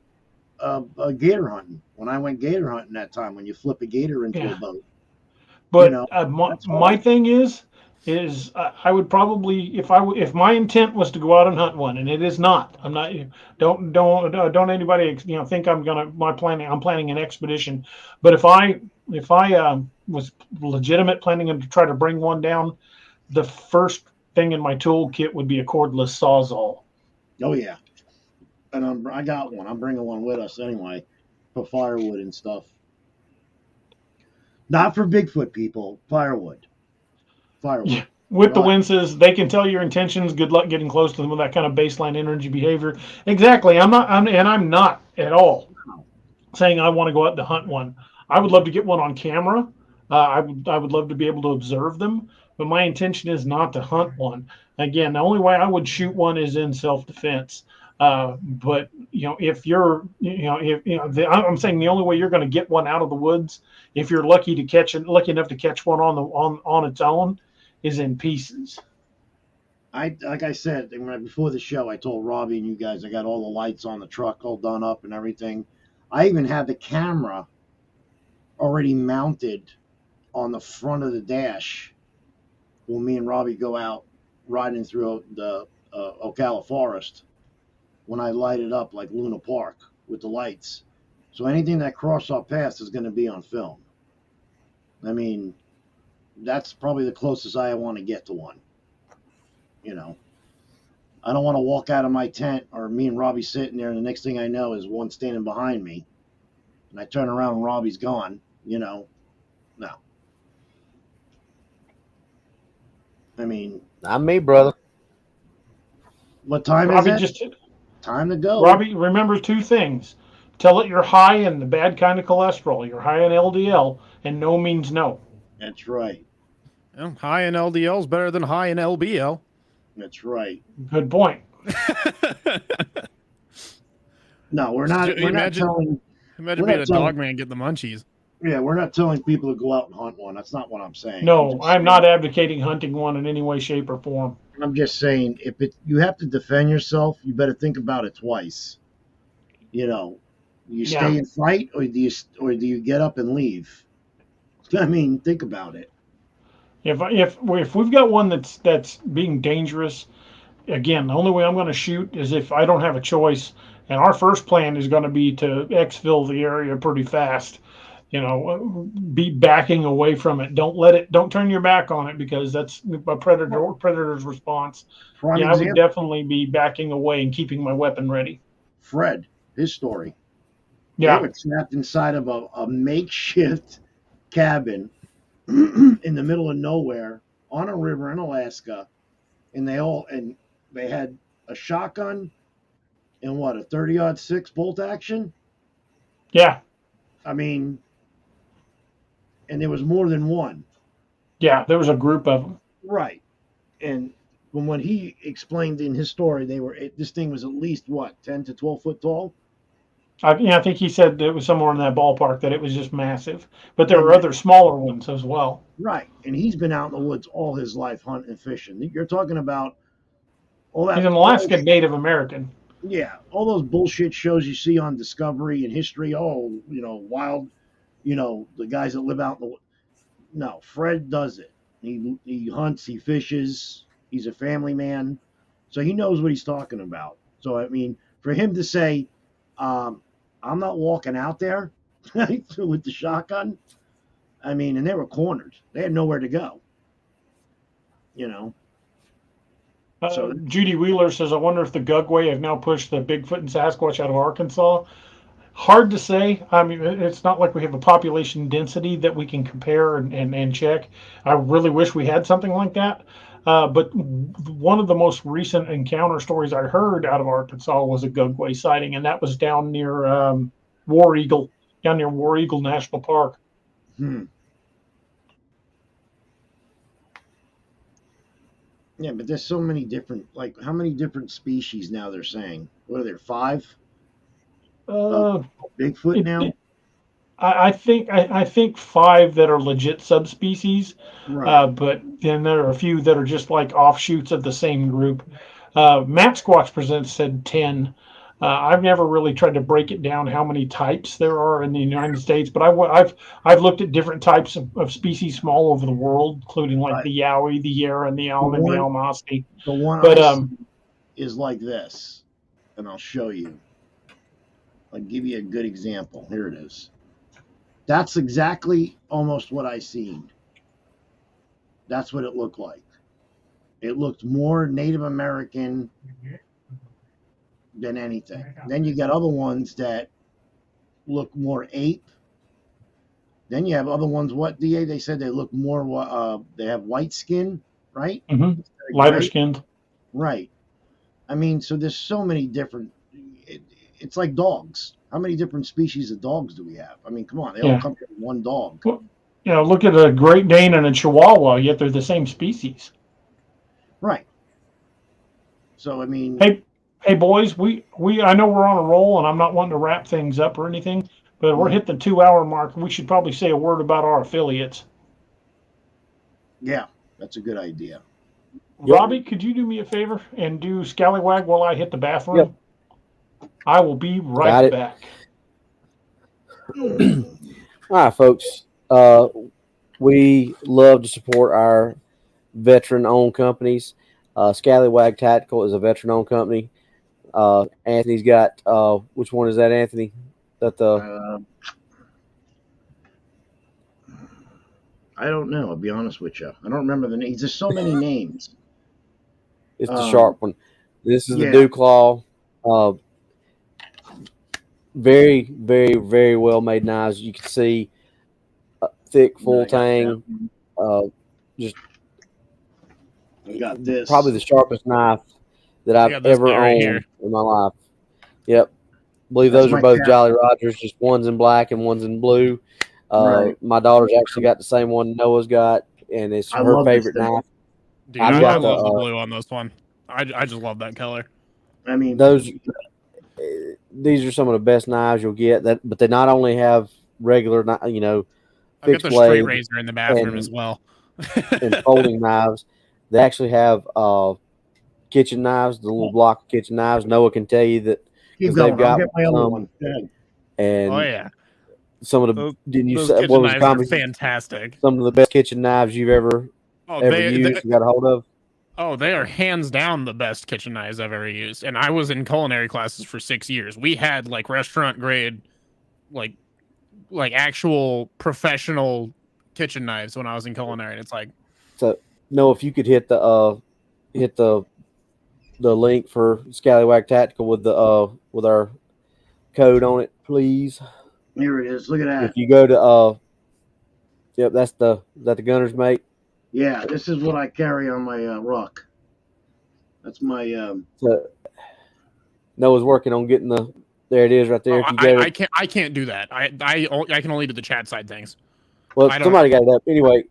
Gator hunting. When I went gator hunting that time, when you flip a gator into a boat. But my thing is is I would probably if my intent was to go out and hunt one, and it is not. I'm not. Don't anybody think I'm planning an expedition. But if I was legitimate planning to try to bring one down, the first thing in my toolkit would be a cordless sawzall. Oh yeah, and I got one. I'm bringing one with us anyway, for firewood and stuff. Not for Bigfoot people. Firewood. Yeah. With the winces, they can tell your intentions. Good luck getting close to them with that kind of baseline energy behavior. Exactly. I'm not at all saying I want to go out to hunt one. I would love to get one on camera. I would love to be able to observe them, but my intention is not to hunt one. Again, the only way I would shoot one is in self-defense. But if you're, I'm saying the only way you're going to get one out of the woods, if you're lucky enough to catch one on its own, is in pieces. Like I said before the show, I told Robbie and you guys I got all the lights on the truck all done up and everything. I even had the camera already mounted on the front of the dash when me and Robbie go out riding through the Ocala forest, when I light it up like Luna Park with the lights. So anything that crosses our path is going to be on film. I mean, that's probably the closest I want to get to one. I don't want to walk out of my tent or me and Robbie sitting there and the next thing I know is one standing behind me and I turn around and Robbie's gone. No. I mean, not me, brother. What time Robbie is it? Time to go. Robbie, remember two things. Tell it you're high in the bad kind of cholesterol. You're high in LDL, and no means no. That's right. Well, high in LDL is better than high in LBL. That's right. Good point. No, we're not. We're not telling. Imagine being a Dogman getting the munchies. Yeah, we're not telling people to go out and hunt one. That's not what I'm saying. No, I'm not advocating hunting one in any way, shape, or form. I'm just saying, you have to defend yourself, you better think about it twice. You stay and fight, or do you get up and leave? I mean, think about it. If we've got one that's being dangerous, again, the only way I'm going to shoot is if I don't have a choice. And our first plan is going to be to exfil the area pretty fast. Be backing away from it. Don't turn your back on it, because that's a predator's response. I would definitely be backing away and keeping my weapon ready. Fred, his story. Yeah. They were trapped inside of a makeshift cabin in the middle of nowhere on a river in Alaska, and they had a shotgun and a 30-06 bolt action. Yeah. I mean, and there was more than one. Yeah, there was a group of them. Right. And from what he explained in his story, this thing was at least 10 to 12 foot tall. I think he said it was somewhere in that ballpark, that it was just massive. But there were other smaller ones as well. Right. And he's been out in the woods all his life hunting and fishing. You're talking about all that. He's an Alaska Native American. Yeah. All those bullshit shows you see on Discovery and History. Oh, wild, the guys that live out in the woods. No, Fred does it. He hunts, he fishes. He's a family man. So he knows what he's talking about. So, I mean, for him to say, I'm not walking out there with the shotgun. I mean, and they were cornered. They had nowhere to go. So Judy Wheeler says, I wonder if the Gugway have now pushed the Bigfoot and Sasquatch out of Arkansas. Hard to say. I mean, it's not like we have a population density that we can compare and check. I really wish we had something like that. But one of the most recent encounter stories I heard out of Arkansas was a Gugway sighting, and that was down near War Eagle National Park. Yeah, but there's so many different, how many different species now they're saying? What are there, 5? Bigfoot now? I think 5 that are legit subspecies, right. But then there are a few that are just like offshoots of the same group. Matt Squatch Presents said 10. I've never really tried to break it down how many types there are in the United States, but I've looked at different types of species from all over the world, including like Right. the yowie, the yara, and the elm, and the almasti. The one But I see is like this, and I'll show you. I'll give you a good example. Here it is. That's exactly almost what I seen. That's what it looked like. It looked more Native American than anything. Then you got other ones that look more ape. Then you have other ones. What DA? They said they look more. They have white skin, right? Lighter skinned. Right. I mean, so there's so many different. It's like dogs. How many different species of dogs do we have? I mean, come on, they all come from one dog. Well, look at a Great Dane and a Chihuahua, yet they're the same species. Right. So I mean, hey boys, I know we're on a roll, and I'm not wanting to wrap things up or anything, but we're hitting the 2-hour mark. We should probably say a word about our affiliates. Yeah, that's a good idea. Robbie, could you do me a favor and do Scallywag while I hit the bathroom? Yep. I will be right back. All right, folks. We love to support our veteran-owned companies. Scallywag Tactical is a veteran-owned company. Anthony's got which one is that, Anthony? That I don't know. I'll be honest with you. I don't remember the names. There's so many names. It's the sharp one. This is the Dew Claw. Very, very, very well made knives. You can see thick, full tang. Just I got this. Probably the sharpest knife that I've ever owned in my life. Yep. I believe those are both Jolly Rogers, just one's in black and one's in blue. My daughter's actually got the same one Noah's got, and it's her favorite knife. Dude, I love the blue on this one. I just love that color. I mean, these are some of the best knives you'll get. But they not only have regular, I've got the straight razor in the bathroom as well, and folding knives. They actually have kitchen knives, the little block of kitchen knives. Noah can tell you that they've got my other one. And some of the those knives are fantastic. Some of the best kitchen knives you've ever used. You got a hold of. Oh, they are hands down the best kitchen knives I've ever used. And I was in culinary classes for 6 years. We had like restaurant grade, like actual professional kitchen knives when I was in culinary. And it's like, so no, if you could hit the link for Scallywag Tactical with our code on it, please. Here it is. Look at that. If you go to that's the gunner's mate. Yeah, this is what I carry on my ruck. That's my. Noah's working on getting the. There it is, right there. I can't do that. I can only do the chat side things. Well, somebody got it up anyway.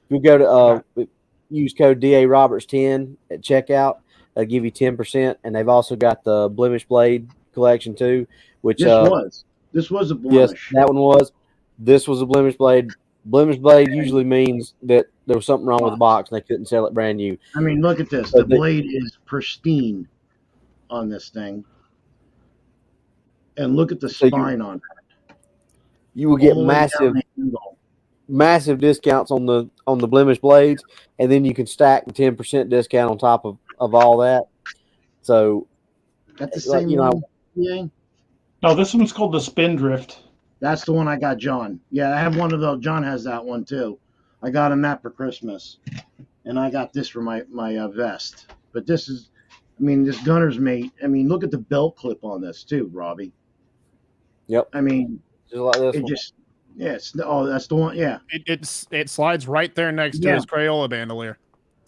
You go to use code DA Roberts 10 at checkout. They'll give you 10%, and they've also got the Blemish Blade collection too. Which this was a blemish. Yes, that one was. This was a Blemish Blade. Blemish Blade usually means that there was something wrong with the box and they couldn't sell it brand new. I mean, look at this. The blade is pristine on this thing. And look at the spine on it. You will get massive discounts on the Blemish blades, and then you can stack the 10% discount on top of all that. So that's the same one. Yeah. No, this one's called the Spindrift. That's the one I got John. Yeah, I have one of those. John has that one too. I got him that for Christmas. And I got this for my vest. But this is, I mean, this gunner's mate. I mean, look at the belt clip on this too, Robbie. Yep. I mean, just like this it one. just, that's the one. Yeah. It slides right there next to his Crayola bandolier.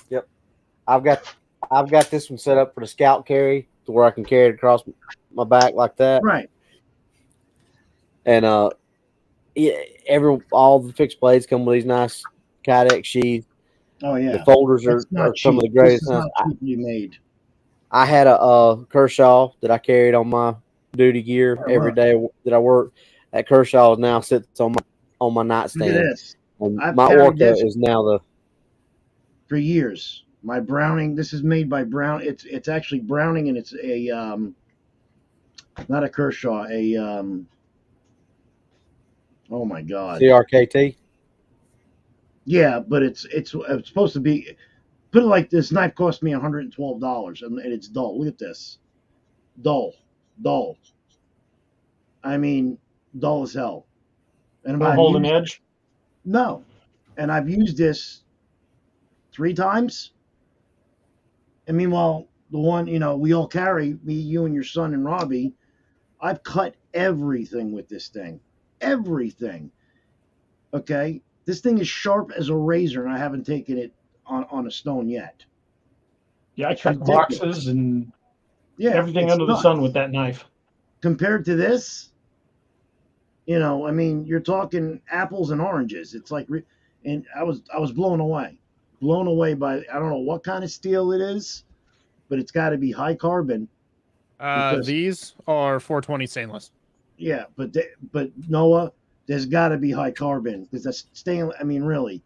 Yep. I've got this one set up for the scout carry to where I can carry it across my back like that. Right. And all the fixed blades come with these nice Kydex sheaths. Oh yeah, the folders are some of the greatest. Cheaply made. I had a Kershaw that I carried on my duty gear every day that I worked. That Kershaw now sits on my nightstand. Look at this. And my Orca is now for years. My Browning. This is made by Brown. It's actually Browning, and it's a not a Kershaw, a oh my God, CRKT. yeah, but it's supposed to be. Put it like this: knife cost me $112, and it's dull. Look at this, dull, dull. I mean, dull as hell. And Don't I've hold an used edge. no, and I've used this 3 times. And meanwhile, the one we all carry, me, you, and your son and Robbie. I've cut everything with this thing, everything. Okay, this thing is sharp as a razor, and I haven't taken it on a stone yet. Yeah, I It's cut ridiculous. boxes and Yeah, everything it's under the nuts. sun with that knife. Compared to this, I mean, you're talking apples and oranges. It's like, and I was blown away by, I don't know what kind of steel it is, but it's got to be high carbon. Because These are 420 stainless. yeah, but Noah, there's got to be high carbon because that's stainless. I mean, really,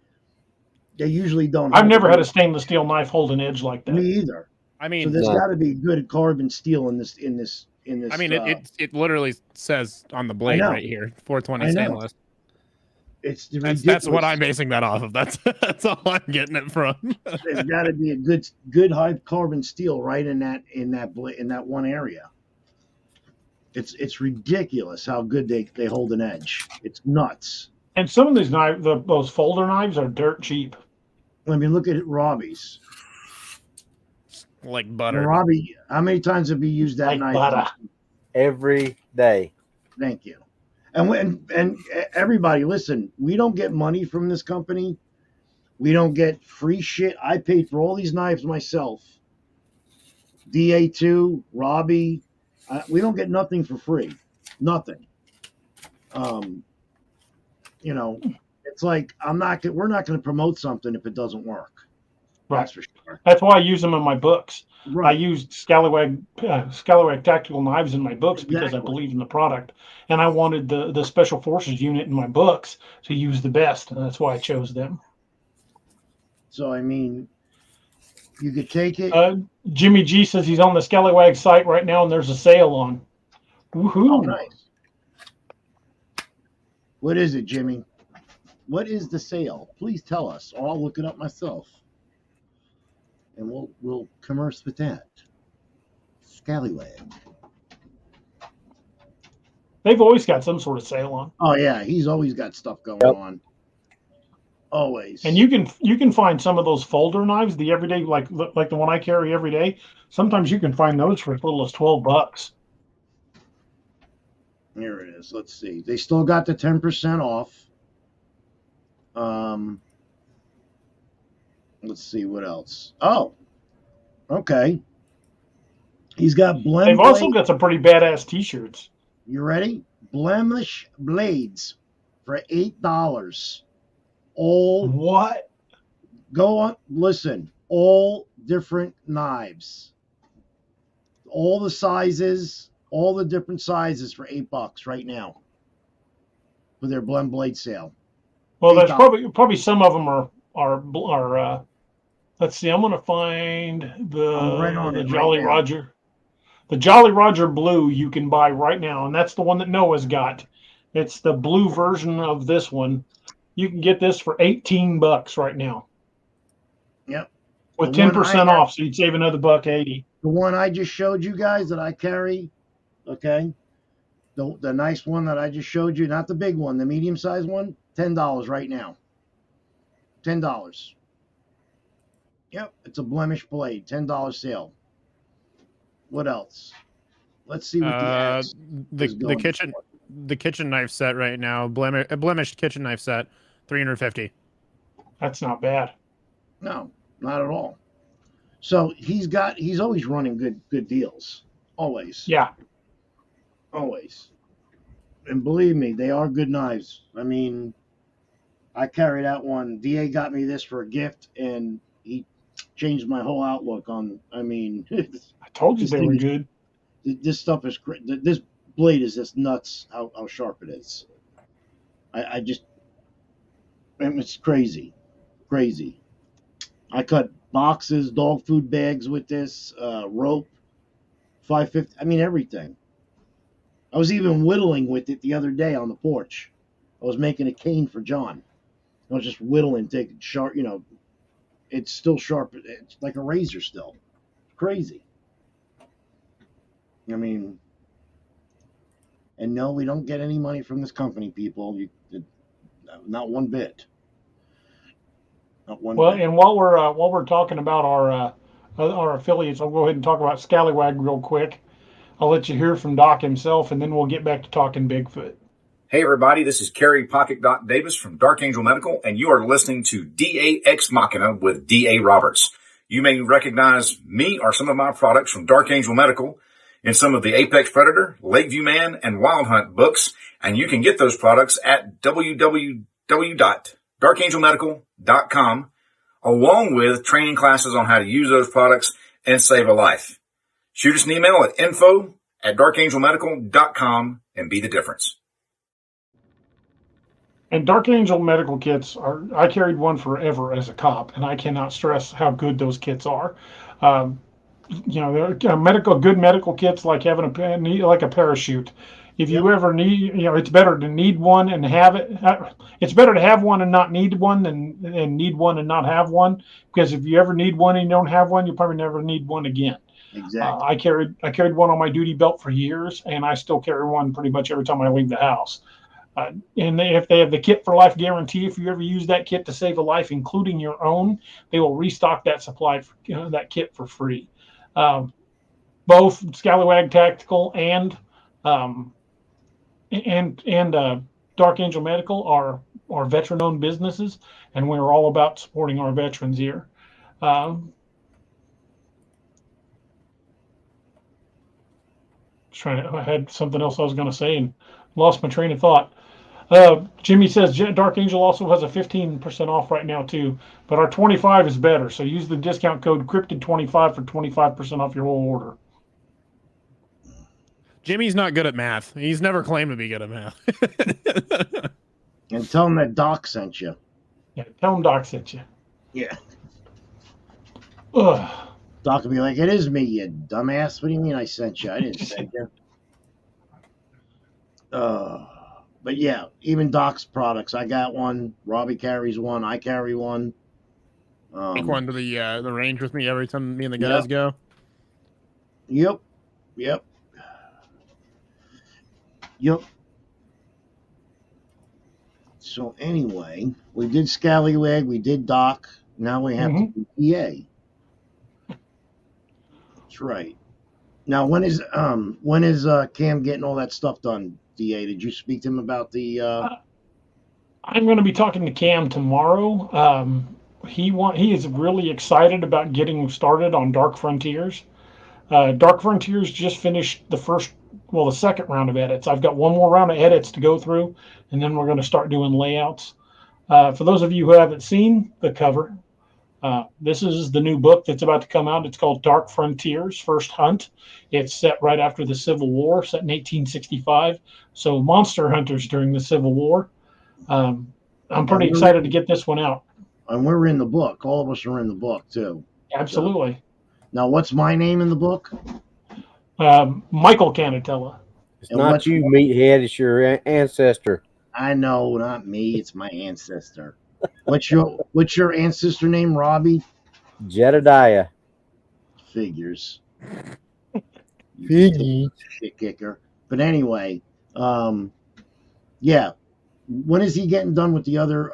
they usually don't. I've hold never it. had a stainless steel knife hold an edge like Me that. either. I So mean, there's No. got to be good carbon steel in this. I mean, it literally says on the blade know. right here, 420 I know. stainless. It's That's ridiculous. what I'm basing that off of. That's all I'm getting it from. There's got to be a good high carbon steel right in that one area. It's ridiculous how good they hold an edge. It's nuts. And some of these knives, those folder knives, are dirt cheap. I mean, look at it, Robbie's. Like Now, butter. Robbie, how many times have you used that Like knife? butter. Every day. Thank you. And everybody, listen. We don't get money from this company. We don't get free shit. I paid for all these knives myself. DA2, Robbie. We don't get nothing for free. Nothing. It's like we're not going to promote something if it doesn't work. Right. That's for sure. That's why I use them in my books. I Right. used Scallywag tactical knives in my books because I Exactly. believe in the product, and I wanted the Special Forces unit in my books to use the best, and that's why I chose them. So I mean, you could take it. Jimmy G says he's on the Scallywag site right now, and there's a sale on. Woohoo! Oh, nice. What is it, Jimmy? What is the sale? Please tell us, or I'll look it up myself, and we'll converse with that. Scallywag. They've always got some sort of sale on. Oh yeah, he's always got stuff going Yep. on. Always. And you can find some of those folder knives, the everyday like the one I carry every day. Sometimes you can find those for as little as $12. Here it is. Let's see. They still got the 10% off. Let's see what else. Oh, okay. He's got blend. They've also got some pretty badass T-shirts. You ready? Blemish blades for $8. All What? go on. Listen, all different knives, all the sizes, all the different sizes for $8 right now for their blend blade sale. Well, there's $8. probably some of them are. Let's see. I'm gonna find I'm right on the it Jolly right now. Roger. The Jolly Roger Blue you can buy right now, and that's the one that Noah's got. It's the blue version of this one. You can get this for $18 right now. Yep. With The one 10% I have- off, so you'd save another $1.80. The one I just showed you guys that I carry, okay? The nice one that I just showed you, not the big one, the medium sized one, $10 right now. $10. Yep, it's a blemish blade, $10 sale. What else? Let's see what the axe is the going kitchen for. the kitchen knife set right now, a blemished kitchen knife set, $350. That's not bad. No, not at all. So he's always running good deals. Always. Yeah. Always. And believe me, they are good knives. I mean, I carry that one. DA got me this for a gift, and he changed my whole outlook on. I mean, I told you This they thing were is- good. this stuff is this blade is just nuts. How sharp it is. I just, it's crazy. I cut boxes, dog food bags with this rope. $5.50. I mean everything. I was even whittling with it the other day on the porch. I was making a cane for John. I was just whittling, taking sharp, it's still sharp. It's like a razor still. Crazy. I mean, and no, we don't get any money from this company, people. Not one bit. Not one Well, bit. and while we're talking about our affiliates, I'll go ahead and talk about Scallywag real quick. I'll let you hear from Doc himself, and then we'll get back to talking Bigfoot. Hey everybody, this is Kerry Pocket Doc Davis from Dark Angel Medical, and you are listening to DA Ex Machina with DA Roberts. You may recognize me or some of my products from Dark Angel Medical in some of the Apex Predator, Lakeview Man, and Wild Hunt books, and you can get those products at www.darkangelmedical.com, along with training classes on how to use those products and save a life. Shoot us an email at info@darkangelmedical.com and be the difference. And Dark Angel medical kits I carried one forever as a cop, and I cannot stress how good those kits are. They're good medical kits, like having like a parachute. If you ever need, it's better to need one and have it. It's better to have one and not need one than need one and not have one. Because if you ever need one and you don't have one, you probably never need one again. Exactly. I carried one on my duty belt for years, and I still carry one pretty much every time I leave the house. And if they have the kit for life guarantee, if you ever use that kit to save a life, including your own, they will restock that supply, that kit for free. Both Scallywag Tactical and Dark Angel Medical are veteran-owned businesses, and we're all about supporting our veterans here. I had something else I was going to say and lost my train of thought. Jimmy says Dark Angel also has a 15% off right now too, but our 25 is better. So use the discount code Cryptid25 for 25% off your whole order. Jimmy's not good at math. He's never claimed to be good at math. And tell him that Doc sent you. Yeah, tell him Doc sent you. Yeah. Ugh. Doc will be like, "It is me, you dumbass. What do you mean I sent you? I didn't send you." But yeah, even Doc's products. I got one. Robbie carries one. I carry one. Take one to the range with me every time me and the guys go. Yep. So anyway, we did Scallywag, we did Doc. Now we have to do DA. That's right. Now when is Cam getting all that stuff done? DA, did you speak to him about the? I'm going to be talking to Cam tomorrow. He is really excited about getting started on Dark Frontiers. Dark Frontiers just finished the second round of edits. I've got one more round of edits to go through, and then we're going to start doing layouts. For those of you who haven't seen the cover, this is the new book that's about to come out. It's called Dark Frontiers: First Hunt. It's set right after the Civil War, set in 1865. So monster hunters during the Civil War. I'm pretty excited to get this one out. And we're in the book. All of us are in the book too. Absolutely. So, now, what's my name in the book? Michael Canatella. It's not you, meathead. It's your ancestor. I know, not me. It's my ancestor. What's your ancestor name, Robbie? Jedediah. Figures. Figgy. Shit kicker. But anyway, yeah. When is he getting done with the other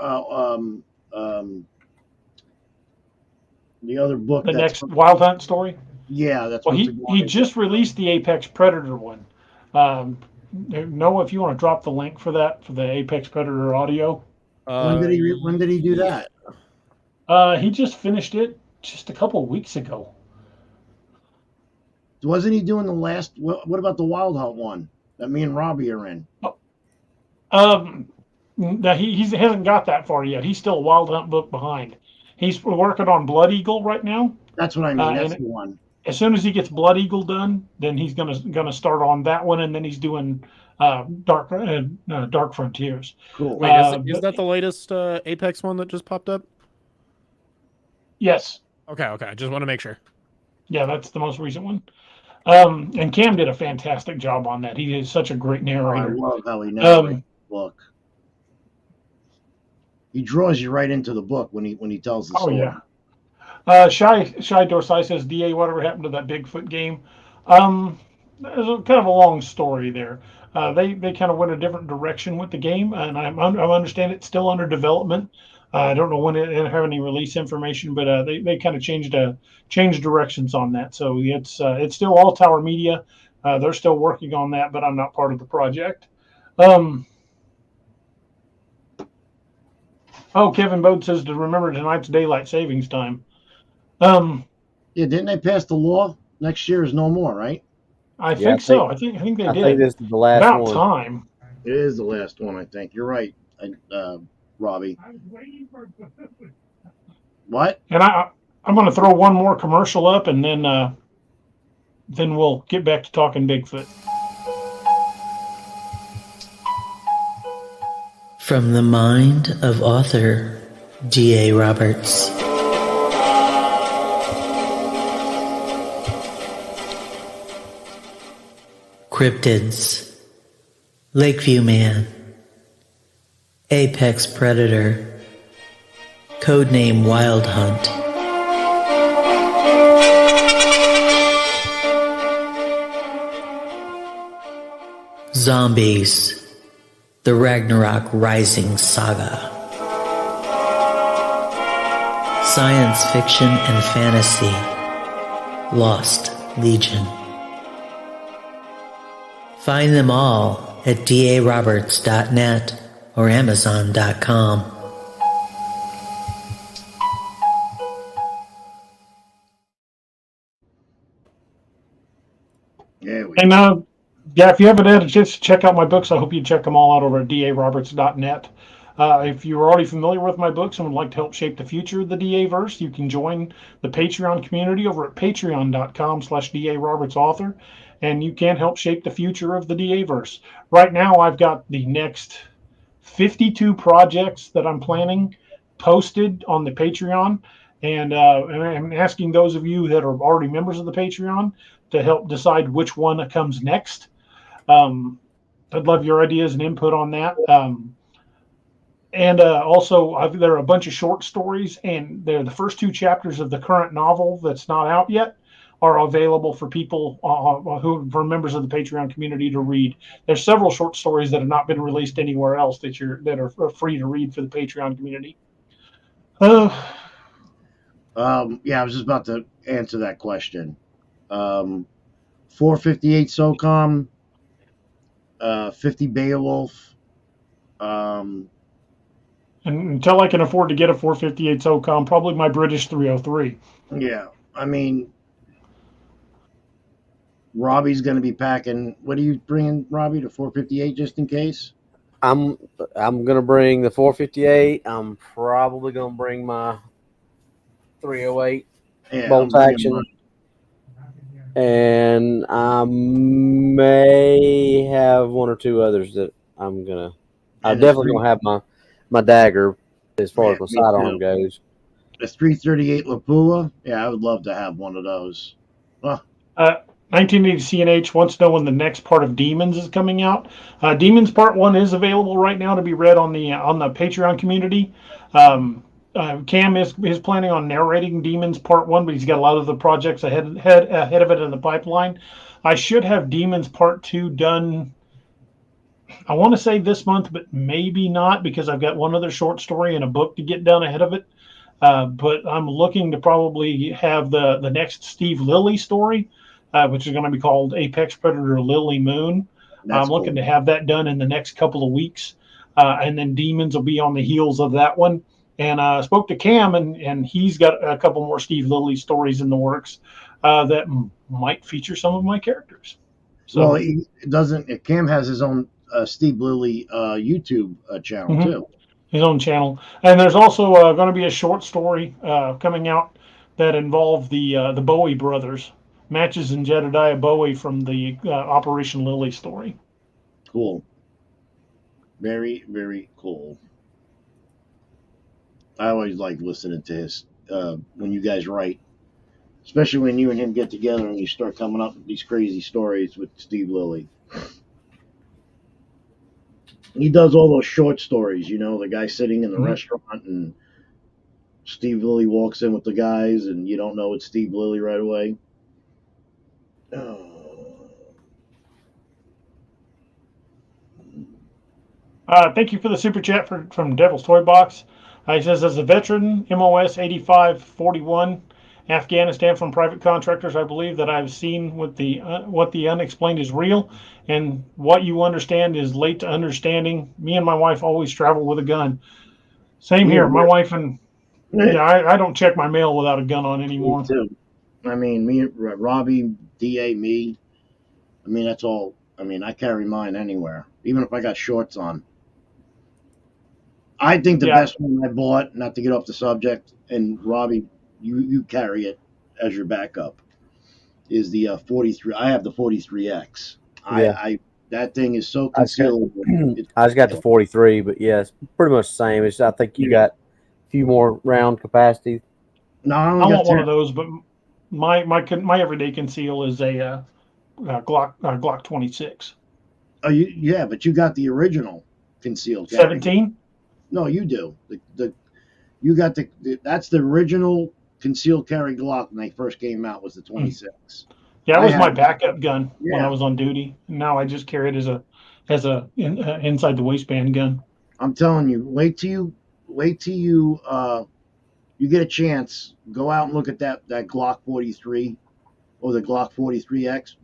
book? The next Wild Hunt story? Yeah, that's well. He just released the Apex Predator one. Noah, if you want to drop the link for that, for the Apex Predator audio. When did he do that? He just finished it just a couple of weeks ago. Wasn't he doing the last? What about the Wild Hunt one that me and Robbie are in? No, he hasn't got that far yet. He's still a Wild Hunt book behind. He's working on Blood Eagle right now. That's what I mean. That's the one. As soon as he gets Blood Eagle done, then he's gonna start on that one, and then he's doing Dark Frontiers. Cool. Wait, is that the latest Apex one that just popped up? Yes. Okay. I just want to make sure. Yeah, that's the most recent one. And Cam did a fantastic job on that. He is such a great I narrator. love how he narrates Um, the book. He draws you right into the book when he tells the oh story. yeah. Shy Dorsai says, "Da, whatever happened to that Bigfoot game?" There's kind of a long story there. They kind of went a different direction with the game, and I understand it's still under development. I don't know when it have any release information, but they kind of changed directions on that. So it's still All Tower Media. They're still working on that, but I'm not part of the project. Um, Kevin Bode says to remember tonight's daylight savings time. Um, Yeah, didn't they pass the law? Next year is no more, right? I Yeah, think so. I think they I think did. this is the last About one. time. It is the last one, I think. You're right, Robbie. What? And I'm going to throw one more commercial up, and then we'll get back to talking Bigfoot. From the mind of author D.A. Roberts. Cryptids. Lakeview Man. Apex Predator. Codename Wild Hunt. Zombies. The Ragnarok Rising Saga. Science fiction and fantasy. Lost Legion. Find them all at daroberts.net or amazon.com. Yeah, we And if you haven't had a chance to check out my books, I hope you check them all out over at daroberts.net. If you're already familiar with my books and would like to help shape the future of the DA-verse, you can join the Patreon community over at patreon.com/DARobertsAuthor, and you can help shape the future of the DA-verse. Right now, I've got the next 52 projects that I'm planning posted on the Patreon, and I'm asking those of you that are already members of the Patreon to help decide which one comes next. I'd love your ideas and input on that. And also, there are a bunch of short stories, and they're the first two chapters of the current novel that's not out yet are available for people for members of the Patreon community to read. There's several short stories that have not been released anywhere else that are free to read for the Patreon community. Yeah, I was just about to answer that question. 458 SOCOM, 50 Beowulf. And until I can afford to get a 458 SOCOM, probably my British 303. Yeah, I mean, Robbie's going to be packing. What are you bringing, Robbie? The 458 just in case? I'm gonna bring the 458. I'm probably gonna bring my 308 Yeah, bolt I'm action, bringing and I may have one or two others that I'm gonna. I'm And the definitely gonna have my dagger as far as my me sidearm too. goes. The 338 Lapua. Yeah, I would love to have one of those. Oh, 1980 CNH wants to know when the next part of Demons is coming out. Demons Part 1 is available right now to be read on the Patreon community. Cam is planning on narrating Demons Part 1, but he's got a lot of the projects ahead of it in the pipeline. I should have Demons Part 2 done, I want to say this month, but maybe not, because I've got one other short story and a book to get done ahead of it. But I'm looking to probably have the next Steve Lilly story, which is going to be called Apex Predator Lily Moon. that's I'm looking cool. to have that done in the next couple of weeks. And then Demons will be on the heels of that one. And I spoke to Cam, and he's got a couple more Steve Lilly stories in the works that might feature some of my characters. So, Well, he doesn't. Cam has his own Steve Lilly YouTube channel mhm, too. his own channel. And there's also going to be a short story coming out that involved the Bowie brothers, Matches and Jedediah Bowie from the Operation Lily story. Cool. Very, very cool. I always like listening to his when you guys write. especially when you and him get together and you start coming up with these crazy stories with Steve Lilly. He does all those short stories, the guy sitting in the restaurant and Steve Lilly walks in with the guys and you don't know it's Steve Lilly right away. Thank you for the super chat from Devil's Toy Box. He says, as a veteran, MOS 8541, Afghanistan from private contractors, I believe that I've seen what the unexplained is real, and what you understand is late to understanding. Me and my wife always travel with a gun. Same here. My wife and I don't check my mail without a gun on anymore. Me too. I mean, me, Robbie, DA, me. I mean, that's all. I mean, I carry mine anywhere, even if I got shorts on. I think the best one I bought, not to get off the subject, and Robbie, you carry it as your backup, is the 43. I have the 43X. Yeah. That thing is so concealable. I just got the 43, but yeah, it's pretty much the same. I think you got a few more round capacity. No, I want one of those, but my everyday conceal is a Glock 26. Oh, yeah, but you got the original concealed carry. 17? No, you do. You got that's the original concealed carry Glock when they first came out, was the 26. Yeah, that was my backup gun when I was on duty. Now I just carry it as a inside the waistband gun. I'm telling you, wait till you get a chance, go out and look at that Glock 43 or the Glock 43X.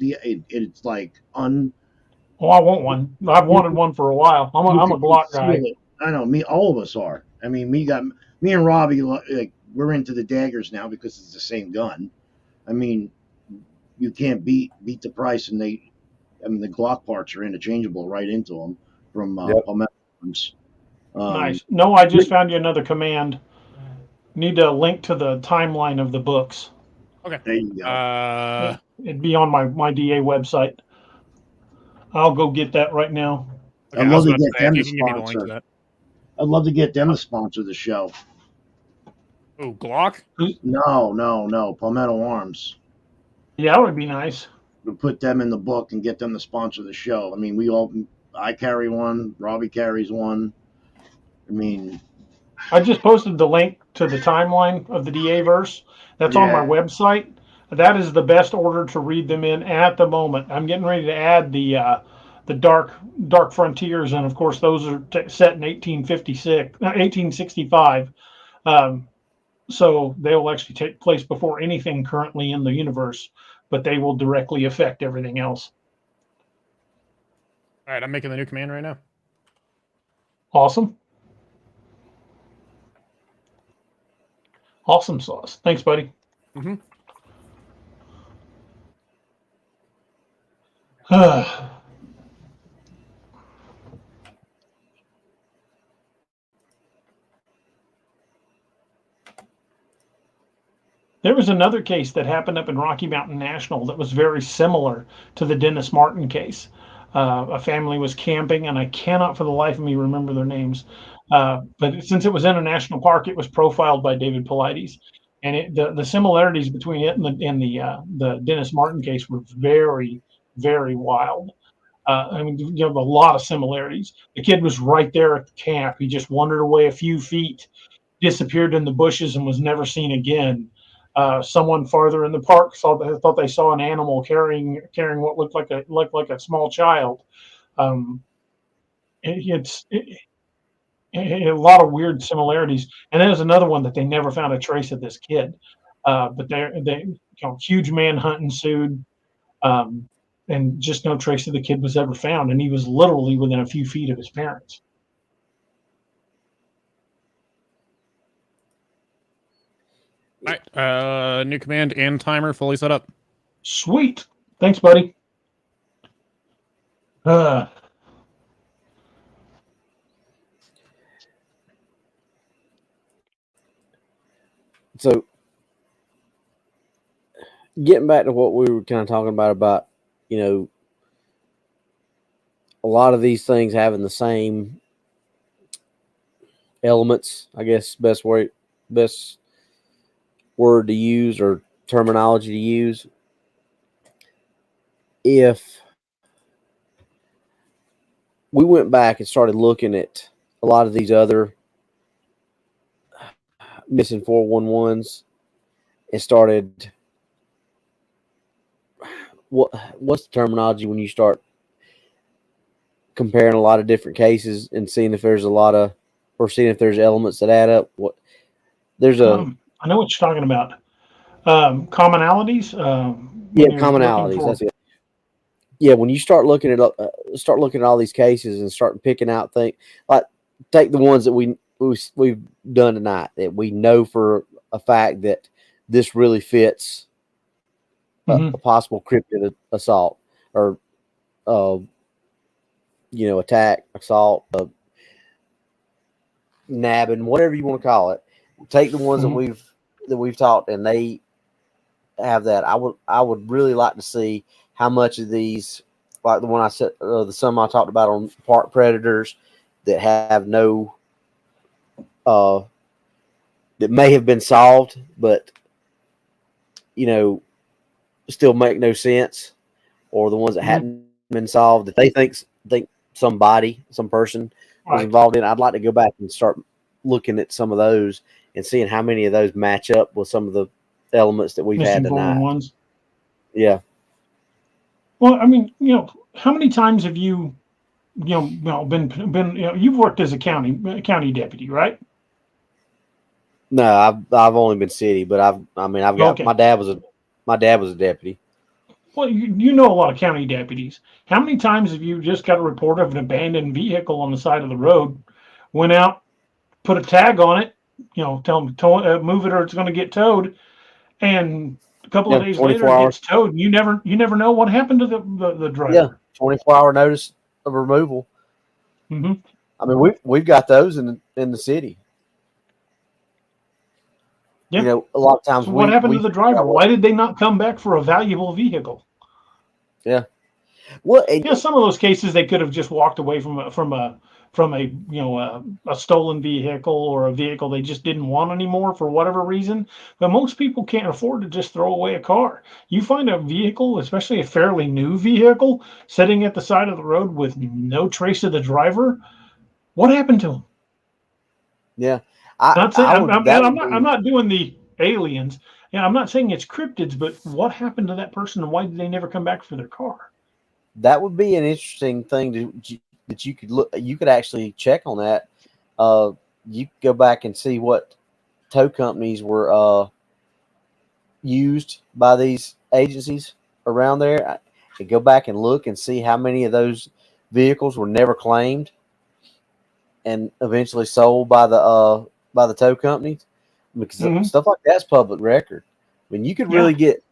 It's like Oh, I want one. I've wanted one for a while. I'm a Glock guy. I know, all of us are. I mean, me and Robbie, like, we're into the daggers now because it's the same gun. I mean, you can't beat the price, and the Glock parts are interchangeable right into them from Pheromones. Nice. No, I just found you another command. Need a link to the timeline of the books. Okay. There you go. It'd be on my DA website. I'll go get that right now. Okay, I'd love to get them to give me the link to sponsor. that. I'd love to get them to sponsor the show. Oh, Glock? No, Palmetto Arms. Yeah, that would be nice. We'll put them in the book and get them to sponsor the show. I mean, I carry one, Robbie carries one. I mean, I just posted the link to the timeline of the DA verse. That's on my website. That is the best order to read them in at the moment. I'm getting ready to add the dark frontiers, and of course those are set in 1865. So they will actually take place before anything currently in the universe, but they will directly affect everything else. All right, I'm making the new command right now. Awesome. Awesome sauce. Thanks, buddy. Mm-hmm. There was another case that happened up in Rocky Mountain National that was very similar to the Dennis Martin case. A family was camping, and I cannot for the life of me remember their names. But since it was in a national park, it was profiled by David Paulides. And the similarities between it and the Dennis Martin case were very, very wild. I mean, you have a lot of similarities. The kid was right there at the camp. He just wandered away a few feet, disappeared in the bushes, and was never seen again. Someone farther in the park thought they saw an animal carrying what looked like a small child. It's a lot of weird similarities. And there's another one that they never found a trace of this kid. But huge manhunt ensued, and just no trace of the kid was ever found. And he was literally within a few feet of his parents. All right, new command and timer fully set up. Sweet. Thanks, buddy. So, getting back to what we were kind of talking about, a lot of these things having the same elements, I guess, best word to use, or terminology to use. If we went back and started looking at a lot of these other missing 411s and started, what's the terminology when you start comparing a lot of different cases and seeing if there's seeing if there's elements that add up? I know what you're talking about. Commonalities. Commonalities. That's it. Yeah, when you start looking at all these cases and start picking out things, like take the ones that we've done tonight that we know for a fact that this really fits a possible cryptid assault or attack, assault, nabbing, whatever you want to call it. Take the ones that we've talked, and they have that. I would really like to see how much of these, like the one I said, some I talked about on park predators that have no, that may have been solved, but still make no sense, or the ones that hadn't been solved that they think some person was involved in. I'd like to go back and start looking at some of those and seeing how many of those match up with some of the elements that we've had tonight. Ones. Yeah. Well, I mean, how many times have you, been, you've worked as a county deputy, right? No, I've only been city, but I've got my dad was a deputy. Well, you know a lot of county deputies. How many times have you just got a report of an abandoned vehicle on the side of the road, went out, put a tag on it, tell them to move it or it's going to get towed, and a couple of days later it gets towed, and you never know what happened to the driver. Yeah, 24-hour notice of removal. Mm-hmm. I mean, we've got those in the city. Yeah. A lot of times. So what happened to the driver? Why did they not come back for a valuable vehicle? Yeah. Well, some of those cases they could have just walked away from a stolen vehicle or a vehicle they just didn't want anymore for whatever reason. But most people can't afford to just throw away a car. You find a vehicle, especially a fairly new vehicle, sitting at the side of the road with no trace of the driver. What happened to him? Yeah. I'm not doing the aliens. I'm not saying it's cryptids, but what happened to that person and why did they never come back for their car? That would be an interesting thing that you could look. You could actually check on that. You could go back and see what tow companies were used by these agencies around there. I could go back and look and see how many of those vehicles were never claimed and eventually sold by the tow companies, because stuff like that's public record. I mean, you could really get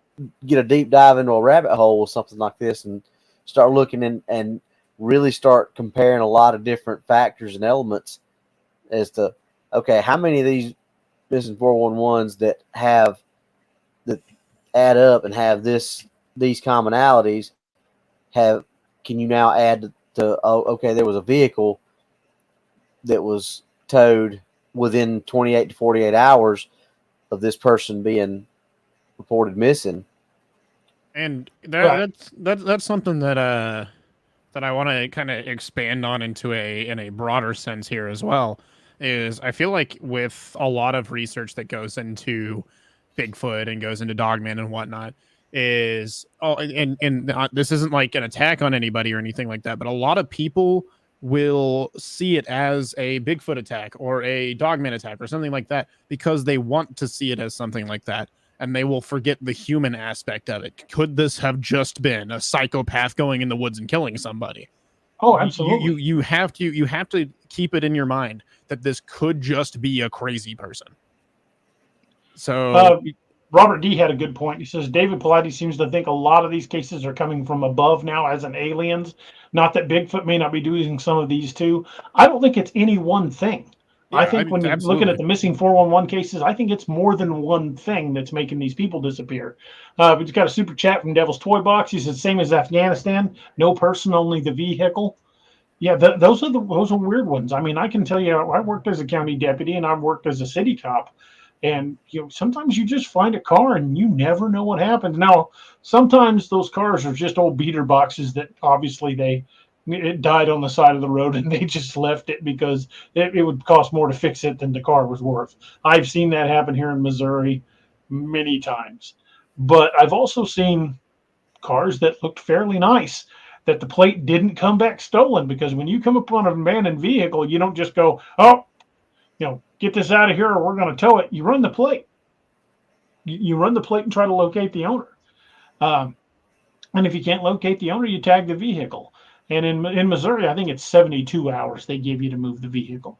a deep dive into a rabbit hole with something like this and start looking and really start comparing a lot of different factors and elements as to, okay, how many of these missing 411s that add up and have these commonalities can you now add to, there was a vehicle that was towed within 28 to 48 hours of this person being reported missing. And that's something that I want to kind of expand on in a broader sense here as well. Is I feel like with a lot of research that goes into Bigfoot and goes into Dogman and whatnot, this isn't like an attack on anybody or anything like that, but a lot of people will see it as a Bigfoot attack or a Dogman attack or something like that because they want to see it as something like that, and they will forget the human aspect of it. Could this have just been a psychopath going in the woods and killing somebody? Oh, absolutely. You have to keep it in your mind that this could just be a crazy person. So Robert D had a good point. He says David Pilates seems to think a lot of these cases are coming from above now as in aliens. Not that Bigfoot may not be doing some of these too. I don't think it's any one thing. Yeah, I think when you're looking at the missing 411 cases, I think it's more than one thing that's making these people disappear. We just got a super chat from Devil's Toy Box. He said, same as Afghanistan, no person, only the vehicle. Yeah, those are weird ones. I mean, I can tell you, I worked as a county deputy and I've worked as a city cop. And sometimes you just find a car and you never know what happened. Now, sometimes those cars are just old beater boxes that obviously it died on the side of the road and they just left it because it would cost more to fix it than the car was worth. I've seen that happen here in Missouri many times. But I've also seen cars that looked fairly nice that the plate didn't come back stolen, because when you come upon an abandoned vehicle, you don't just go, oh, get this out of here or we're going to tow it. You run the plate. You run the plate and try to locate the owner. And if you can't locate the owner, you tag the vehicle. And in Missouri, I think it's 72 hours they give you to move the vehicle.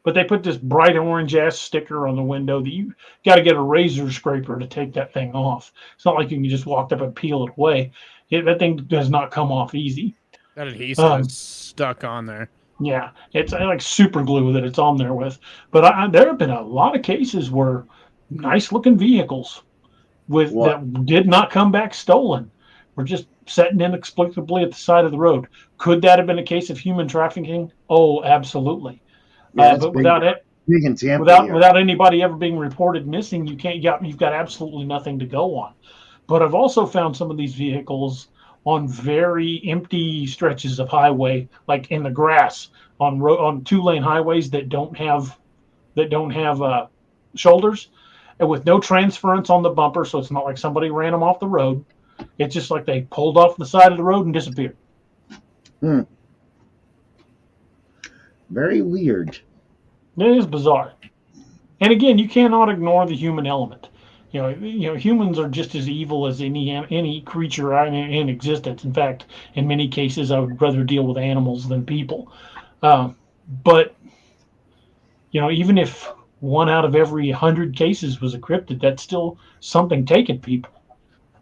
But they put this bright orange ass sticker on the window that you got to get a razor scraper to take that thing off. It's not like you can just walk up and peel it away. That thing does not come off easy. That adhesive is stuck on there. Yeah, it's like super glue that it's on there with. But there have been a lot of cases where nice looking vehicles that did not come back stolen were just sitting inexplicably at the side of the road. Could that have been a case of human trafficking? Oh, absolutely. Yeah, but without anybody ever being reported missing, you've got absolutely nothing to go on. But I've also found some of these vehicles on very empty stretches of highway, like in the grass on 2-lane highways that don't have shoulders, and with no transference on the bumper, so it's not like somebody ran them off the road. It's just like they pulled off the side of the road and disappeared. Very weird. It is bizarre. And again, you cannot ignore the human element. Humans are just as evil as any creature in existence. In fact, in many cases, I would rather deal with animals than people. But even if 1 out of every 100 cases was a cryptid, that's still something taking people.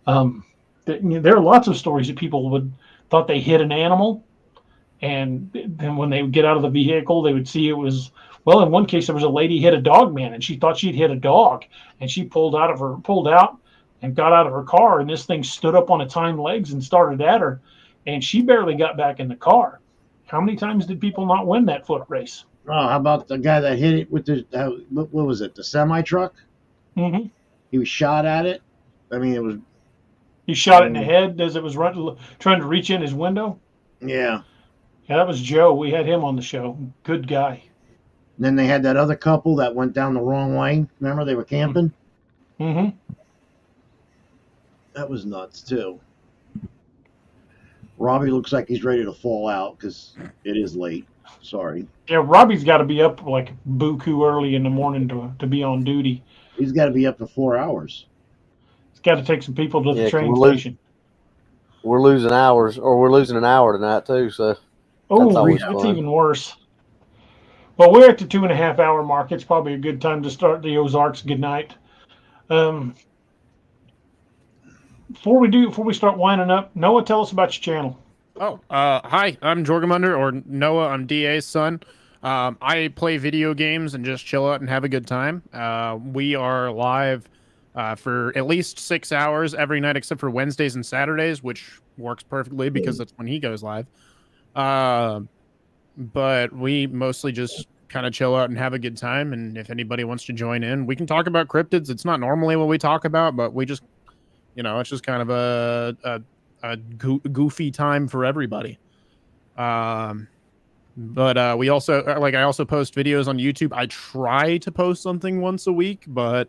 There are lots of stories that people thought they hit an animal, and then when they would get out of the vehicle, they would see it was. Well, in one case, there was a lady hit a Dogman, and she thought she'd hit a dog, and she pulled out and got out of her car, and this thing stood up on its hind legs and started at her, and she barely got back in the car. How many times did people not win that foot race? Oh, how about the guy that hit it with what was it, the semi-truck? Mm-hmm. He was shot at it. I mean, it was. He shot it in the head as it was trying to reach in his window. Yeah. Yeah, that was Joe. We had him on the show. Good guy. And then they had that other couple that went down the wrong way. Remember, they were camping? Mm-hmm. That was nuts, too. Robbie looks like he's ready to fall out because it is late. Sorry. Yeah, Robbie's got to be up like buku early in the morning to be on duty. He's got to be up for 4 hours. He's got to take some people to the train station. We're losing hours, or we're losing an hour tonight, too, so that's even worse. Well, we're at the 2.5 hour mark. It's probably a good time to start the Ozarks. Good night. Before we start winding up, Noah, tell us about your channel. Hi, I'm Jorgamunder, or Noah. I'm DA's son. I play video games and just chill out and have a good time. We are live for at least 6 hours every night except for Wednesdays and Saturdays, which works perfectly because that's when he goes live. But we mostly just kind of chill out and have a good time. And if anybody wants to join in, we can talk about cryptids. It's not normally what we talk about, but we just, it's just kind of a goofy time for everybody. But we also, I also post videos on YouTube. I try to post something once a week, but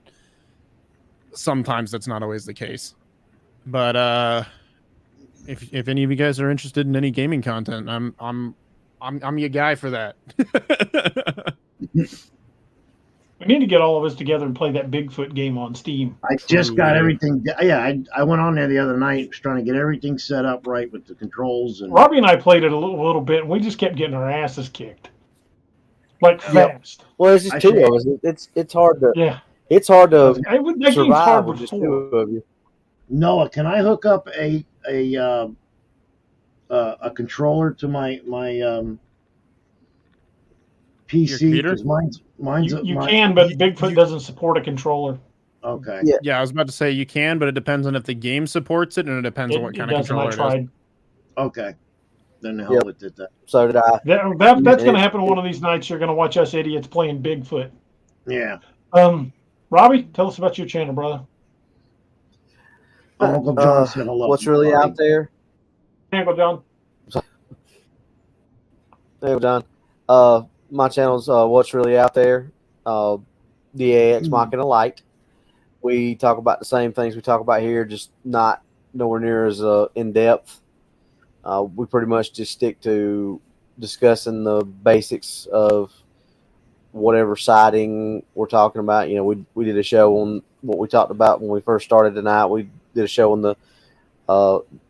sometimes that's not always the case. But if any of you guys are interested in any gaming content, I'm your guy for that. We need to get all of us together and play that Bigfoot game on Steam. I just got everything. Yeah, I went on there the other night, was trying to get everything set up right with the controls. And Robbie and I played it a little bit, and we just kept getting our asses kicked, like fast. Well, it's just two of us. It's hard to. Yeah. It's hard to that survive with just two of you. Noah, can I hook up a controller to my PC? Because mine's you can, but Bigfoot doesn't support a controller. Okay. Yeah, I was about to say you can, but it depends on if the game supports it, and it depends on what kind of controller it is. Okay. Then the hell with it. So did I. That's going to happen one of these nights. You're going to watch us idiots playing Bigfoot. Yeah. Robbie, tell us about your channel, brother. Uncle John said hello. What's really out there? Hey, Uncle John. Hey, John. My channel's What's Really Out There. DAX Machina Light. We talk about the same things we talk about here, just not nowhere near as in depth. We pretty much just stick to discussing the basics of whatever sighting we're talking about. You know, we did a show on what we talked about when we first started tonight. We did a show on the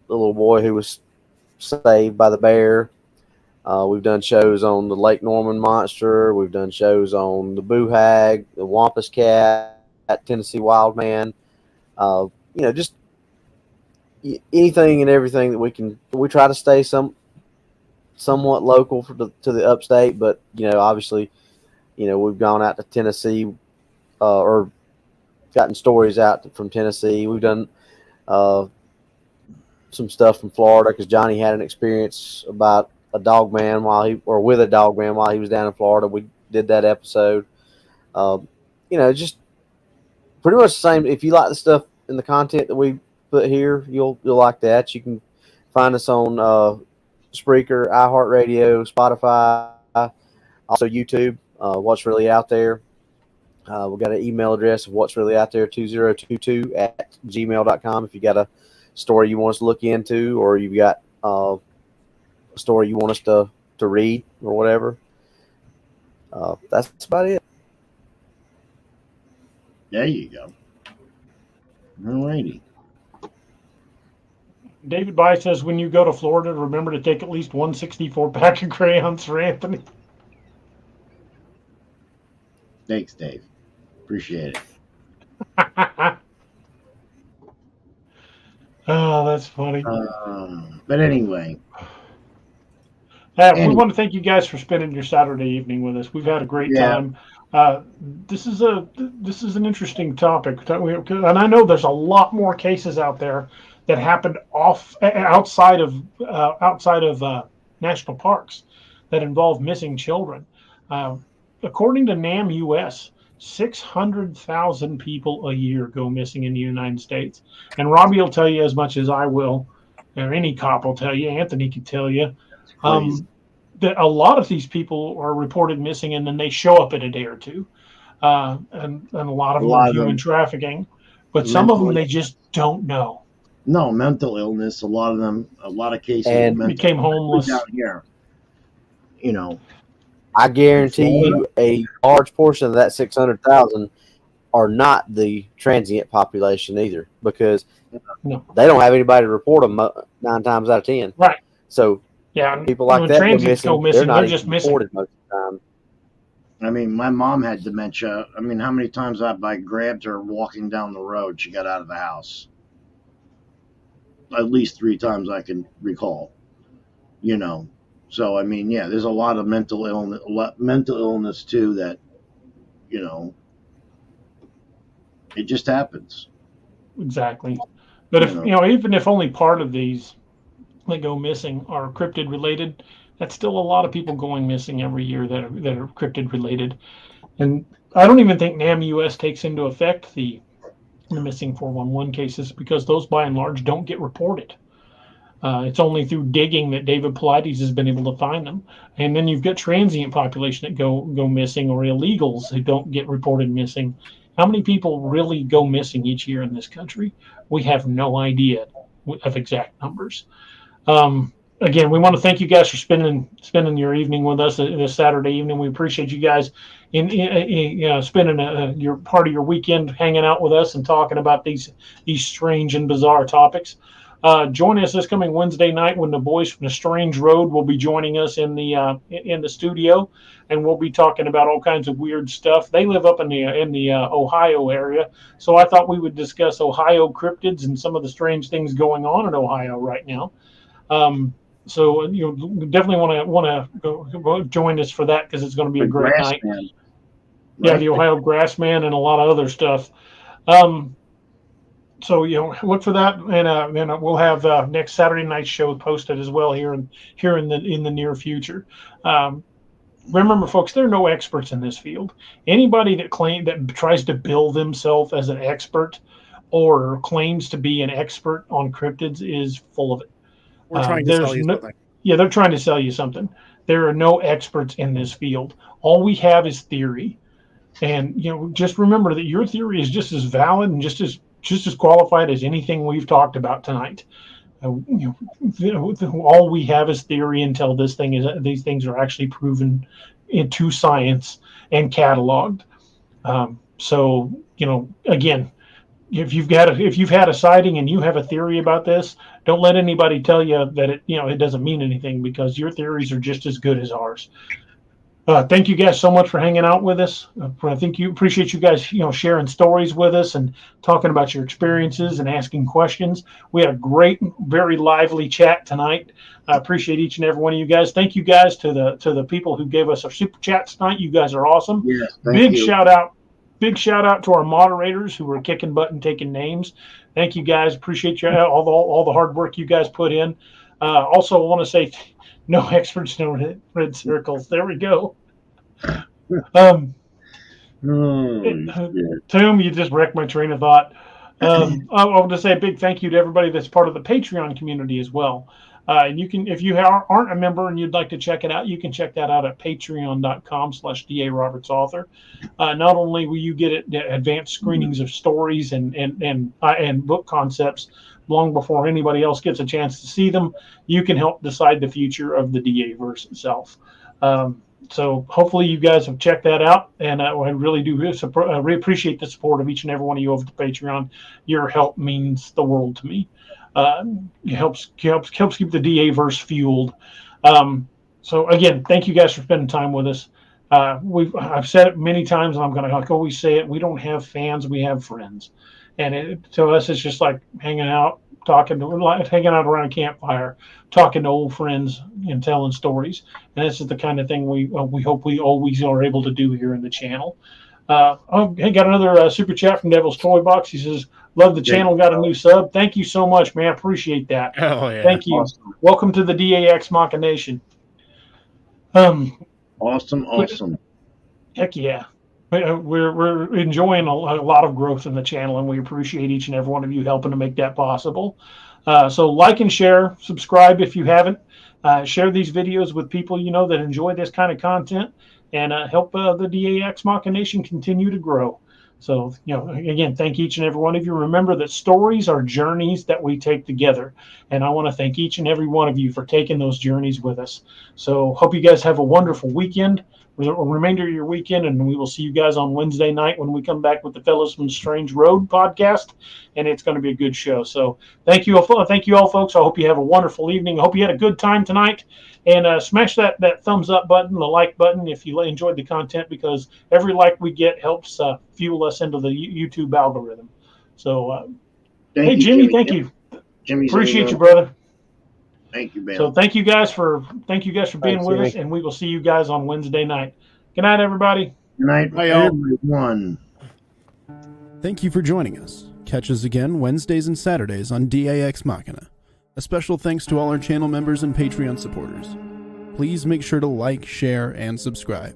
little boy who was saved by the bear. We've done shows on the Lake Norman monster. We've done shows on the boo hag, the wampus cat, Tennessee wild man. You know, just anything and everything that we can. We try to stay somewhat local to the upstate, but you know, obviously, you know, we've gone out to Tennessee or gotten stories out from Tennessee. We've done some stuff from Florida because Johnny had an experience about a dogman with a dogman while he was down in Florida. We did that episode. You know, just pretty much the same. If you like the stuff and the content that we put here, you'll like that. You can find us on Spreaker, iHeartRadio, Spotify, also YouTube. What's Really Out There. We've got an email address of what's really out there 2022@gmail.com. If you got a story you want us to look into, or you've got a story you want us to read or whatever. That's about it. There you go. All righty. David By says, when you go to Florida, remember to take at least 164 pack of crayons for Anthony. Thanks, Dave. Appreciate it. Oh, that's funny. But anyway. We want to thank you guys for spending your Saturday evening with us. We've had a great time. This is an interesting topic, and I know there's a lot more cases out there that happened outside of national parks that involve missing children. According to NAM US, 600,000 people a year go missing in the United States. And Robbie will tell you as much as I will, or any cop will tell you, Anthony can tell you, that a lot of these people are reported missing and then they show up in a day or two. And a lot of them are human trafficking, but some of them they just don't know. No, mental illness. A lot of cases and became homeless down here. You know, I guarantee you a large portion of that 600,000 are not the transient population either, because they don't have anybody to report them 9 times out of 10. Right. So people like that go missing. They're not even reported most of the time. I mean, my mom had dementia. I mean, how many times have I grabbed her walking down the road? She got out of the house. At least 3 times I can recall. You know. So, I mean, yeah, there's a lot of mental illness too that, you know, it just happens. Exactly. But even if only part of these that go missing are cryptid related, that's still a lot of people going missing every year that are cryptid related. And I don't even think NAM US takes into effect the missing 411 cases, because those by and large don't get reported. It's only through digging that David Pilates has been able to find them. And then you've got transient population that go missing, or illegals who don't get reported missing. How many people really go missing each year in this country? We have no idea of exact numbers. Again, we want to thank you guys for spending your evening with us this Saturday evening. We appreciate you guys spending your part of your weekend hanging out with us and talking about these strange and bizarre topics. Join us this coming Wednesday night when the boys from the Strange Road will be joining us in the studio, and we'll be talking about all kinds of weird stuff. They live up in the Ohio area, so I thought we would discuss Ohio cryptids and some of the strange things going on in Ohio right now. So definitely want to go join us for that, because it's going to be a great night. Man. Yeah, the Ohio Grassman and a lot of other stuff. So look for that, and then we'll have next Saturday night show posted as well here in the near future. remember, folks, there are no experts in this field. Anybody that tries to bill themselves as an expert or claims to be an expert on cryptids is full of it. We're trying to sell you something. Yeah, they're trying to sell you something. There are no experts in this field. All we have is theory. And, just remember that your theory is just as valid and just as qualified as anything we've talked about tonight. All we have is theory until these things are actually proven into science and cataloged. So, again, if you've had a sighting and you have a theory about this, don't let anybody tell you that it doesn't mean anything, because your theories are just as good as ours. Thank you guys so much for hanging out with us. I think you appreciate you guys, sharing stories with us and talking about your experiences and asking questions. We had a great, very lively chat tonight. I appreciate each and every one of you guys. Thank you guys to the people who gave us our super chats tonight. You guys are awesome. Yes, Big shout out to our moderators who were kicking butt and taking names. Thank you guys. Appreciate you all the hard work you guys put in. Also, I want to say, no experts, no red circles. There we go. Tom, you just wrecked my train of thought. I want to say a big thank you to everybody that's part of the Patreon community as well. You can, if you aren't a member and you'd like to check it out, you can check that out at patreon.com/DARobertsauthor. Not only will you get advanced screenings of stories and book concepts long before anybody else gets a chance to see them, you can help decide the future of the DA verse itself. So hopefully you guys have checked that out, and I really do really appreciate the support of each and every one of you over the Patreon. Your help means the world to me. It helps keep the DA verse fueled. So again, thank you guys for spending time with us. I've said it many times, and I'm going to always say it. We don't have fans, we have friends, and to us, it's just like hanging out around a campfire, talking to old friends and telling stories. And this is the kind of thing we hope we always are able to do here in the channel. Hey, got another super chat from Devil's Toy Box. He says, love the channel, got a new sub. Thank you so much, man. I appreciate that. Oh, yeah. Thank you. Awesome. Welcome to the DAX Machination. Awesome. Heck yeah. We're enjoying a lot of growth in the channel, and we appreciate each and every one of you helping to make that possible. So like and share, subscribe if you haven't. Share these videos with people that enjoy this kind of content, and help the DAX Machination continue to grow. So, again, thank each and every one of you. Remember that stories are journeys that we take together, and I want to thank each and every one of you for taking those journeys with us. So hope you guys have a wonderful weekend, a remainder of your weekend, and we will see you guys on Wednesday night when we come back with the Fellows from Strange Road podcast, and it's going to be a good show. So thank you all, folks. I hope you have a wonderful evening. I hope you had a good time tonight, and smash that thumbs up button, the like button, if you enjoyed the content, because every like we get helps fuel us into the YouTube algorithm. So hey, Jimmy, thank you. Jimmy, appreciate you, brother. Thank you, man. So thank you guys for being with us, and we will see you guys on Wednesday night. Good night, everybody. Good night, everyone. Thank you for joining us. Catch us again Wednesdays and Saturdays on DAX Machina. A special thanks to all our channel members and Patreon supporters. Please make sure to like, share, and subscribe.